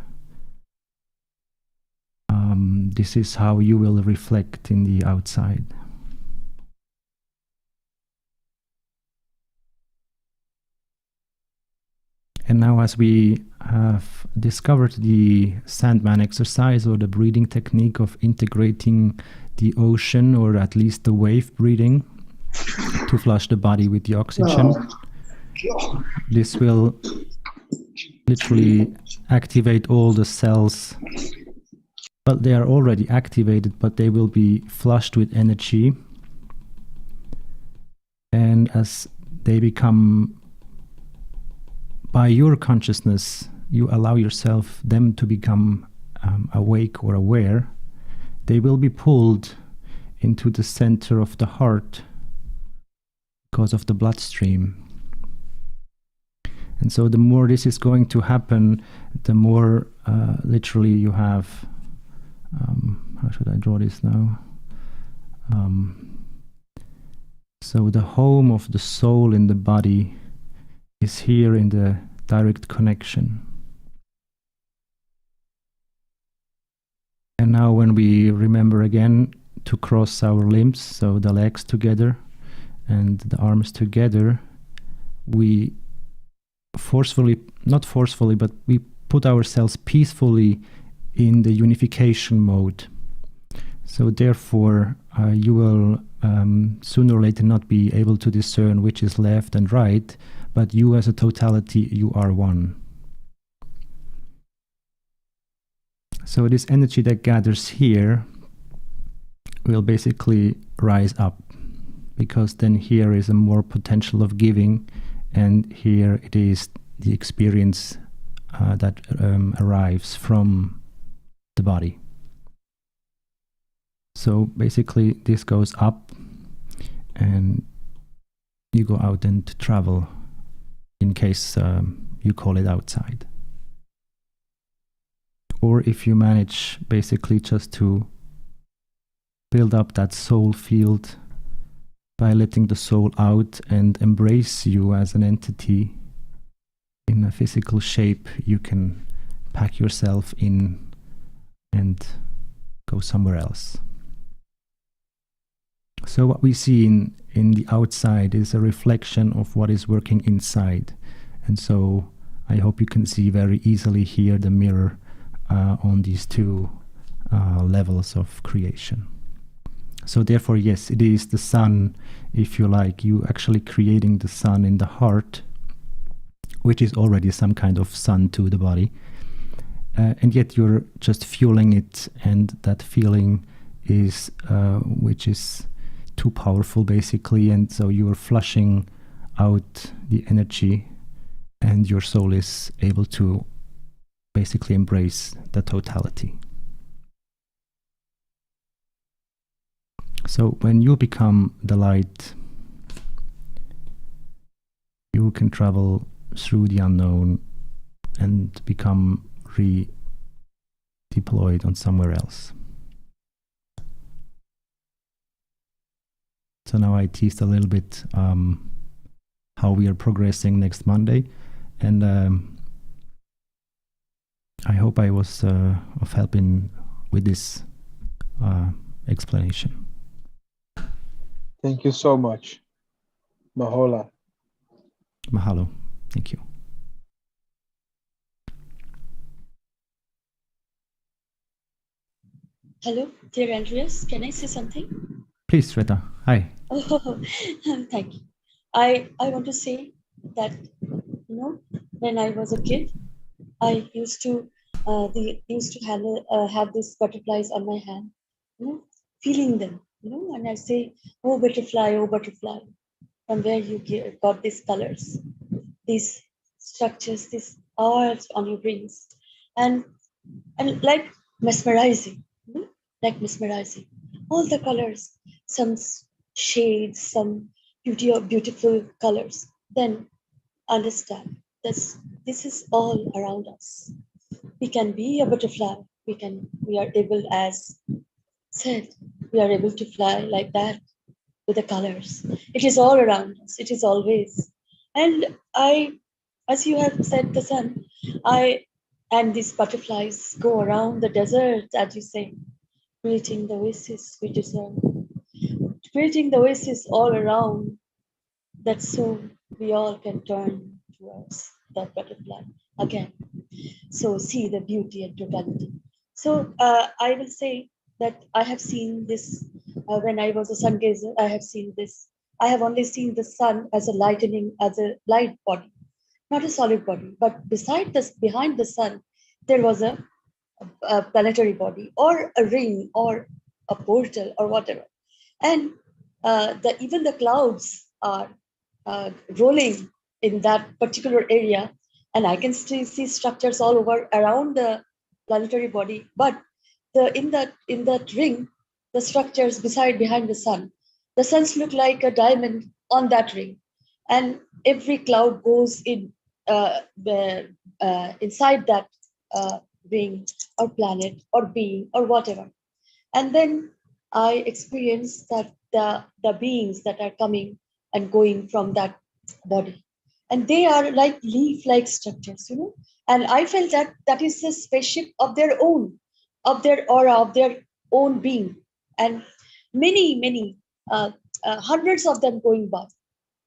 this is how you will reflect in the outside. And now, as we have discovered the Sandman exercise, or the breathing technique of integrating the ocean, or at least the wave breathing, to flush the body with the oxygen, this will literally activate all the cells. But they are already activated, but they will be flushed with energy. And as they become, by your consciousness, you allow yourself, them to become awake or aware, they will be pulled into the center of the heart because of the bloodstream. And so the more this is going to happen, the more literally you have, how should I draw this now? So the home of the soul in the body is here in the direct connection. And now when we remember again to cross our limbs, so the legs together and the arms together, we not forcefully, but we put ourselves peacefully in the unification mode. So therefore, you will sooner or later not be able to discern which is left and right, but you as a totality, you are one. So this energy that gathers here will basically rise up, because then here is a more potential of giving, and here it is the experience that arrives from the body. So basically this goes up and you go out and travel, in case you call it outside. Or if you manage basically just to build up that soul field by letting the soul out and embrace you as an entity in a physical shape, you can pack yourself in and go somewhere else. So what we see in the outside is a reflection of what is working inside. And so I hope you can see very easily here the mirror on these two levels of creation. So therefore, yes, it is the sun, if you like, you actually creating the sun in the heart, which is already some kind of sun to the body. And yet you're just fueling it, and that feeling is, which is too powerful basically, and so you are flushing out the energy, and your soul is able to basically embrace the totality. So when you become the light, you can travel through the unknown and become redeployed on somewhere else. So now I teased a little bit how we are progressing next Monday, and I hope I was of help with this explanation. Thank you so much. Mahola. Mahalo. Thank you. Hello, dear Andreas. Can I say something? Please, Shweta. Hi. Oh, thank you. I want to say that, when I was a kid, I used to have these butterflies on my hand, feeling them, and I say, oh butterfly, from where you got these colors, these structures, these arts on your wings, and like mesmerizing, all the colors, some shades, some beautiful colors. Then understand this is all around us. We can be a butterfly. We are able, as said, we are able to fly like that with the colors. It is all around us. It is always. And as you have said, the sun, and these butterflies go around the desert, as you say, creating the oasis we deserve, creating the oasis all around, that soon we all can turn towards that butterfly again. So see the beauty and totality. So I will say that I have seen this when I was a sun gazer. I have seen this. I have only seen the sun as a light body, not a solid body. But beside this, behind the sun, there was a planetary body, or a ring, or a portal, or whatever. And even the clouds are rolling in that particular area, and I can still see structures all over around the planetary body. But in that ring, the structures behind the suns look like a diamond on that ring, and every cloud goes in inside that ring, or planet, or being, or whatever. And then I experience that the beings that are coming and going from that body, and they are like leaf-like structures, and I felt that is a spaceship of their own, of their aura, of their own being, and many hundreds of them going by,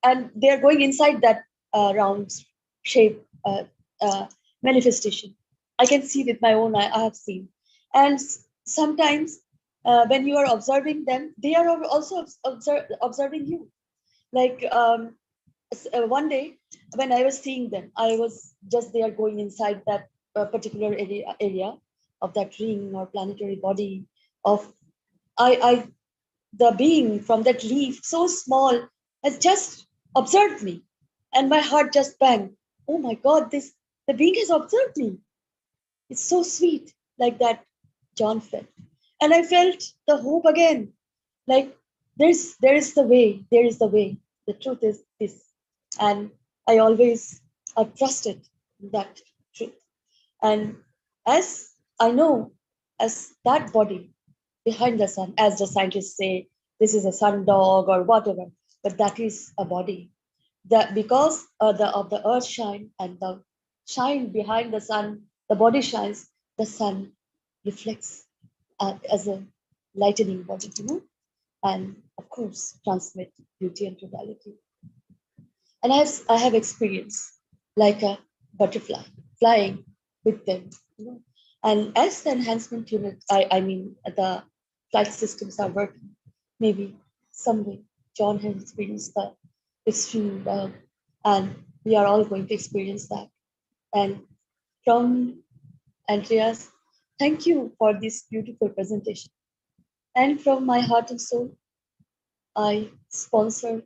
and they're going inside that round shape manifestation. I can see with my own eye. I have seen. And sometimes when you are observing them, they are also observing you. Like one day when I was seeing them, I was just there going inside that particular area of that ring or planetary body of the being from that leaf, so small, has just observed me, and my heart just banged. Oh my God, the being has observed me. It's so sweet, like that John felt. And I felt the hope again. Like there is the way, there is the way. The truth is this. And I always trusted that truth. And as I know, as that body behind the sun, as the scientists say, this is a sun dog or whatever, but that is a body. That because of the earth shine and the shine behind the sun, the body shines, the sun reflects as a lightening body, and of course transmit beauty and totality. And I have experienced like a butterfly flying with them, And as the enhancement unit, I mean, the flight systems are working, maybe someday John has experienced the extreme, and we are all going to experience that. And from Andreas, thank you for this beautiful presentation. And from my heart and soul, I sponsor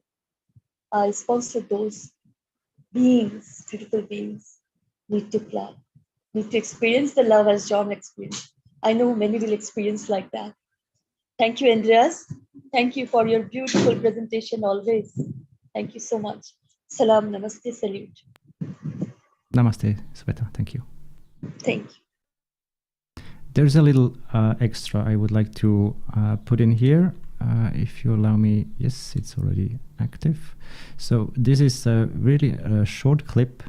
those beings, beautiful beings, need to fly, need to experience the love as John experienced. I know many will experience like that. Thank you, Andreas. Thank you for your beautiful presentation always. Thank you so much. Salam, namaste, salute. Namaste, Sveta. Thank you. Thank you. There's a little extra I would like to put in here. If you allow me, yes, it's already active. So this is really a short clip,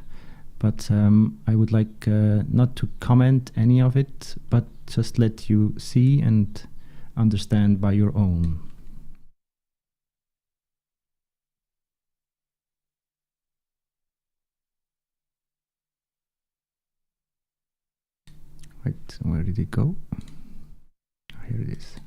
but I would like not to comment any of it, but just let you see and understand by your own. Wait, where did it go? Here it is.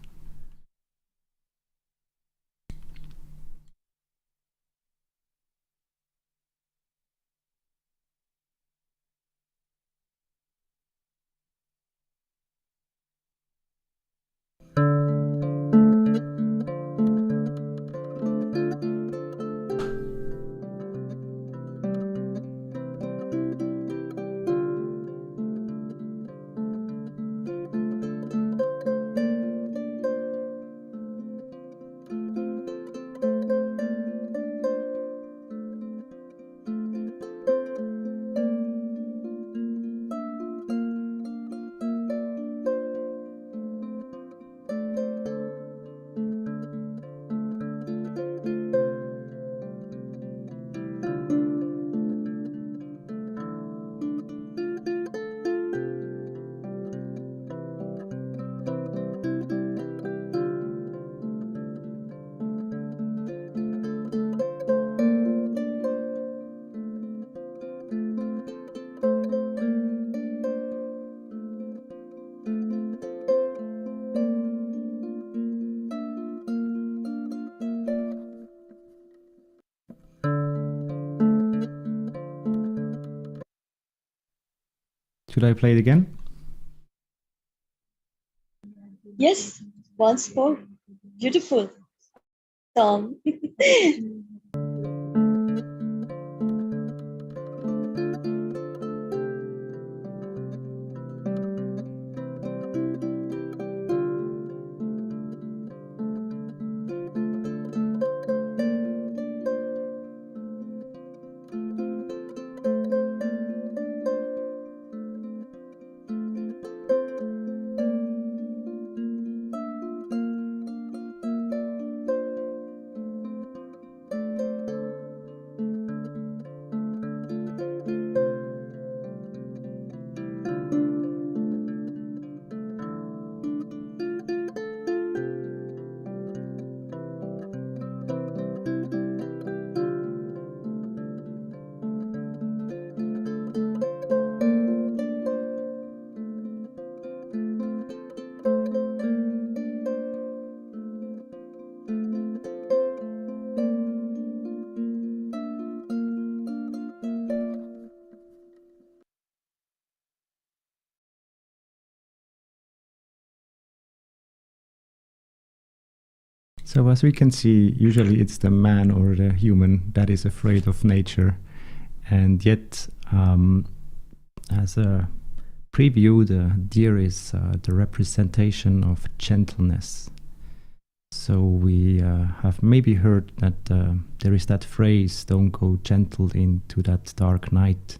Should I play it again? Yes, once more. Beautiful song. So as we can see, usually it's the man or the human that is afraid of nature. And yet, as a preview, the deer is the representation of gentleness. So we have maybe heard that there is that phrase, don't go gentle into that dark night.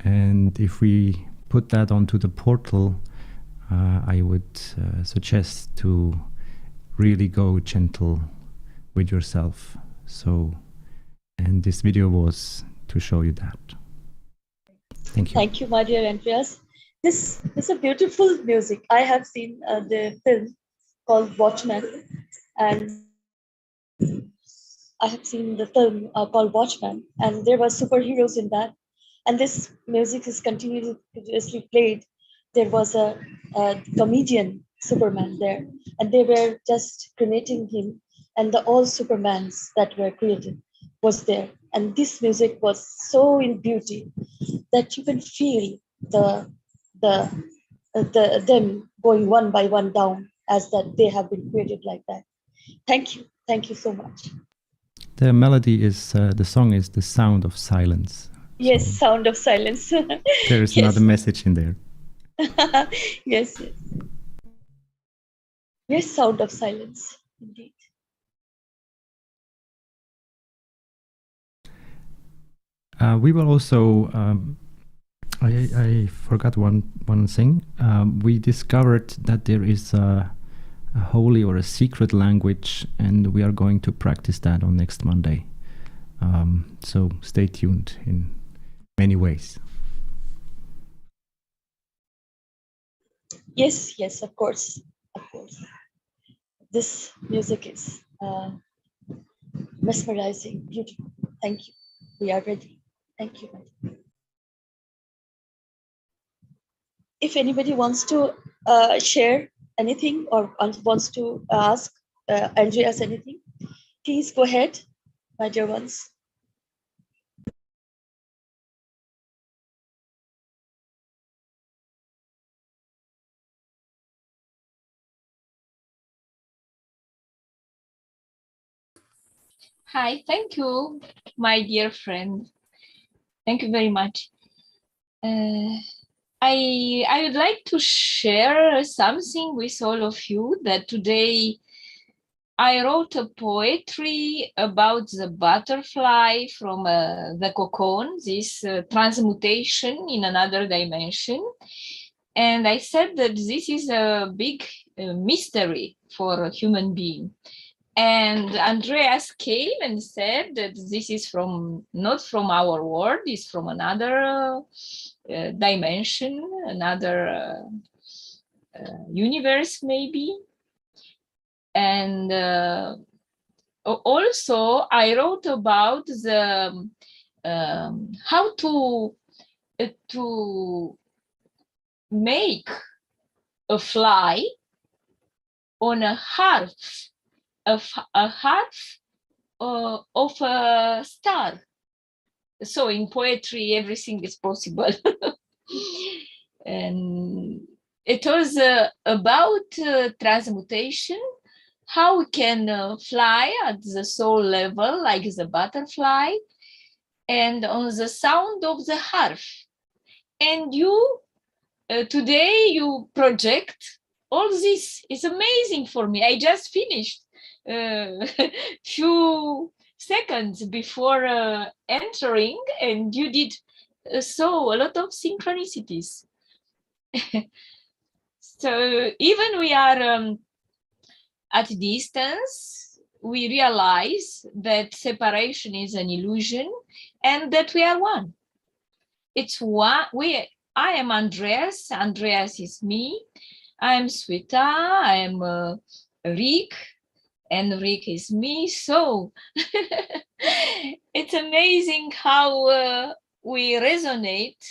And if we put that onto the portal, I would suggest to really go gentle with yourself. So, and this video was to show you that. Thank you. Thank you, my dear Andreas. This is a beautiful music. I have seen the film called Watchmen, and I have seen the film called Watchmen, and there were superheroes in that. And this music is continuously played there was a comedian Superman there, and they were just cremating him, and all Supermans that were created was there. And this music was so in beauty that you can feel them going one by one down as that they have been created like that. Thank you so much. The melody is, the song is The Sound of Silence. Yes, So Sound of Silence. there is another message in there. Yes, yes. Yes, Sound of Silence, indeed. We will also, I forgot one thing. We discovered that there is a holy or a secret language, and we are going to practice that on next Monday. So stay tuned in many ways. Yes, yes, of course, of course. This music is mesmerizing, beautiful. Thank you. We are ready. Thank you. If anybody wants to share anything or wants to ask Andreas anything, please go ahead, my dear ones. Hi, thank you, my dear friend. Thank you very much. I would like to share something with all of you, that today I wrote a poetry about the butterfly from the cocoon, this transmutation in another dimension. And I said that this is a big mystery for a human being. And Andreas came and said that this is not from our world, it's from another dimension, another universe maybe. And also I wrote about the how to make a fly on a harp, a harp of a star. So in poetry, everything is possible. And it was about transmutation, how we can fly at the soul level, like the butterfly, and on the sound of the harp. And you, today you project all this. It's amazing for me. I just finished few seconds before entering, and you did so a lot of synchronicities. So even we are at distance, we realize that separation is an illusion and that we are one. It's one. I am Andreas. Andreas is me. I am Sweta. I am Rick. And Rick is me. So it's amazing how we resonate,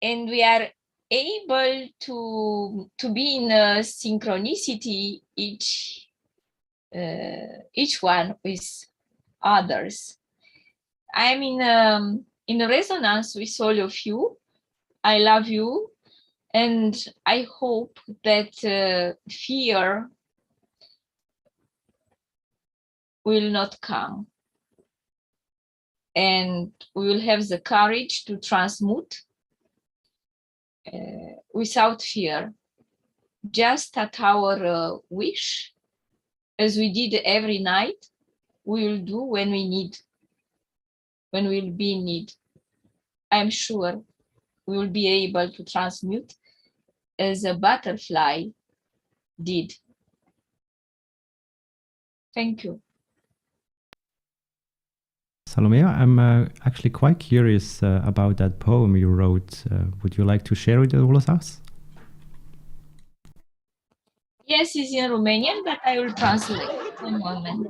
and we are able to be in a synchronicity, each one with others. I'm in resonance with all of you. I love you, and I hope that fear will not come, and we will have the courage to transmute without fear, just at our wish, as we did every night. We will do when we need, when we'll be in need. I'm sure we will be able to transmute as a butterfly did. Thank you. Salomea, I'm actually quite curious about that poem you wrote. Would you like to share it with all of us? Yes, it's in Romanian, but I will translate. One moment.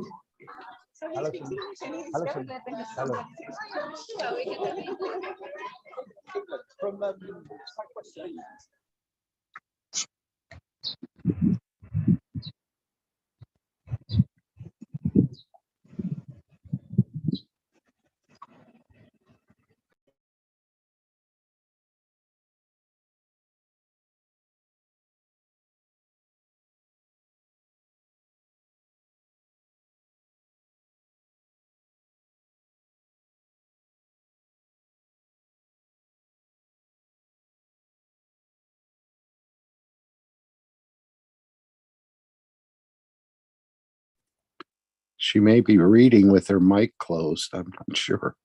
She may be reading with her mic closed. I'm not sure.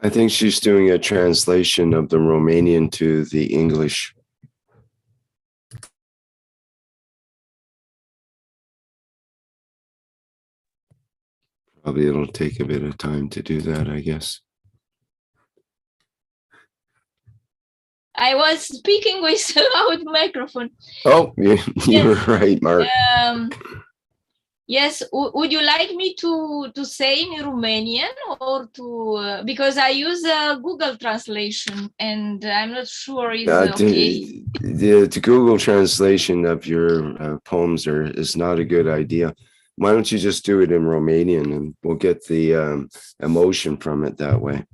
I think she's doing a translation of the Romanian to the English. Probably it'll take a bit of time to do that, I guess. I was speaking with a loud microphone. Oh, you were right, Mark. Yes, would you like me to say in Romanian or to, because I use Google Translation and I'm not sure it's okay. The Google translation of your poems is not a good idea. Why don't you just do it in Romanian and we'll get the emotion from it that way.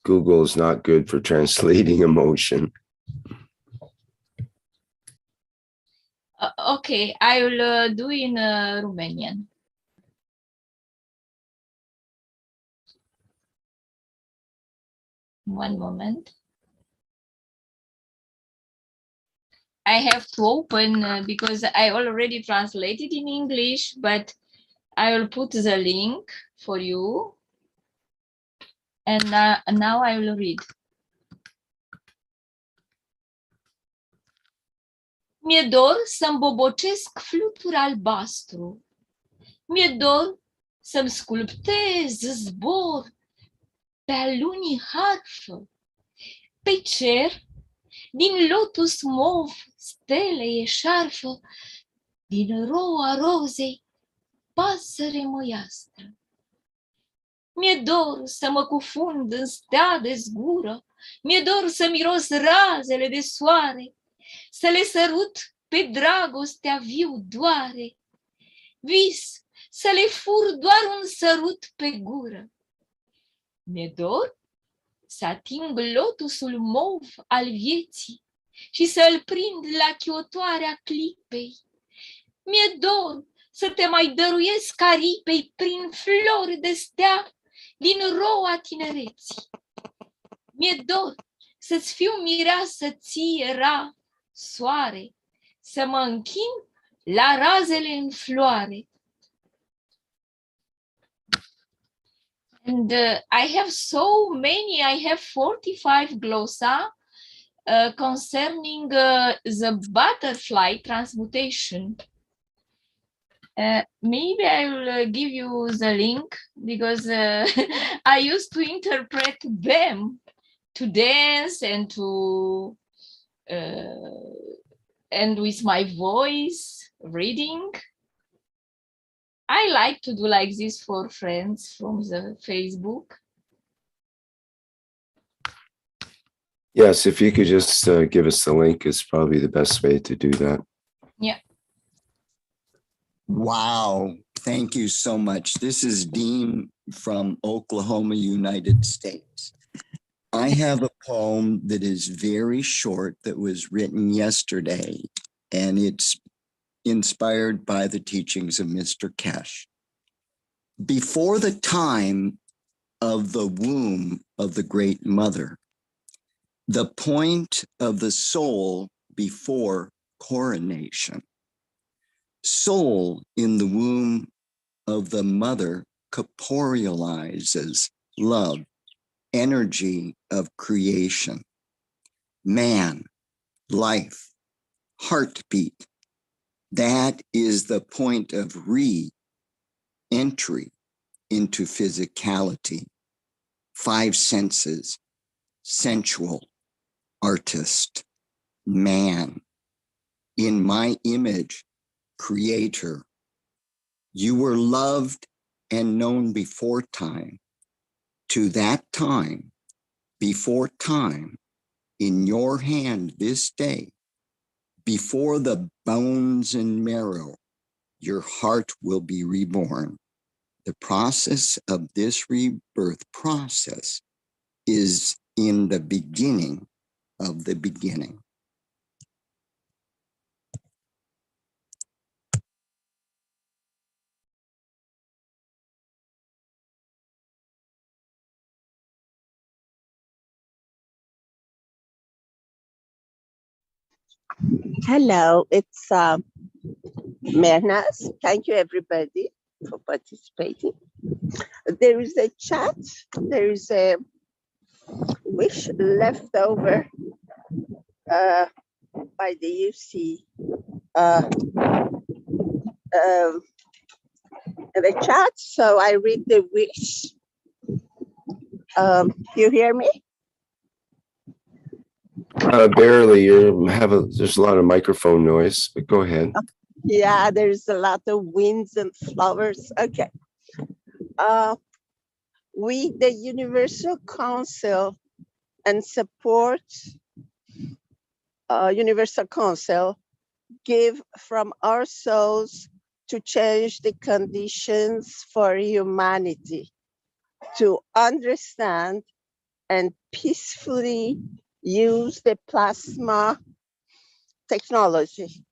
Google is not good for translating emotion. Okay, I will do in Romanian. One moment. I have to open because I already translated in English, but I will put the link for you. And now I will read. Mi-e dor să-mi bobocesc flutur albastru. Mi-e dor să-mi sculptez zbor pe-a lunii harfă. Pe cer, din lotus mov, stele e șarfă, din roa rozei, pasăre măiastră. Mi-e dor să mă cufund în stea de zgură, mi-e dor să miros razele de soare, să le sărut pe dragostea viu doare, vis să le fur doar un sărut pe gură. Mi-e dor să ating lotusul mov al vieții și să-l prind la chiotoarea clipei. Mi-e dor să te mai dăruiesc aripei prin flori de stea din roa tinereții. Mi-e dor să-ți fiu mireasă ție ra, soare, să mă închin la razele în floare. And I have so many, I have 45 glossa concerning the butterfly transmutation. Maybe I will give you the link because I used to interpret them to dance and to and with my voice reading. I like to do like this for friends from the Facebook. Yes, if you could just give us the link, it's probably the best way to do that. Yeah. Wow. Thank you so much. This is Dean from Oklahoma, United States. I have a poem that is very short that was written yesterday, and it's inspired by the teachings of Mr. Keshe. Before the time of the womb of the Great Mother, the point of the soul before coronation, soul in the womb of the mother corporealizes love, energy of creation, man, life, heartbeat. That is the point of re-entry into physicality, five senses, sensual, artist, man. In my image, creator, you were loved and known before time. to that time, before time, in your hand this day, before the bones and marrow, your heart will be reborn. The process of this rebirth process is in the beginning of the beginning. Hello, it's Mehran. Thank you, everybody, for participating. There is a chat. There is a wish left over by the UC. The chat, so I read the wish. You hear me? Barely. There's a lot of microphone noise, but go ahead. Yeah, there's a lot of winds and flowers. Okay. We, the Universal Council and support Universal Council, give from our souls to change the conditions for humanity, to understand and peacefully use the plasma technology.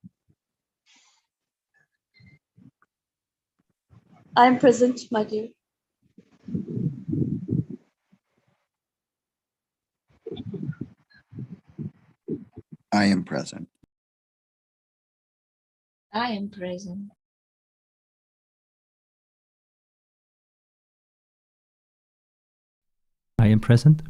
I'm present, my dear. I am present. I am present. I am present.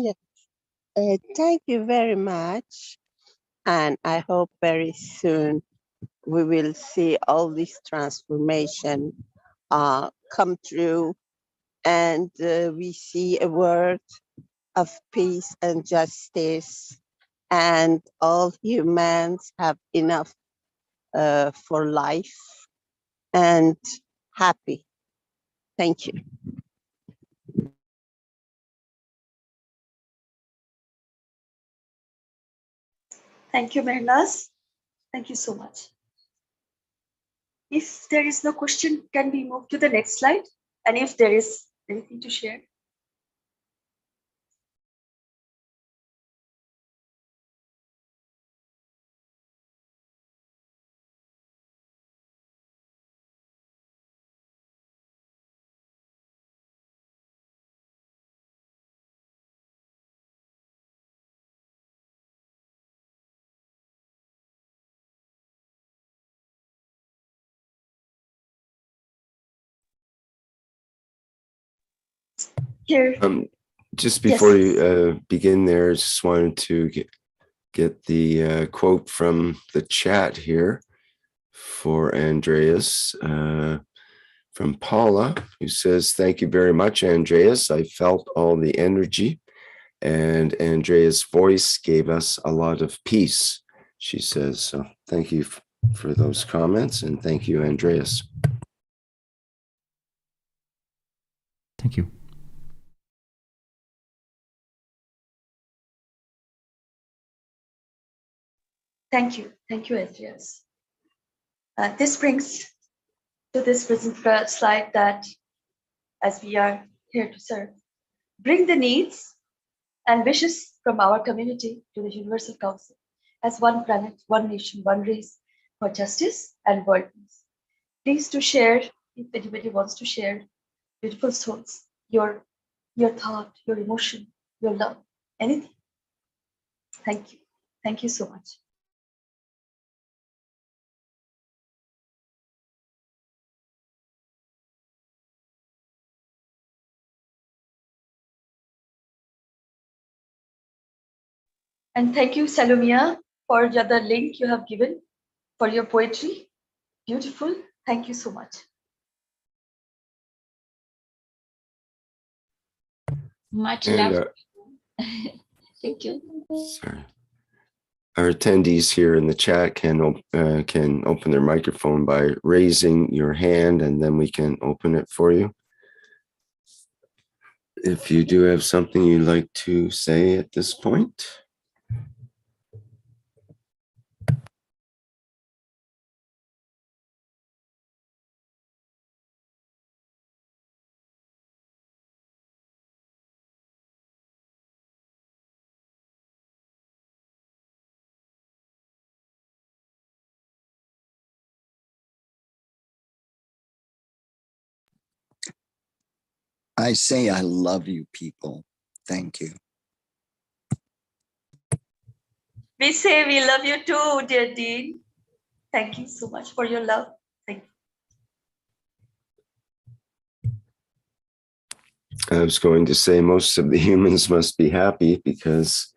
Yes. Thank you very much. And I hope very soon we will see all this transformation come through, and we see a world of peace and justice, and all humans have enough for life and happy. Thank you. Thank you, Mehnas. Thank you so much. If there is no question, can we move to the next slide? And if there is anything to share? Here. Just before Yes. you begin there, I just wanted to get the quote from the chat here for Andreas, from Paula, who says, "Thank you very much, Andreas. I felt all the energy, and Andreas' voice gave us a lot of peace," she says. So thank you for those comments, and thank you, Andreas. Thank you. Thank you, Andreas. This brings to this present slide that, as we are here to serve, bring the needs and wishes from our community to the Universal Council as one planet, one nation, one race for justice and world peace. Please to share, if anybody wants to share, beautiful souls, your thought, your emotion, your love, anything. Thank you. Thank you so much. And thank you, Salomia, for the link you have given for your poetry. Beautiful. Thank you so much. Much And, love. Thank you. sorry. Our attendees here in the chat can open their microphone by raising your hand, and then we can open it for you. If you do have something you'd like to say at this point. I say I love you people. Thank you. We say we love you too, dear Dean. Thank you so much for your love. Thank you. I was going to say most of the humans must be happy because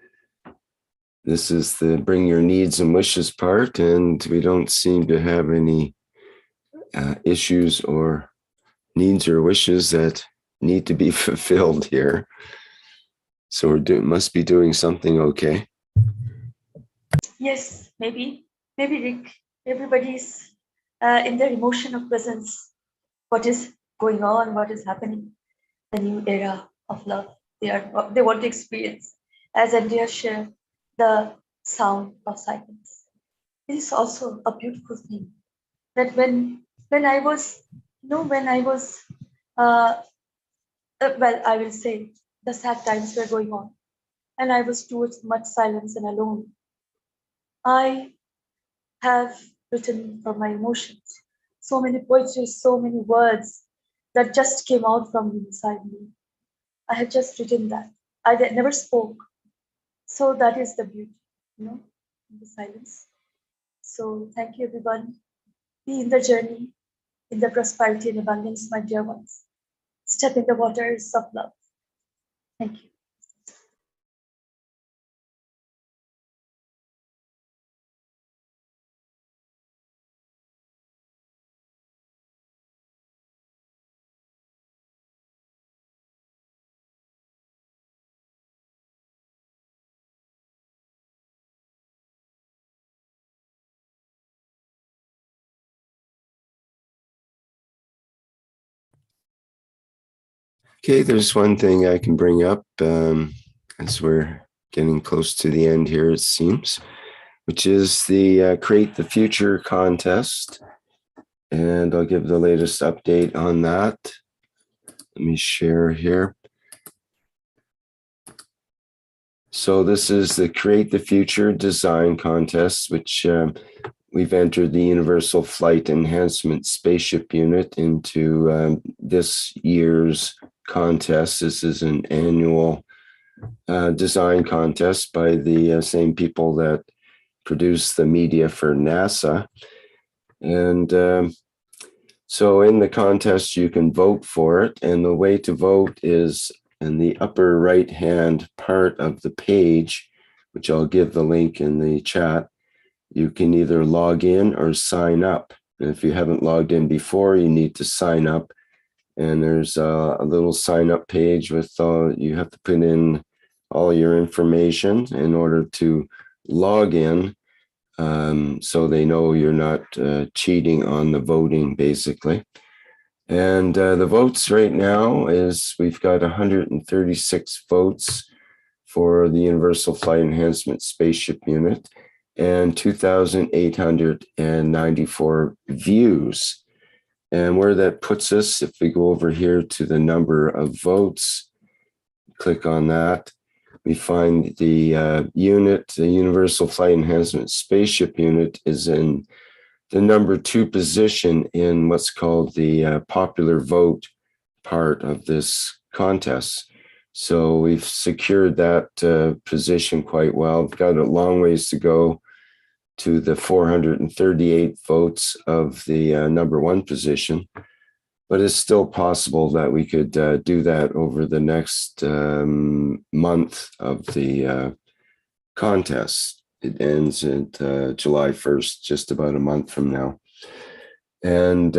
this is the bring your needs and wishes part, and we don't seem to have any issues or needs or wishes that need to be fulfilled here. So must be doing something okay. Yes, maybe Rick, everybody's in their emotion of presence. What is going on? What is happening? The new era of love. They want to experience. As Andrea shared, the sound of silence. It is also a beautiful thing that when I was, well, I will say the sad times were going on, and I was towards much silence and alone. I have written from my emotions so many poetries, so many words that just came out from inside me. I have just written that. I never spoke. So that is the beauty, in the silence. So thank you, everyone. Be in the journey, in the prosperity and abundance, my dear ones. Step in the waters of love. Thank you. Okay, there's one thing I can bring up as we're getting close to the end here, it seems, which is the Create the Future contest. And I'll give the latest update on that. Let me share here. So this is the Create the Future design contest, which we've entered the Universal Flight Enhancement Spaceship unit into this year's contest. This is an annual design contest by the same people that produce the media for NASA. And so in the contest, you can vote for it. And the way to vote is in the upper right-hand part of the page, which I'll give the link in the chat. You can either log in or sign up. And if you haven't logged in before, you need to sign up. And there's a little sign up page with you have to put in all your information in order to log in, so they know you're not cheating on the voting, basically. And the votes right now is we've got 136 votes for the Universal Flight Enhancement Spaceship unit and 2,894 views. And where that puts us, if we go over here to the number of votes, click on that, we find the unit, the Universal Flight Enhancement Spaceship unit, is in the number 2 position in what's called the popular vote part of this contest. So we've secured that position quite well. We've got a long ways to go to the 438 votes of the number 1 position, but it's still possible that we could do that over the next month of the contest. It ends at July 1st, just about a month from now. And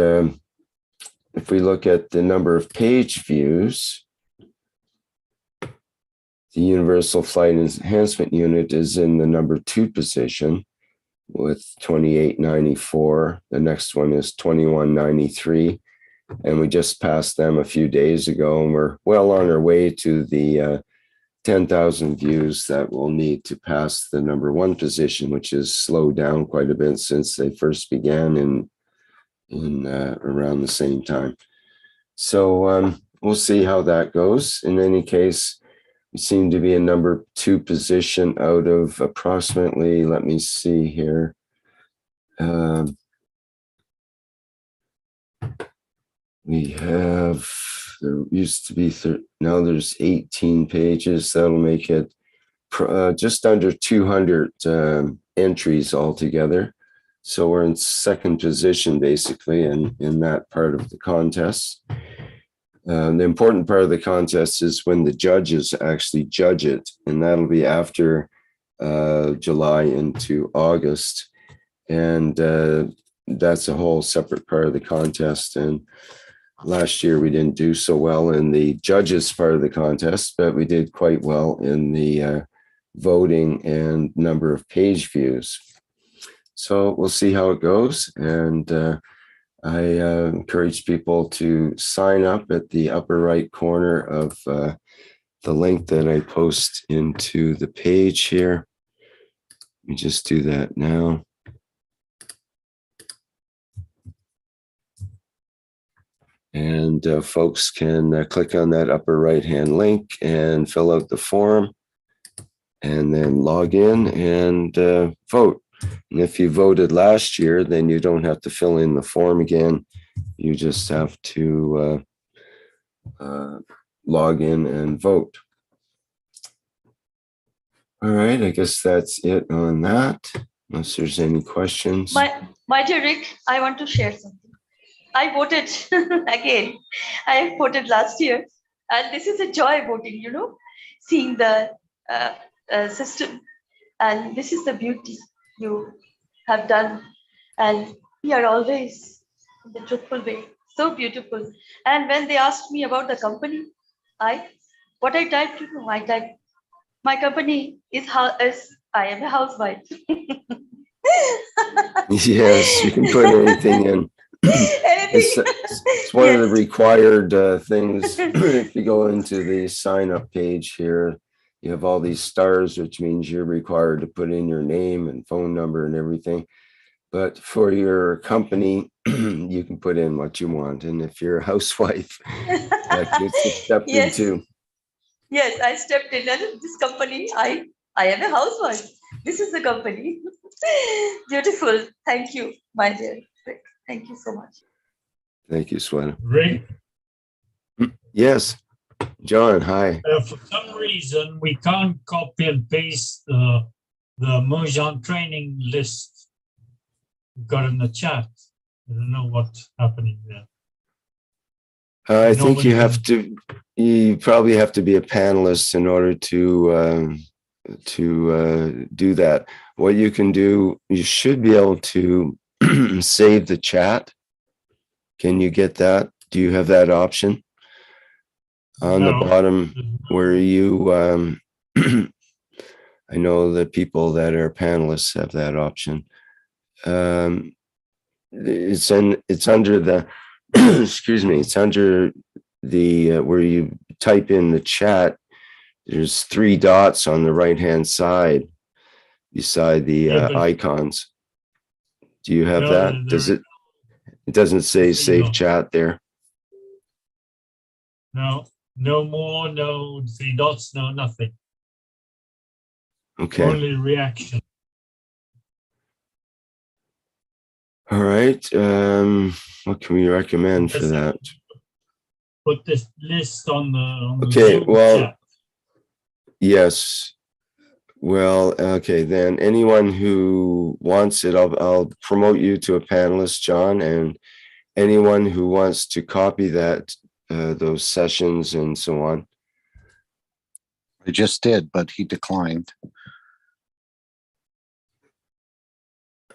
if we look at the number of page views, the Universal Flight Enhancement Unit is in the number 2 position with 2894. The next one is 2193. And we just passed them a few days ago, and we're well on our way to the 10,000 views that we'll need to pass the number 1 position, which has slowed down quite a bit since they first began in around the same time. So we'll see how that goes. In any case, we seem to be in number 2 position out of approximately, let me see here. We have, there used to be, now there's 18 pages. That'll make it just under 200 entries altogether. So we're in 2nd position, basically, in that part of the contest. The important part of the contest is when the judges actually judge it, and that'll be after July into August. And that's a whole separate part of the contest. And last year we didn't do so well in the judges part of the contest, but we did quite well in the voting and number of page views. So we'll see how it goes. And I encourage people to sign up at the upper right corner of the link that I post into the page here. Let me just do that now. And folks can click on that upper right-hand link and fill out the form and then log in and vote. And if you voted last year, then you don't have to fill in the form again. You just have to log in and vote. All right, I guess that's it on that, unless there's any questions. My dear Rick, I want to share something. I voted again. I voted last year, and this is a joy voting, you know, seeing the system. And this is the beauty you have done. And we are always in the truthful way. So beautiful. And when they asked me about the company, what I typed, you know, I typed, my company is I am a housewife. Yes, you can put anything in. It's one of the required things. If you go into the sign up page here, you have all these stars, which means you're required to put in your name and phone number and everything. But for your company, you can put in what you want. And if you're a housewife, that gets accepted too. Yes, I stepped in, and this company, I am a housewife. This is the company. Beautiful. Thank you, my dear Rick. Thank you so much. Thank you, Sweta. Rick? Yes. John, hi. For some reason, we can't copy and paste the Mehran training list we've got in the chat. I don't know what's happening there. I think you probably have to be a panelist in order to do that. What you can do, you should be able to save the chat. Can you get that? Do you have that option? On the bottom where you, I know the people that are panelists have that option. It's under the, excuse me, it's under the, where you type in the chat, there's 3 dots on the right-hand side beside the icons. Do you have that? Does it? It doesn't say save chat there. No, no more, no 3 dots, no nothing. Okay. Only reaction. All right. What can we recommend for that? Put this list on the okay, Zoom well, chat. Yes. Well, okay, then anyone who wants it, I'll promote you to a panelist, John, and anyone who wants to copy that, those sessions and so on. I just did, but he declined.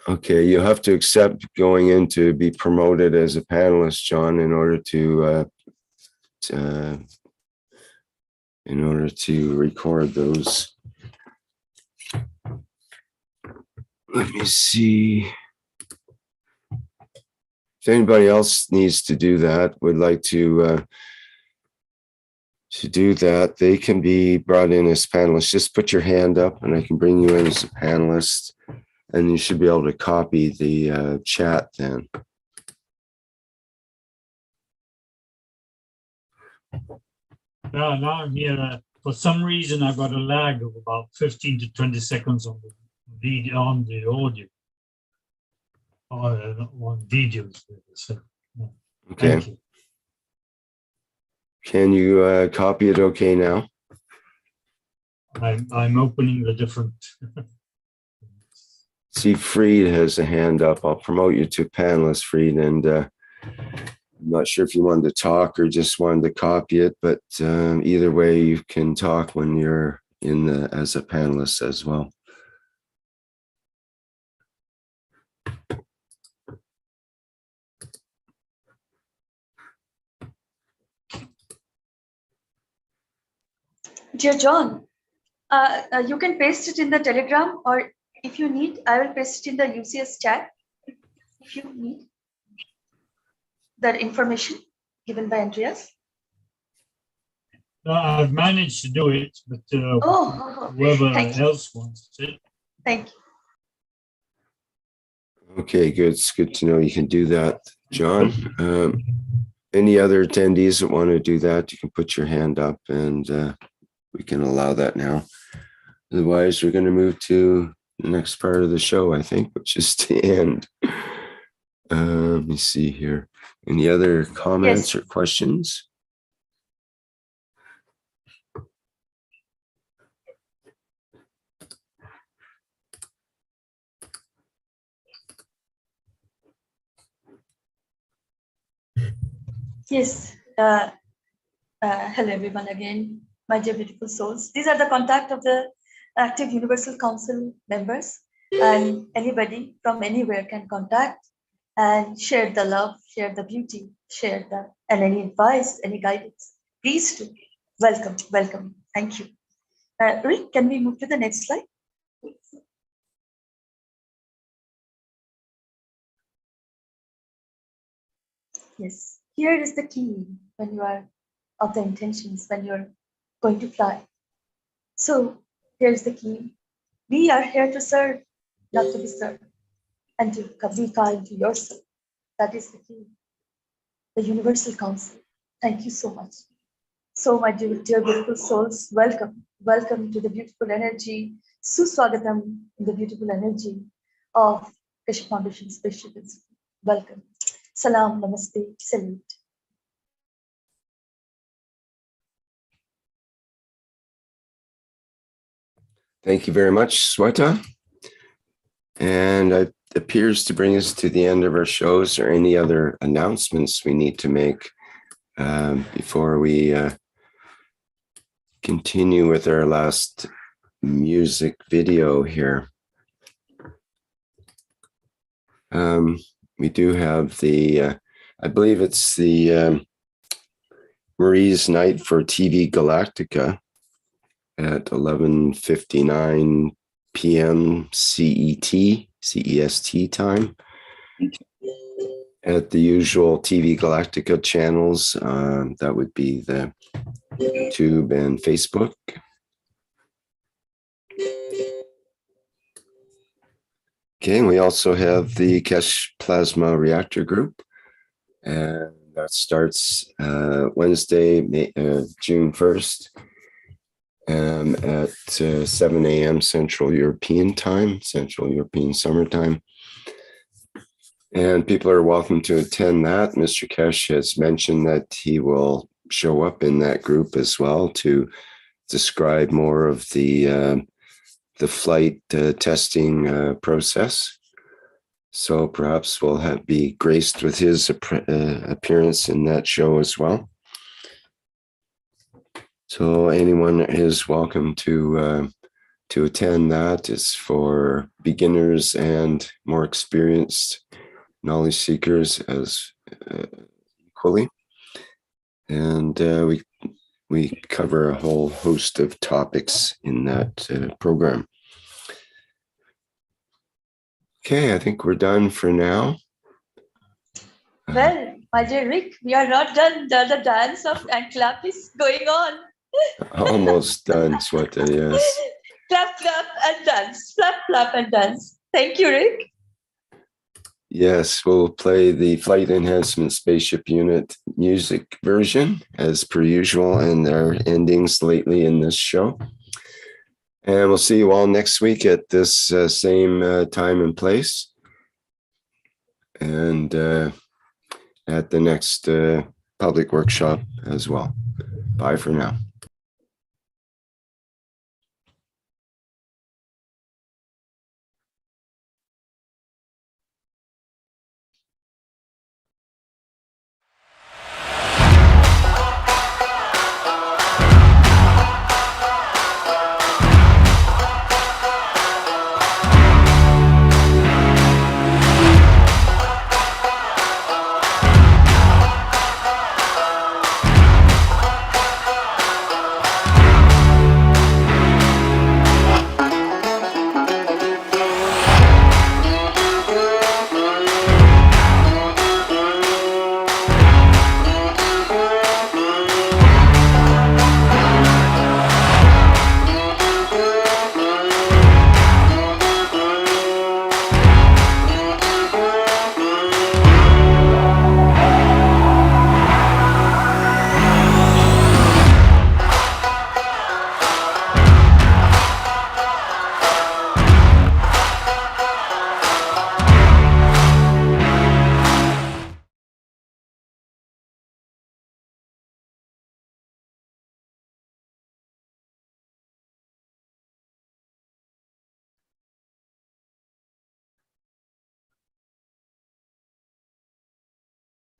Okay, you'll have to accept going in to be promoted as a panelist, John, in order to record those. Let me see. If anybody else needs to do that, would like to do that, they can be brought in as panelists. Just put your hand up and I can bring you in as a panelist, and you should be able to copy the chat then. Now I'm here. For some reason, I got a lag of about 15 to 20 seconds on the video, on the audio, or on videos. So, Okay. thank you. Can you copy it okay now? I'm opening the different. See, Fried has a hand up. I'll promote you to panelist, Fried, and I'm not sure if you wanted to talk or just wanted to copy it, but either way, you can talk when you're in as a panelist as well. Dear John, you can paste it in the Telegram, or if you need, I will paste it in the UCS chat. If you need that information given by Andreas. I've managed to do it, but whoever else wants it. Thank you. Okay, good. It's good to know you can do that, John. Any other attendees that want to do that, you can put your hand up and we can allow that now. Otherwise, we're going to move to the next part of the show, I think, which is the end. Let me see here. Any other comments or questions? Yes. Hello, everyone again, my dear beautiful souls. These are the contact of the active Universal Council members, and anybody from anywhere can contact and share the love, share the beauty, share the, and any advice, any guidance. Please do. Welcome, welcome. Thank you. Rick, can we move to the next slide? Yes, here is the key when you are of the intentions, when you're going to fly. So here's the key. We are here to serve, not to be served, and to be kind to yourself. That is the key. The Universal Council. Thank you so much. So my dear beautiful souls, welcome. Welcome to the beautiful energy. Suswagatam in the beautiful energy of Keshe Foundation Spaceship. Welcome. Salam, namaste, salute. Thank you very much, Sweta. And it appears to bring us to the end of our shows. Or any other announcements we need to make before we continue with our last music video here? We do have the, I believe it's the Marie's Night for TV Galactica at 11:59 PM CET time at the usual TV Galactica channels. That would be the YouTube and Facebook. Okay, and we also have the Keshe Plasma Reactor Group, and that starts Wednesday, June 1st at 7 a.m. Central European Time, Central European Summertime. And people are welcome to attend that. Mr. Keshe has mentioned that he will show up in that group as well to describe more of the flight testing process. So perhaps we'll be graced with his appearance in that show as well. So anyone is welcome to to attend that. It's for beginners and more experienced knowledge seekers as equally. And we cover a whole host of topics in that program. Okay, I think we're done for now. Well, my dear Rick, we are not done. The dance of and clap is going on. Almost done, Sweta, yes. Clap, clap, and dance. Clap, clap, and dance. Thank you, Rick. Yes, we'll play the Flight Enhancement Spaceship Unit music version as per usual, and their endings lately in this show. And we'll see you all next week at this same time and place. And at the next public workshop as well. Bye for now.